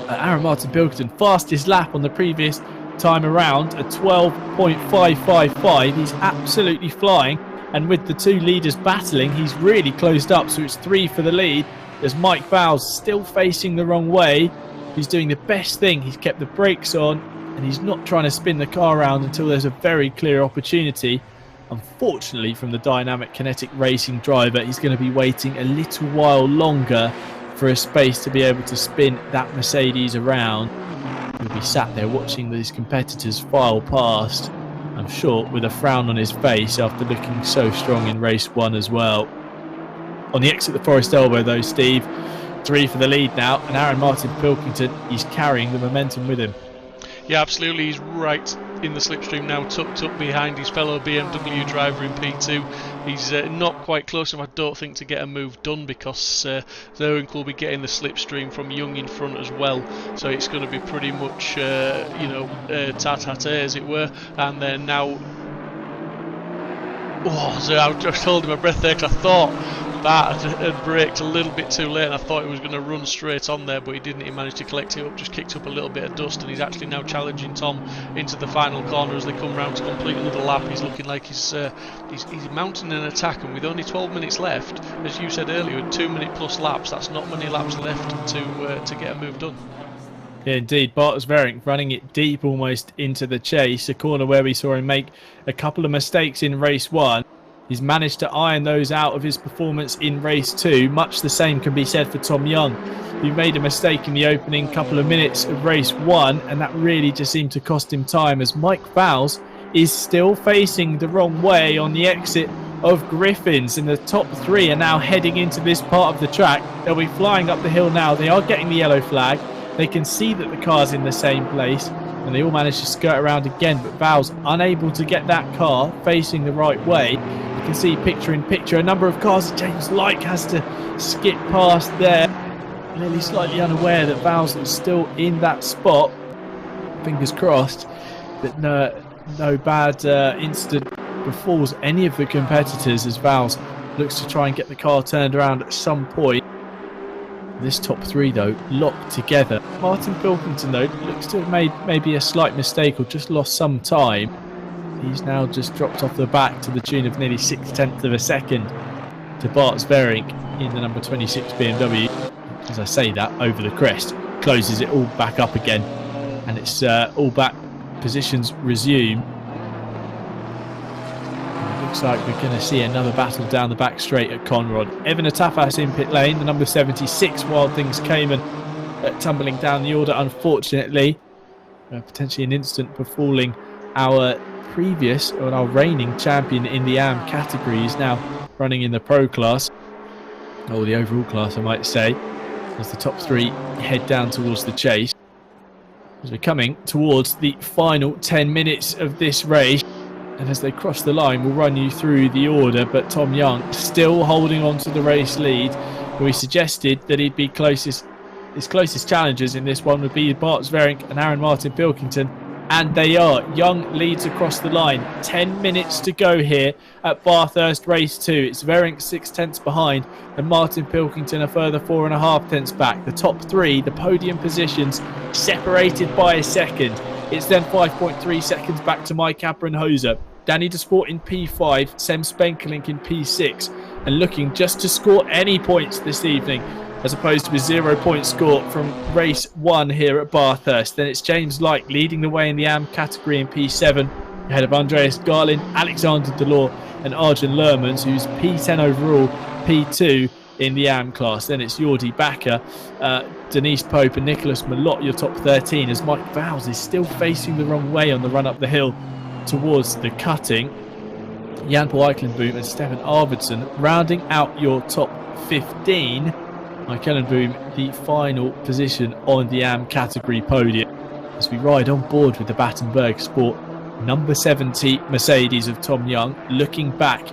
Aaron Martin Pilkington, fastest lap on the previous time around, a 12.555. He's absolutely flying, and with the two leaders battling, he's really closed up, so it's 3 for the lead. There's Mike Vowles still facing the wrong way. He's doing the best thing. He's kept the brakes on, and he's not trying to spin the car around until there's a very clear opportunity. Unfortunately, from the dynamic kinetic racing driver, he's going to be waiting a little while longer for a space to be able to spin that Mercedes around. He'll be sat there watching these competitors file past, I'm sure, with a frown on his face after looking so strong in race 1 as well. On the exit of the Forest Elbow though, Steve, 3 for the lead now, and Aaron Martin Pilkington, he's carrying the momentum with him. Yeah, absolutely. He's right in the slipstream now, tucked up behind his fellow BMW driver in P2. He's not quite close enough, I don't think, to get a move done, because Zerwink will be getting the slipstream from Young in front as well. So it's going to be pretty much, tete-a-tete, as it were. And then now... Oh, so I just holding my breath there, because I thought that had braked a little bit too late, and I thought he was going to run straight on there, but he didn't. He managed to collect it up, just kicked up a little bit of dust, and he's actually now challenging Tom into the final corner as they come round to complete another lap. He's looking like he's mounting an attack, and with only 12 minutes left, as you said earlier, with 2 minute plus laps, that's not many laps left to get a move done. Yeah, indeed. Bartosz Verink running it deep almost into the chase, a corner where we saw him make a couple of mistakes in race 1. He's managed to iron those out of his performance in race 2. Much the same can be said for Tom Young, who made a mistake in the opening couple of minutes of race 1, and that really just seemed to cost him time, as Mike Vowles is still facing the wrong way on the exit of Griffins, and the top 3 are now heading into this part of the track. They'll be flying up the hill now. They are getting the yellow flag. They can see that the car's in the same place, and they all manage to skirt around again, but Vowles unable to get that car facing the right way. You can see picture in picture a number of cars. James Lyke has to skip past there, clearly slightly unaware that Vowles is still in that spot. Fingers crossed that no bad incident befalls any of the competitors, as Vowles looks to try and get the car turned around at some point. This top 3 though, locked together. Martin Pilkington though looks to have made maybe a slight mistake or just lost some time. He's now just dropped off the back to the tune of nearly 6/10 of a second to Bartosz Verink in the number 26 BMW. As I say that, over the crest, closes it all back up again, and it's all back, positions resume. Looks like we're going to see another battle down the back straight at Conrod. Evan Atafas in pit lane, the number 76. Wild Things Cayman tumbling down the order, unfortunately. Potentially an incident befalling our previous, or our reigning champion in the AM category. He's now running in the pro class, or the overall class I might say, as the top 3 head down towards the chase. As we're coming towards the final 10 minutes of this race. And as they cross the line, we'll run you through the order, but Tom Young still holding on to the race lead. We suggested that he'd be his closest challengers in this one would be Bartosz Verink and Aaron Martin Pilkington, and they are. Young leads across the line. 10 minutes to go here at Bathurst race 2. It's Verink 6/10 behind, and Martin Pilkington a further 4.5 tenths back. The top 3, the podium positions, separated by a second. It's then 5.3 seconds back to Mike Aprenhoser. Danny Desport in P5, Sem Spenkelink in P6, and looking just to score any points this evening, as opposed to a 0-point score from race 1 here at Bathurst. Then it's James Lyke leading the way in the AM category in P7, ahead of Andreas Garlin, Alexander Delors, and Arjen Lermans, who's P10 overall, P2 in the AM class. Then it's Jordi Bakker, Denise Pope and Nicholas Malott, your top 13, as Mike Vowles is still facing the wrong way on the run up the hill towards the cutting. Jan Paul Eikelenboom and Stefan Arvidsson rounding out your top 15. Mike Eikelenboom, the final position on the AM category podium, as we ride on board with the Battenberg Sport number 70 Mercedes of Tom Young, looking back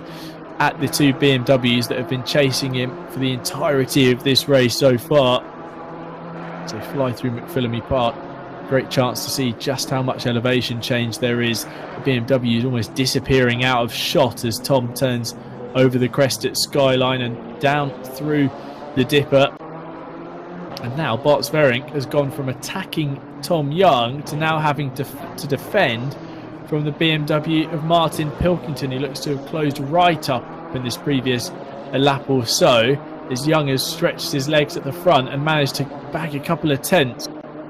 at the 2 BMWs that have been chasing him for the entirety of this race so far. So fly through McPhillamy Park, great chance to see just how much elevation change there is. The BMW is almost disappearing out of shot as Tom turns over the crest at Skyline and down through the Dipper. And now Bartosz Verink has gone from attacking Tom Young to now having to defend from the BMW of Martin Pilkington, who looks to have closed right up in this previous lap or so, as Young has stretched his legs at the front and managed to bag a couple of tenths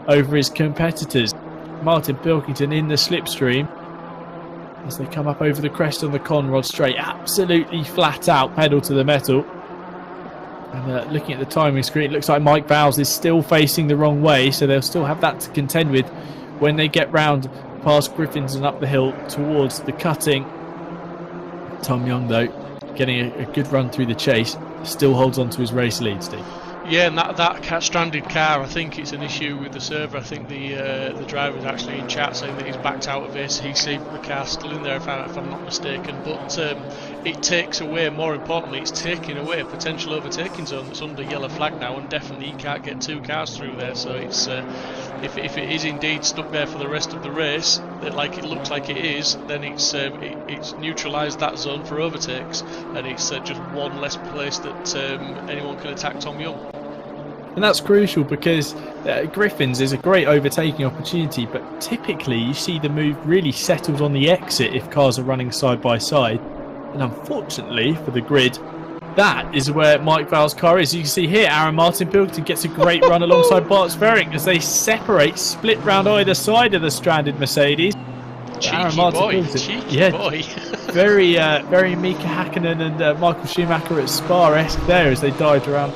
over his competitors. Martin Pilkington in the slipstream as they come up over the crest on the Conrod straight, absolutely flat out, pedal to the metal. And looking at the timing screen, it looks like Mike Vowles is still facing the wrong way, so they'll still have that to contend with when they get round past Griffins and up the hill towards the cutting. Tom Young, though, getting a good run through the chase, still holds on to his race lead, Steve. Yeah, and that stranded car, I think it's an issue with the server. I think the driver is actually in chat saying that he's backed out of this. He's seen the car still in there, if I'm not mistaken. But it takes away, more importantly, it's taking away a potential overtaking zone that's under yellow flag now, and definitely you can't get 2 cars through there. So it's if it is indeed stuck there for the rest of the race, like it looks like it is, then it's neutralised that zone for overtakes, and it's just one less place that anyone can attack Tom Young. And that's crucial because Griffins is a great overtaking opportunity, but typically you see the move really settled on the exit if cars are running side by side. And unfortunately for the grid, that is where Mike Val's car is. You can see here Aaron Martin Pilkington gets a great run alongside Bart Sverring as they separate, split round either side of the stranded Mercedes. Cheeky boy. Very Mika Hakkinen and Michael Schumacher at Spa-esque there as they dived around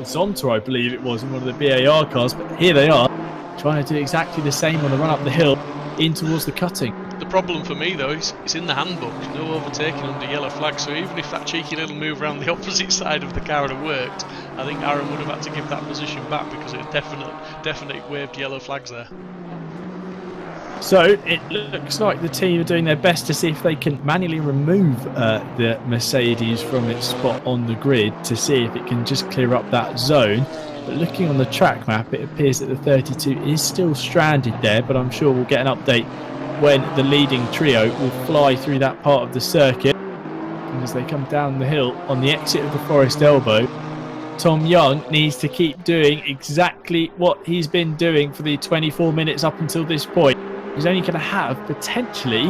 Zonta, I believe it was, in one of the BAR cars. But here they are, trying to do exactly the same on the run up the hill in towards the cutting. The problem for me though is it's in the handbook, no overtaking under yellow flag, so even if that cheeky little move around the opposite side of the car had worked, I think Aaron would have had to give that position back because it definitely waved yellow flags there. So it looks like the team are doing their best to see if they can manually remove the Mercedes from its spot on the grid to see if it can just clear up that zone. But looking on the track map, it appears that the 32 is still stranded there, but I'm sure we'll get an update when the leading trio will fly through that part of the circuit. And as they come down the hill on the exit of the Forest Elbow, Tom Young needs to keep doing exactly what he's been doing for the 24 minutes up until this point. He's only going to have potentially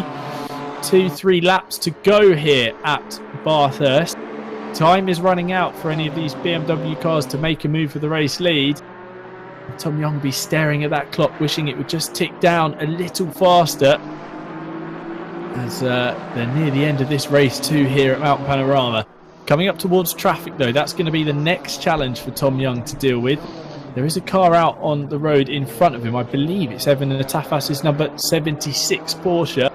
2-3 laps to go here at Bathurst. Time is running out for any of these BMW cars to make a move for the race lead. Tom Young will be staring at that clock, wishing it would just tick down a little faster as they're near the end of this race too here at Mount Panorama. Coming up towards traffic though, that's going to be the next challenge for Tom Young to deal with. There is a car out on the road in front of him. I believe it's Evan Natafas's number 76 Porsche.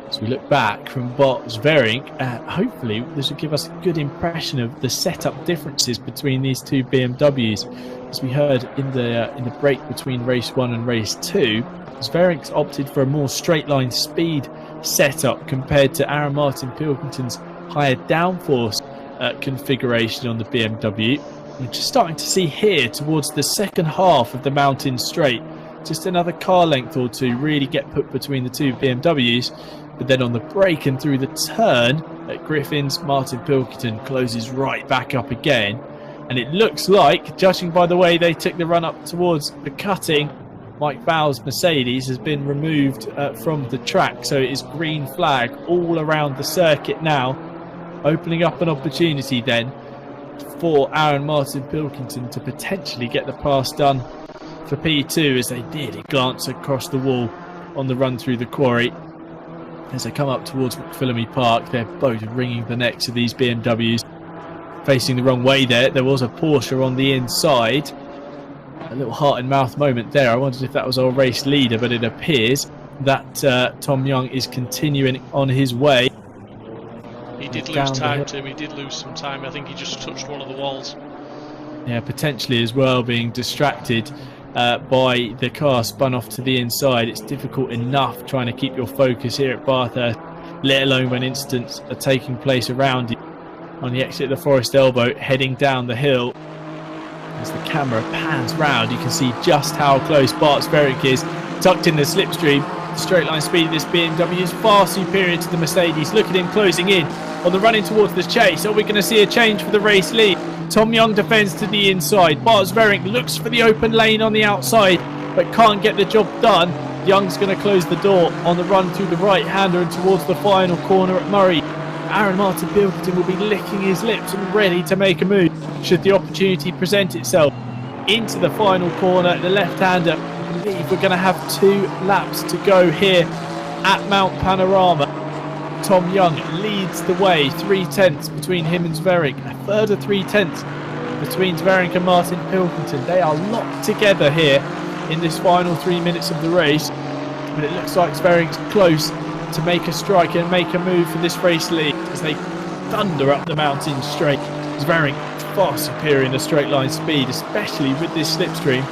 As we look back from Bart Sverring, hopefully this will give us a good impression of the setup differences between these two BMWs. As we heard in the break between race 1 and race 2, Sverring's opted for a more straight line speed setup compared to Aaron Martin Pilkington's higher downforce configuration on the BMW. We're just starting to see here towards the second half of the mountain straight, just another car length or two really get put between the two BMWs. But then on the brake and through the turn at Griffins, Martin Pilkington closes right back up again. And it looks like, judging by the way they took the run up towards the cutting, Mike Val's Mercedes has been removed from the track. So it is green flag all around the circuit now, opening up an opportunity then for Aaron Martin Pilkington to potentially get the pass done for P2 as they did a glance across the wall on the run through the quarry. As they come up towards McPhillamy Park, they're both wringing the necks of these BMWs. Facing the wrong way there was a Porsche on the inside. A little heart and mouth moment there. I wondered if that was our race leader, but it appears that Tom Young is continuing on his way. He did lose time, Tim. He did lose some time. I think he just touched one of the walls. Yeah, potentially as well, being distracted by the car spun off to the inside. It's difficult enough trying to keep your focus here at Bathurst, let alone when incidents are taking place around you. On the exit of the Forest Elbow, heading down the hill, as the camera pans round, you can see just how close Bart Sverring is, tucked in the slipstream. The straight line speed of this BMW is far superior to the Mercedes. Look at him closing in on the running towards the chase. Are we going to see a change for the race lead? Tom Young defends to the inside. Bart Sverring looks for the open lane on the outside, but can't get the job done. Young's going to close the door on the run through the right-hander and towards the final corner at Murray. Aaron Martin Pilkington will be licking his lips and ready to make a move should the opportunity present itself. Into the final corner, the left-hander. I believe we're going to have 2 laps to go here at Mount Panorama. Tom Young leads the way, 3/10 between him and Sverring. A further 3/10 between Sverring and Martin Pilkington. They are locked together here in this final 3 minutes of the race. But it looks like Sverring's close to make a strike and make a move for this race lead as they thunder up the mountain straight. Sverring far superior in the straight line speed, especially with this slipstream.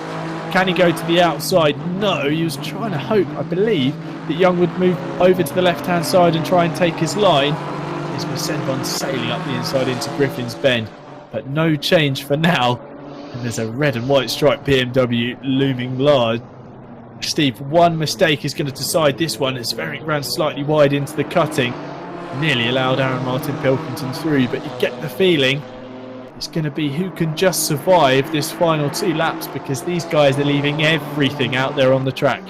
Can he go to the outside? No, he was trying to hope, I believe, that Young would move over to the left-hand side and try and take his line. It's going to send one sailing up the inside into Griffin's Bend, but no change for now. And there's a red and white striped BMW looming large. Steve, one mistake is going to decide this one. It's very ran slightly wide into the cutting. Nearly allowed Aaron Martin Pilkington through, but you get the feeling it's going to be who can just survive this final 2 laps, because these guys are leaving everything out there on the track.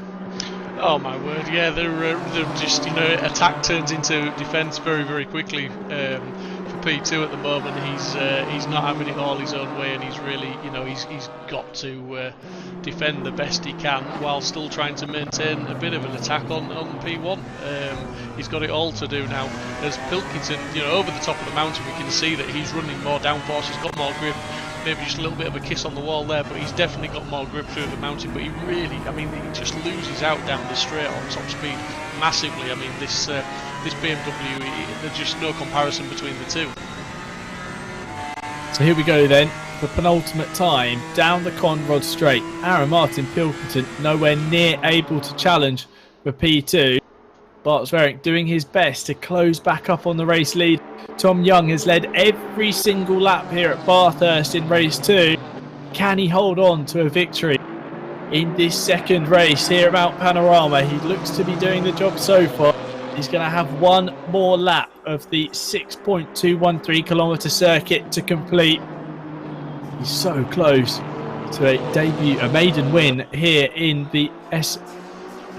Oh my word, yeah, they're just, attack turns into defence very, very quickly. For P2 at the moment, he's not having it all his own way, and he's really, he's got to defend the best he can while still trying to maintain a bit of an attack on P1. He's got it all to do now. As Pilkington, over the top of the mountain, we can see that he's running more downforce, he's got more grip. Maybe just a little bit of a kiss on the wall there, but he's definitely got more grip through the mountain. But he really, he just loses out down the straight on top speed massively. I mean, this BMW, there's just no comparison between the two. So here we go then, the penultimate time down the Conrod Straight. Aaron Martin Pilkington nowhere near able to challenge for P2. Bart Sverink doing his best to close back up on the race lead. Tom Young has led every single lap here at Bathurst in race 2. Can he hold on to a victory in this second race here at Mount Panorama? He looks to be doing the job so far. He's going to have one more lap of the 6.213 kilometre circuit to complete. He's so close to a maiden win here in the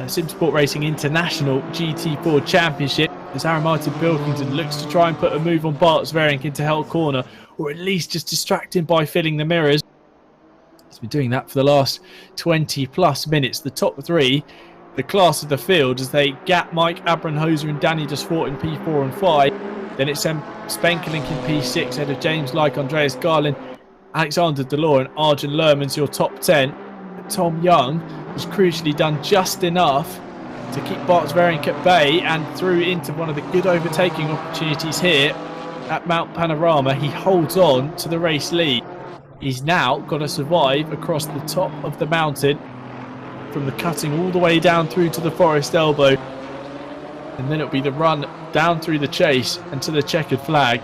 Simsport Racing International GT4 Championship, as Aaron Martin Pilkington looks to try and put a move on Bart Sverink into hell corner, or at least just distract him by filling the mirrors. He's been doing that for the last 20 plus minutes. The top 3, the class of the field, as they gap Mike Abramhoser and Danny Desfort in P4 and 5. Then it's Spenkelink in P6 ahead of James Lyke, Andreas Garlin, Alexander Delors and Arjen Lermans, your top 10. Tom Young has crucially done just enough to keep Bart Sverink at bay and through into one of the good overtaking opportunities here at Mount Panorama. He holds on to the race lead. He's now got to survive across the top of the mountain from the cutting all the way down through to the forest elbow, and then it'll be the run down through the chase and to the checkered flag.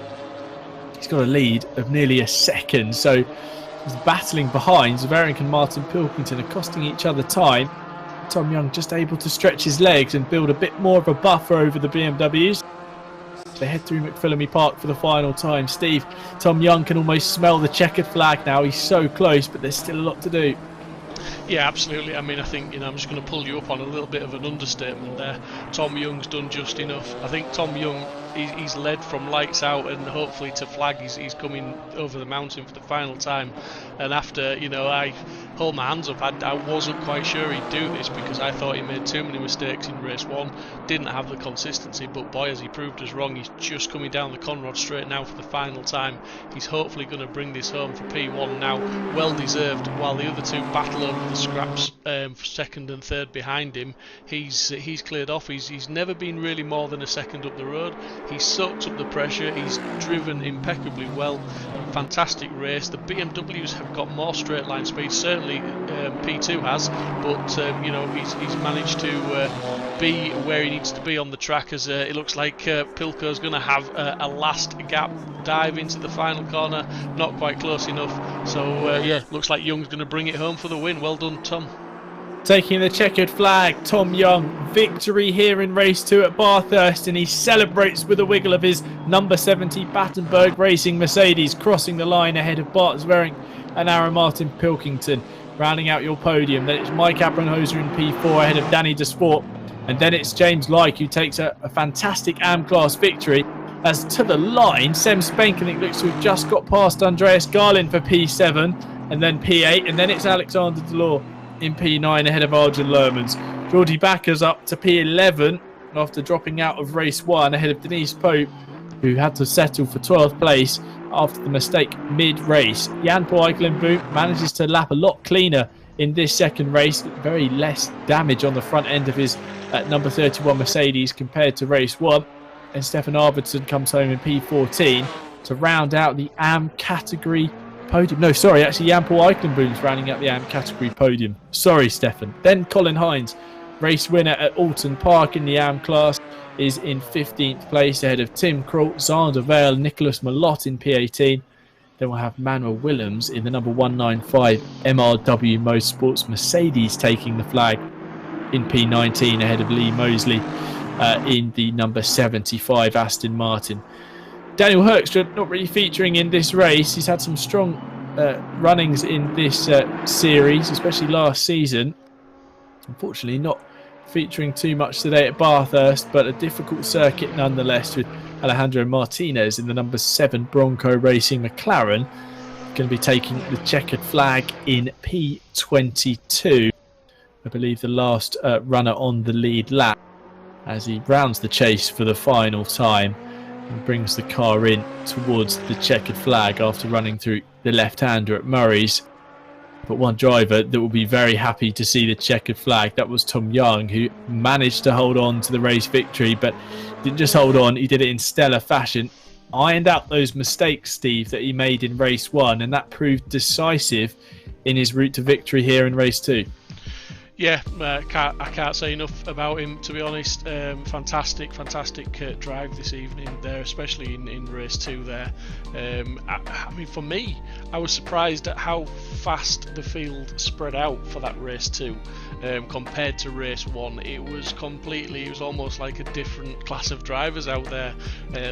He's got a lead of nearly a second, so he's battling behind. Sverink and Martin Pilkington are costing each other time. Tom Young just able to stretch his legs and build a bit more of a buffer over the BMWs. They head through McPhillamy Park for the final time. Steve, Tom Young can almost smell the checkered flag now. He's so close, but there's still a lot to do. Yeah, absolutely. I mean, I think, I'm just going to pull you up on a little bit of an understatement there. Tom Young's done just enough. I think Tom Young, he's led from lights out, and hopefully to flag he's coming over the mountain for the final time. And after, I hold my hands up, I wasn't quite sure he'd do this, because I thought he made too many mistakes in race 1, didn't have the consistency, but boy, has he proved us wrong. He's just coming down the Conrod Straight now for the final time. He's hopefully going to bring this home for P1 now, well deserved, while the other two battle over the scraps for second and third behind him. He's cleared off. He's never been really more than a second up the road. He's soaked up the pressure. He's driven impeccably well. Fantastic race. The BMWs have got more straight line speed. Certainly P2 has, but he's managed to be where he needs to be on the track, as it looks like Pilko's going to have a last gap dive into the final corner. Not quite close enough. So yeah, looks like Young's going to bring it home for the win. Well done, Tom. Taking the checkered flag, Tom Young, victory here in race 2 at Bathurst, and he celebrates with a wiggle of his number 70 Battenberg Racing Mercedes, crossing the line ahead of Bart Sverink and Aaron Martin Pilkington. Rounding out your podium, then it's Mike Abramhoser in P4 ahead of Danny Desfort, and then it's James Lyke who takes a fantastic AM-class victory. As to the line, Sem Spenkelink looks to have just got past Andreas Garlin for P7, and then P8, and then it's Alexander Delors in P9 ahead of Arjen Lermans. Geordie Backer's up to P11 after dropping out of race 1 ahead of Denise Pope, who had to settle for 12th place after the mistake mid-race. Jan Eikelenboom manages to lap a lot cleaner in this second race. Very less damage on the front end of his number 31 Mercedes compared to race 1. And Stefan Arvidsson comes home in P14. to round out the AM category podium. No, sorry, actually Jan Paul Eichenboom's rounding out the AM category podium. Sorry, Stefan. Then Colin Hines, race winner at Alton Park in the AM class, is in 15th place ahead of Tim Kralt, Xander Vale, Nicholas Malott in P18. Then we'll have Manuel Willems in the number 195 MRW Motorsports Mercedes taking the flag in P19 ahead of Lee Mosley in the number 75 Aston Martin. Daniel Hoekstra not really featuring in this race. He's had some strong runnings in this series, especially last season. Unfortunately not featuring too much today at Bathurst, but a difficult circuit nonetheless, with Alejandro Martinez in the number 7 Bronco Racing McLaren going to be taking the checkered flag in P22. I believe the last runner on the lead lap, as he rounds the chase for the final time and brings the car in towards the checkered flag after running through the left-hander at Murray's. But one driver that will be very happy to see the checkered flag, that was Tom Young, who managed to hold on to the race victory, but didn't just hold on, he did it in stellar fashion. Ironed out those mistakes, Steve, that he made in race 1, and that proved decisive in his route to victory here in race 2. Yeah, I can't say enough about him, to be honest. Fantastic drive this evening there, especially in race 2 there. I mean, for me, I was surprised at how fast the field spread out for that race 2 compared to race 1. It was almost like a different class of drivers out there.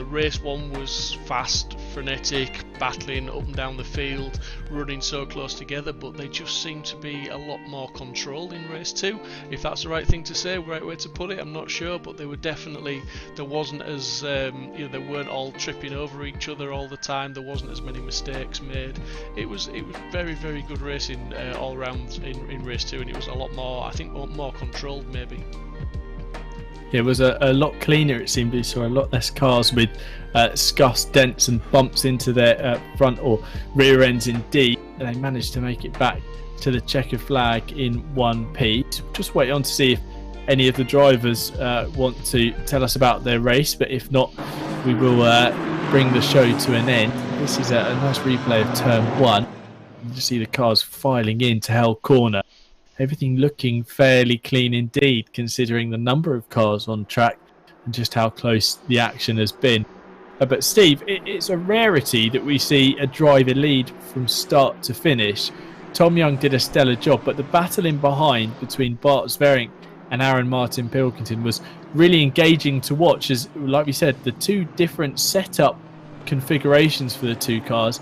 Race 1 was fast, frenetic, battling up and down the field, running so close together, but they just seemed to be a lot more controlled in race 2, if that's the right thing to say, right way to put it, I'm not sure, but they were definitely, there wasn't as they weren't all tripping over each other all the time, there wasn't as many mistakes made. It was very, very good racing all round in race 2, and it was a lot more, I think, more controlled maybe. It was a lot cleaner, it seemed. We saw a lot less cars with scuffs, dents and bumps into their front or rear ends indeed. And they managed to make it back to the checkered flag in 1P. Just wait on to see if any of the drivers want to tell us about their race, but if not, we will bring the show to an end. This is a nice replay of turn 1. You just see the cars filing into Hell Corner. Everything looking fairly clean indeed, considering the number of cars on track and just how close the action has been. But Steve, it's a rarity that we see a driver lead from start to finish. Tom Young did a stellar job, but the battle in behind between Bart Sverink and Aaron Martin Pilkington was really engaging to watch, as, like we said, the two different setup configurations for the two cars,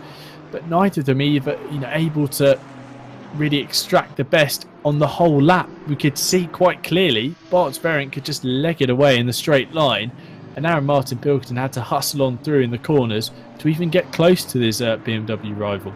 but neither of them either able to really extract the best on the whole lap. We could see quite clearly Bart Sverink could just leg it away in the straight line, and Aaron Martin Pilkington had to hustle on through in the corners to even get close to his BMW rival.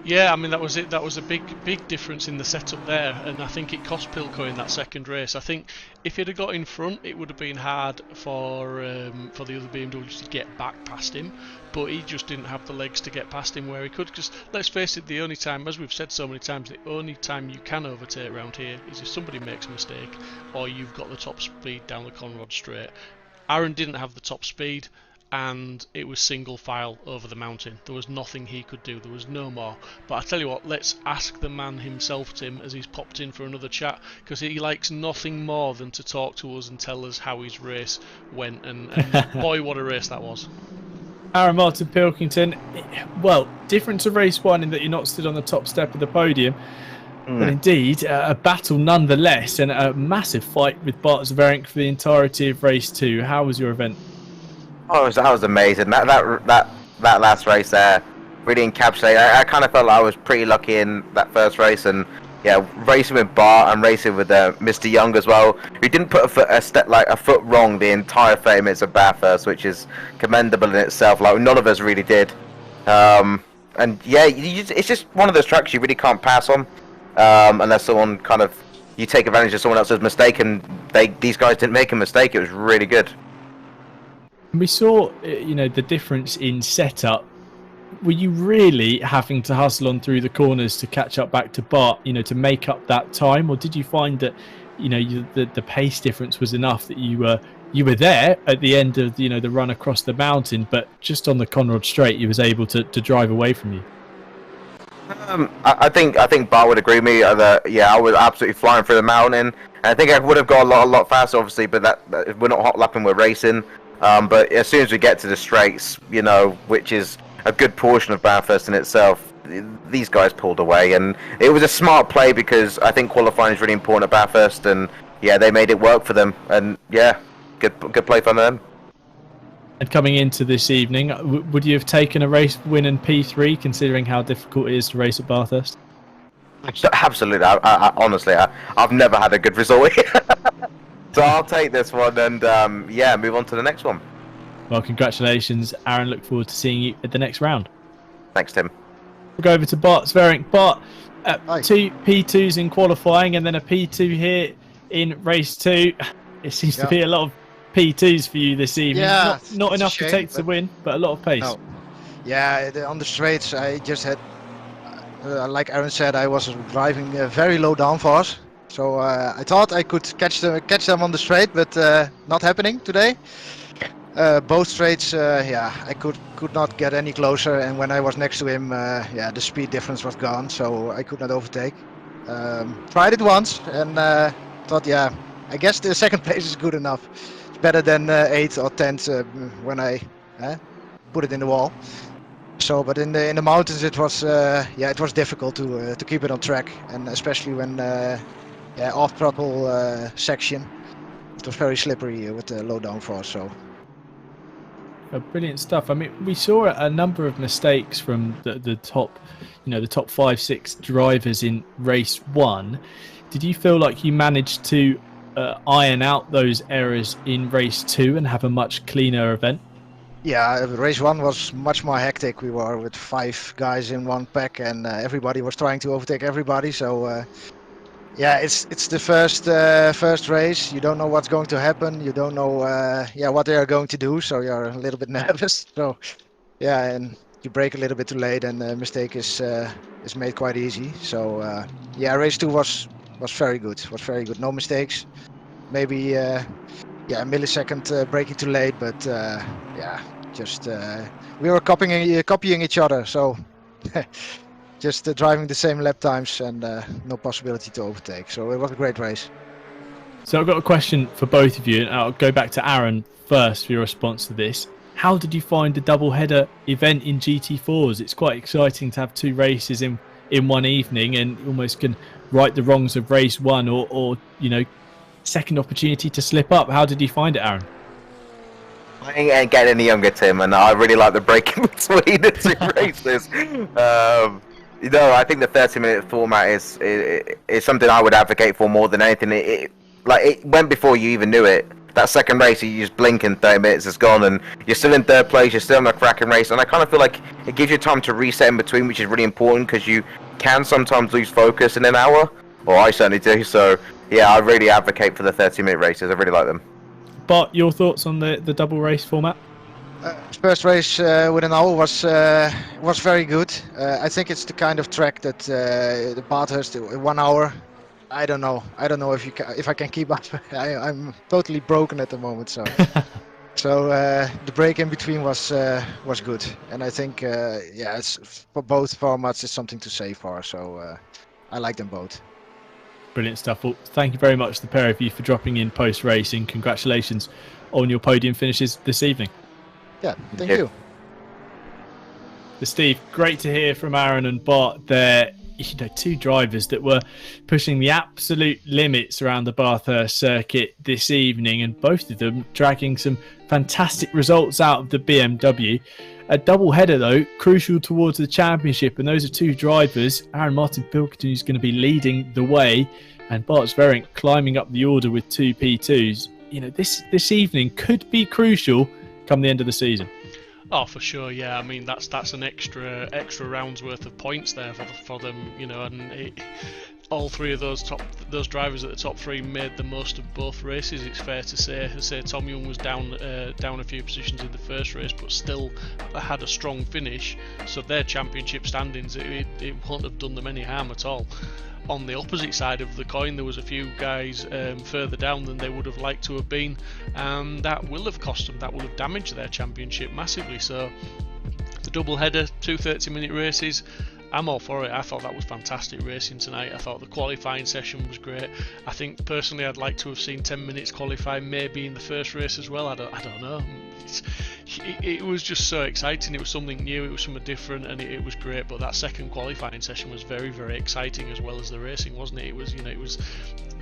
Yeah, I mean, that was it. That was a big difference in the setup there, and I think it cost Pilko in that second race. I think if he'd have got in front, it would have been hard for the other BMWs to get back past him, but he just didn't have the legs to get past him where he could. Because let's face it, the only time, as we've said so many times, the only time you can overtake around here is if somebody makes a mistake or you've got the top speed down the Conrod straight. Aaron didn't have the top speed, and it was single file over the mountain. There was nothing he could do, there was no more. But I tell you what, let's ask the man himself, Tim, as he's popped in for another chat, because he likes nothing more than to talk to us and tell us how his race went, and boy, what a race that was. Aaron Martin Pilkington, well, different to race 1 in that you're not stood on the top step of the podium, but indeed a battle nonetheless, and a massive fight with Bart Sverink for the entirety of race 2. How was your event? Oh, that was amazing. That last race there really encapsulated. I kind of felt like I was pretty lucky in that first race, and yeah, racing with Bart and racing with Mr. Young as well, who didn't put a foot wrong the entire 30 minutes of Bathurst, which is commendable in itself. Like none of us really did. And yeah, it's just one of those tracks you really can't pass on unless someone you take advantage of someone else's mistake, and these guys didn't make a mistake. It was really good. We saw, the difference in setup. Were you really having to hustle on through the corners to catch up back to Bart, to make up that time, or did you find that, the pace difference was enough that you were you were there at the end of the run across the mountain, but just on the Conrod Straight, he was able to drive away from you. I think Bar would agree with me that I was absolutely flying through the mountain. And I think I would have gone a lot faster, obviously, but that we're not hot lapping, we're racing. But as soon as we get to the straights, which is a good portion of Bathurst in itself, these guys pulled away, and it was a smart play because I think qualifying is really important at Bathurst, and they made it work for them, and good play from them. And coming into this evening, would you have taken a race win in P3, considering how difficult it is to race at Bathurst? Absolutely. I honestly, I've never had a good result here. So I'll take this one and move on to the next one. Well, congratulations, Aaron. Look forward to seeing you at the next round. Thanks, Tim. We'll go over to Bart Sverink. Bart, 2 P2s in qualifying and then a P2 here in race 2. It seems to be a lot of P2s for you this evening. Yeah, not enough to take the win, but a lot of pace. No. Yeah, on the straights, I just had, like Aaron said, I was driving very low downforce. So I thought I could catch them on the straight, but not happening today. Both straights, I could not get any closer, and when I was next to him, the speed difference was gone, so I could not overtake. Tried it once, and thought, I guess the second place is good enough. It's better than 8th or 10th when I put it in the wall. So, but in the mountains, it was it was difficult to keep it on track, and especially when off throttle section, it was very slippery with the low downforce. So. Brilliant stuff. I mean, we saw a number of mistakes from the top, the top 5-6 drivers in race 1. Did you feel like you managed to iron out those errors in race 2 and have a much cleaner event? Yeah, race 1 was much more hectic. We were with 5 guys in one pack, and everybody was trying to overtake everybody. So. It's the first race. You don't know what's going to happen. You don't know what they are going to do. So you're a little bit nervous. So and you brake a little bit too late, and the mistake is made quite easy. So race 2 was very good. Was very good. No mistakes. Maybe a millisecond braking too late, but just we were copying each other. So. Just driving the same lap times and no possibility to overtake. So it was a great race. So I've got a question for both of you, and I'll go back to Aaron first for your response to this. How did you find the double-header event in GT4s? It's quite exciting to have 2 races in one evening, and almost can right the wrongs of race 1 or second opportunity to slip up. How did you find it, Aaron? I ain't getting any younger, Tim, and I really like the break in between the 2 races. I think the 30-minute format is something I would advocate for more than anything. It went before you even knew it. That second race, you just blink and 30 minutes is gone, and you're still in 3rd place. You're still in a cracking race, and I kind of feel like it gives you time to reset in between, which is really important because you can sometimes lose focus in an hour, or I certainly do. So I really advocate for the 30-minute races. I really like them. Bart, your thoughts on the double race format? First race with an hour was very good. I think it's the kind of track that the Bathurst 1 hour. I don't know if I can keep up. I'm totally broken at the moment. So the break in between was good, and I think it's for both formats is something to say for. So I like them both. Brilliant stuff. Well, thank you very much, the pair of you, for dropping in post-racing. Congratulations on your podium finishes this evening. Yeah, thank you. Steve, great to hear from Aaron and Bart there. 2 drivers that were pushing the absolute limits around the Bathurst circuit this evening, and both of them dragging some fantastic results out of the BMW. A double header, though, crucial towards the championship, and those are 2 drivers. Aaron Martin Pilkington is going to be leading the way, and Bart Sverink climbing up the order with 2 P2s. This evening could be crucial come the end of the season. Oh, for sure, yeah. I mean, that's an extra round's worth of points there for them, and all three of those drivers at the top three made the most of both races. It's fair to say. Tom Young was down a few positions in the first race, but still had a strong finish. So their championship standings, it won't have done them any harm at all. On the opposite side of the coin, there was a few guys further down than they would have liked to have been, and that will have cost them. That will have damaged their championship massively. So the double header, 2 30-minute races, I'm all for it. I thought that was fantastic racing tonight. I thought the qualifying session was great. I think personally I'd like to have seen 10 minutes qualifying maybe in the first race as well. I don't know. It was just so exciting. It was something new, it was something different, and it was great. But that second qualifying session was very, very exciting as well as the racing, wasn't it? It was,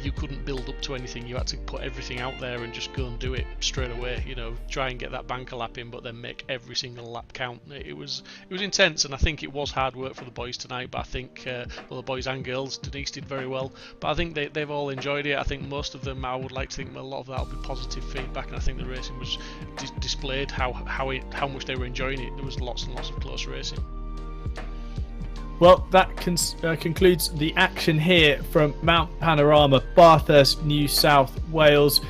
you couldn't build up to anything. You had to put everything out there and just go and do it straight away. Try and get that banker lap in, but then make every single lap count. It was intense, and I think it was hard work for the boys tonight. But I think, the boys and girls, Denise did very well. But I think they've all enjoyed it. I think most of them, I would like to think a lot of that will be positive feedback, and I think the racing was displayed how much they were enjoying it. There was lots and lots of close racing. Well, that concludes the action here from Mount Panorama, Bathurst, New South Wales.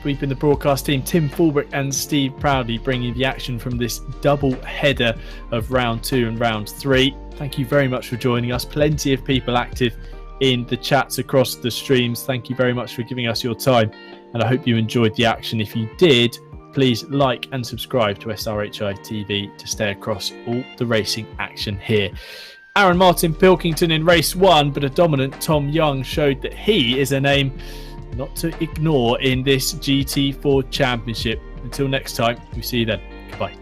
We've been the broadcast team, Tim Fulbrick and Steve Proudly, bringing the action from this double header of round 2 and round 3. Thank you very much for joining us. Plenty of people active in the chats across the streams. Thank you very much for giving us your time, and I hope you enjoyed the action. If you did, please like and subscribe to SRHI TV to stay across all the racing action here. Aaron Martin Pilkington in race 1, but a dominant Tom Young showed that he is a name not to ignore in this GT4 championship. Until next time, we see you then. Goodbye.